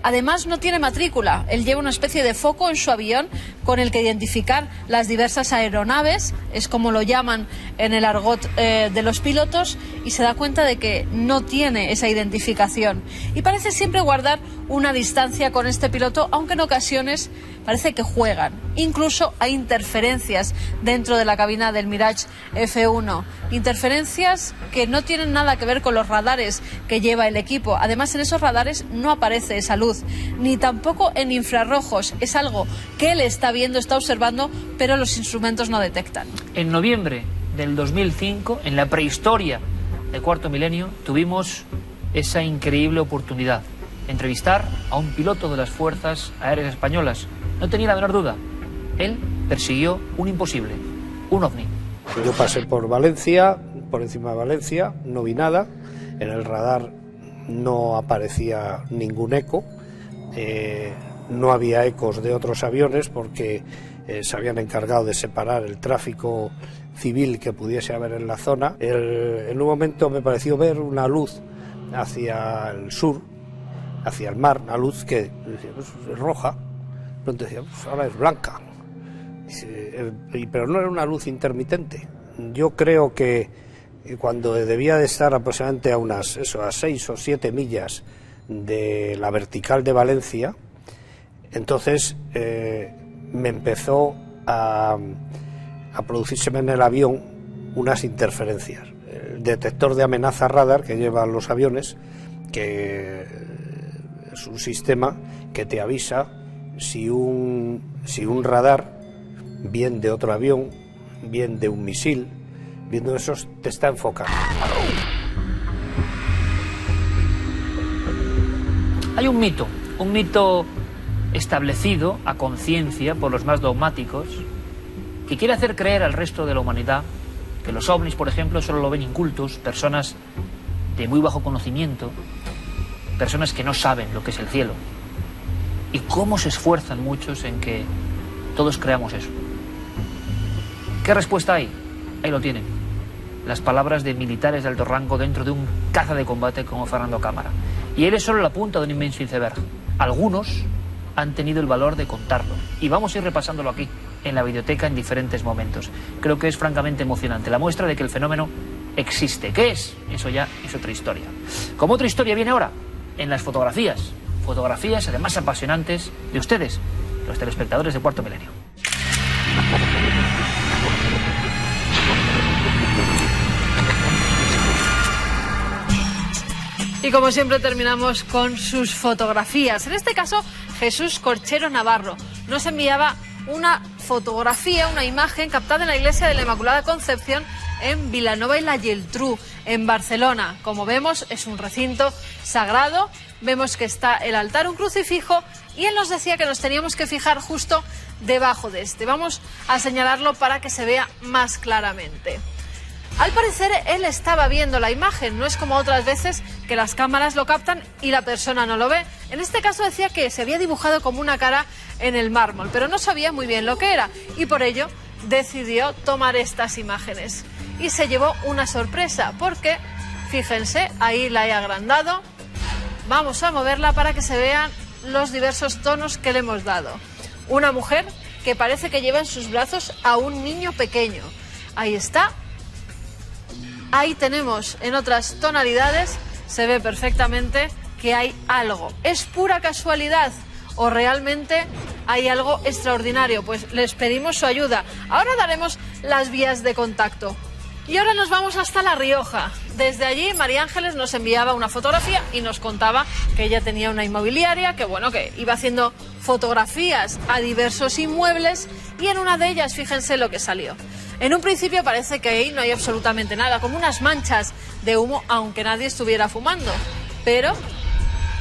Además no tiene matrícula, él lleva una especie de foco en su avión con el que identificar las diversas aeronaves, es como lo llaman en el argot de los pilotos, y se da cuenta de que no tiene esa identificación y parece siempre guardar una distancia con este piloto, aunque en ocasiones parece que juegan. Incluso hay interferencias dentro de la cabina del Mirage F1, interferencias que no tienen nada que ver con los radares que lleva el equipo. Además, en esos radares no aparece esa luz, ni tampoco en infrarrojos. Es algo que él está viendo, está observando, pero los instrumentos no detectan. En noviembre del 2005, en la prehistoria de Cuarto Milenio, tuvimos esa increíble oportunidad: entrevistar a un piloto de las Fuerzas Aéreas Españolas. No tenía la menor duda. Él persiguió un imposible, un ovni. Yo pasé por Valencia, por encima de Valencia, no vi nada. En el radar no aparecía ningún eco. No había ecos de otros aviones porque se habían encargado de separar el tráfico civil que pudiese haber en la zona. En un momento me pareció ver una luz hacia el sur, hacia el mar, una luz que decía, pues, es roja. Pronto decía, pues ahora es blanca. Pero no era una luz intermitente. Yo creo que cuando debía de estar aproximadamente a 6 o 7 millas de la vertical de Valencia, entonces me empezó a producírseme en el avión unas interferencias. El detector de amenaza radar que llevan los aviones, que Es un sistema que te avisa si un radar, bien de otro avión, bien de un misil, bien de esos, te está enfocando. Hay un mito establecido a conciencia por los más dogmáticos que quiere hacer creer al resto de la humanidad que los ovnis, por ejemplo, solo lo ven incultos, personas de muy bajo conocimiento, personas que no saben lo que es el cielo. Y cómo se esfuerzan muchos en que todos creamos eso. ¿Qué respuesta hay? Ahí lo tienen. Las palabras de militares de alto rango dentro de un caza de combate como Fernando Cámara. Y él es solo la punta de un inmenso iceberg. Algunos han tenido el valor de contarlo. Y vamos a ir repasándolo aquí, en la videoteca, en diferentes momentos. Creo que es francamente emocionante. La muestra de que el fenómeno existe. ¿Qué es? Eso ya es otra historia. Como otra historia viene ahora, en las fotografías. Fotografías además apasionantes de ustedes, los telespectadores de Cuarto Milenio. Y como siempre terminamos con sus fotografías. En este caso, Jesús Corchero Navarro nos enviaba una fotografía, una imagen captada en la iglesia de la Inmaculada Concepción en Vilanova y la Geltrú, en Barcelona. Como vemos, es un recinto sagrado. Vemos que está el altar, un crucifijo, y él nos decía que nos teníamos que fijar justo debajo de este. Vamos a señalarlo para que se vea más claramente. Al parecer, él estaba viendo la imagen, no es como otras veces que las cámaras lo captan y la persona no lo ve. En este caso decía que se había dibujado como una cara en el mármol, pero no sabía muy bien lo que era, y por ello decidió tomar estas imágenes. Y se llevó una sorpresa, porque, fíjense, ahí la he agrandado. Vamos a moverla para que se vean los diversos tonos que le hemos dado. Una mujer que parece que lleva en sus brazos a un niño pequeño. Ahí está. Ahí tenemos en otras tonalidades, se ve perfectamente que hay algo. ¿Es pura casualidad o realmente hay algo extraordinario? Pues les pedimos su ayuda. Ahora daremos las vías de contacto. Y ahora nos vamos hasta La Rioja. Desde allí María Ángeles nos enviaba una fotografía y nos contaba que ella tenía una inmobiliaria, que bueno, que iba haciendo fotografías a diversos inmuebles, y en una de ellas, fíjense lo que salió. En un principio parece que ahí no hay absolutamente nada, como unas manchas de humo, aunque nadie estuviera fumando. Pero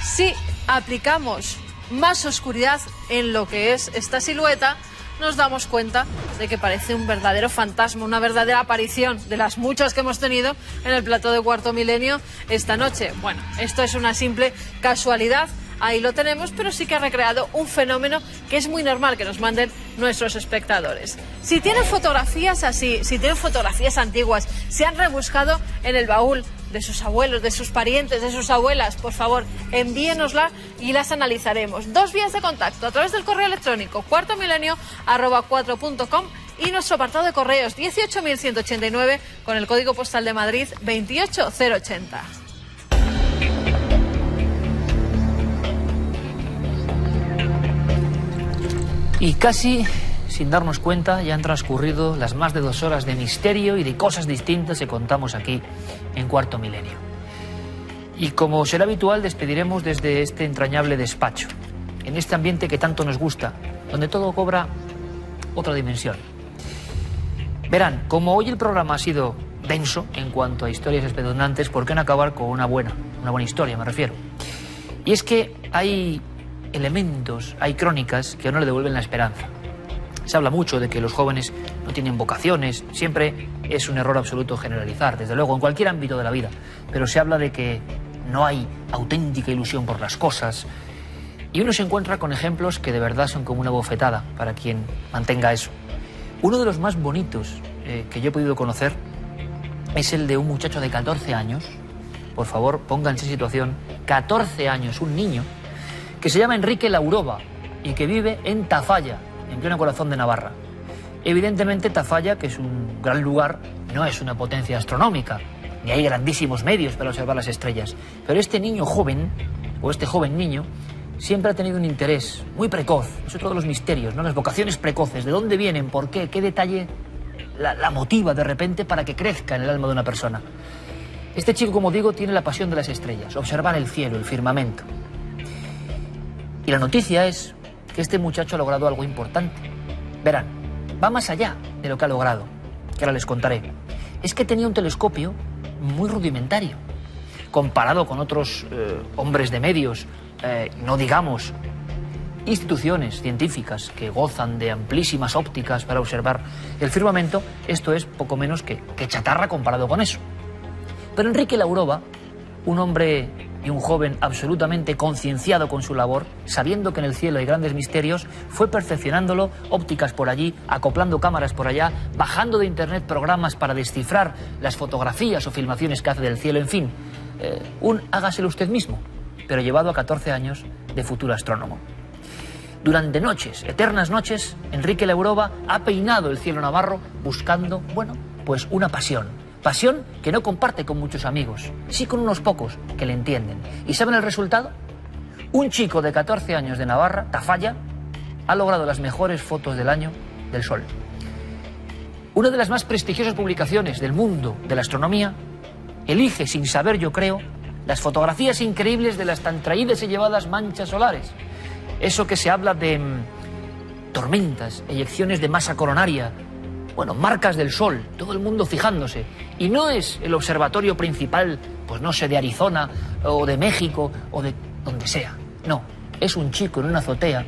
si aplicamos más oscuridad en lo que es esta silueta, nos damos cuenta de que parece un verdadero fantasma, una verdadera aparición de las muchas que hemos tenido en el plató de Cuarto Milenio esta noche. Bueno, esto es una simple casualidad, ahí lo tenemos, pero sí que ha recreado un fenómeno que es muy normal que nos manden nuestros espectadores. Si tienen fotografías así, si tienen fotografías antiguas, se han rebuscado en el baúl de sus abuelos, de sus parientes, de sus abuelas, por favor, envíenosla y las analizaremos. Dos vías de contacto, a través del correo electrónico cuartomilenio@4.com y nuestro apartado de correos 18.189 con el código postal de Madrid 28080. Y casi sin darnos cuenta ya han transcurrido las más de 2 horas de misterio y de cosas distintas que contamos aquí en Cuarto Milenio. Y como será habitual, despediremos desde este entrañable despacho, en este ambiente que tanto nos gusta, donde todo cobra otra dimensión. Verán, como hoy el programa ha sido denso en cuanto a historias espeluznantes, ¿por qué no acabar con una buena historia, me refiero? Y es que hay elementos, hay crónicas que no le devuelven la esperanza. Se habla mucho de que los jóvenes no tienen vocaciones, siempre es un error absoluto generalizar, desde luego, en cualquier ámbito de la vida, pero se habla de que no hay auténtica ilusión por las cosas, y uno se encuentra con ejemplos que de verdad son como una bofetada para quien mantenga eso. Uno de los más bonitos que yo he podido conocer es el de un muchacho de 14 años, por favor, pónganse en situación, 14 años, un niño, que se llama Enrique Laurova y que vive en Tafalla, en pleno corazón de Navarra. Evidentemente Tafalla, que es un gran lugar, no es una potencia astronómica, ni hay grandísimos medios para observar las estrellas, pero este niño joven, o este joven niño, siempre ha tenido un interés muy precoz. Es otro de los misterios, ¿no? Las vocaciones precoces, ¿de dónde vienen? ¿Por qué? ¿Qué detalle la motiva de repente para que crezca en el alma de una persona? Este chico, como digo, tiene la pasión de las estrellas, observar el cielo, el firmamento. Y la noticia es que este muchacho ha logrado algo importante. Verán, va más allá de lo que ha logrado, que ahora les contaré. Es que tenía un telescopio muy rudimentario. Comparado con otros hombres de medios, no digamos instituciones científicas que gozan de amplísimas ópticas para observar el firmamento, esto es poco menos que chatarra comparado con eso. Pero Enrique Laurova, un hombre y un joven absolutamente concienciado con su labor, sabiendo que en el cielo hay grandes misterios, fue perfeccionándolo, ópticas por allí, acoplando cámaras por allá, bajando de internet programas para descifrar las fotografías o filmaciones que hace del cielo, en fin, hágaselo usted mismo, pero llevado a 14 años de futuro astrónomo. Durante noches, eternas noches, Enrique Laurova ha peinado el cielo navarro buscando, bueno, pues una pasión. Pasión que no comparte con muchos amigos, sí con unos pocos que le entienden. ¿Y saben el resultado? Un chico de 14 años de Navarra, Tafalla, ha logrado las mejores fotos del año del Sol. Una de las más prestigiosas publicaciones del mundo de la astronomía elige, sin saber yo creo, las fotografías increíbles de las tan traídas y llevadas manchas solares. Eso que se habla de tormentas, eyecciones de masa coronaria, bueno, marcas del Sol, todo el mundo fijándose. Y no es el observatorio principal, pues no sé, de Arizona o de México o de donde sea. No, es un chico en una azotea,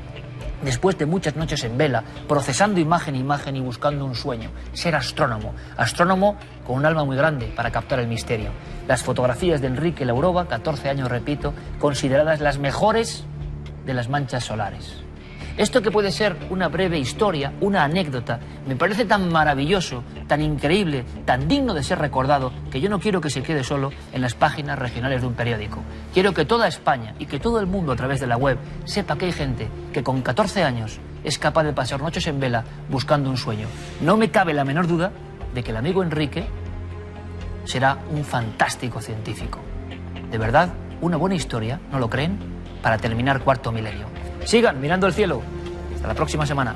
después de muchas noches en vela, procesando imagen a imagen y buscando un sueño, ser astrónomo. Astrónomo con un alma muy grande para captar el misterio. Las fotografías de Enrique Laurova, 14 años, repito, consideradas las mejores de las manchas solares. Esto que puede ser una breve historia, una anécdota, me parece tan maravilloso, tan increíble, tan digno de ser recordado, que yo no quiero que se quede solo en las páginas regionales de un periódico. Quiero que toda España y que todo el mundo a través de la web sepa que hay gente que con 14 años es capaz de pasar noches en vela buscando un sueño. No me cabe la menor duda de que el amigo Enrique será un fantástico científico. De verdad, una buena historia, ¿no lo creen?, para terminar cuarto milenio. Sigan mirando el cielo. Hasta la próxima semana.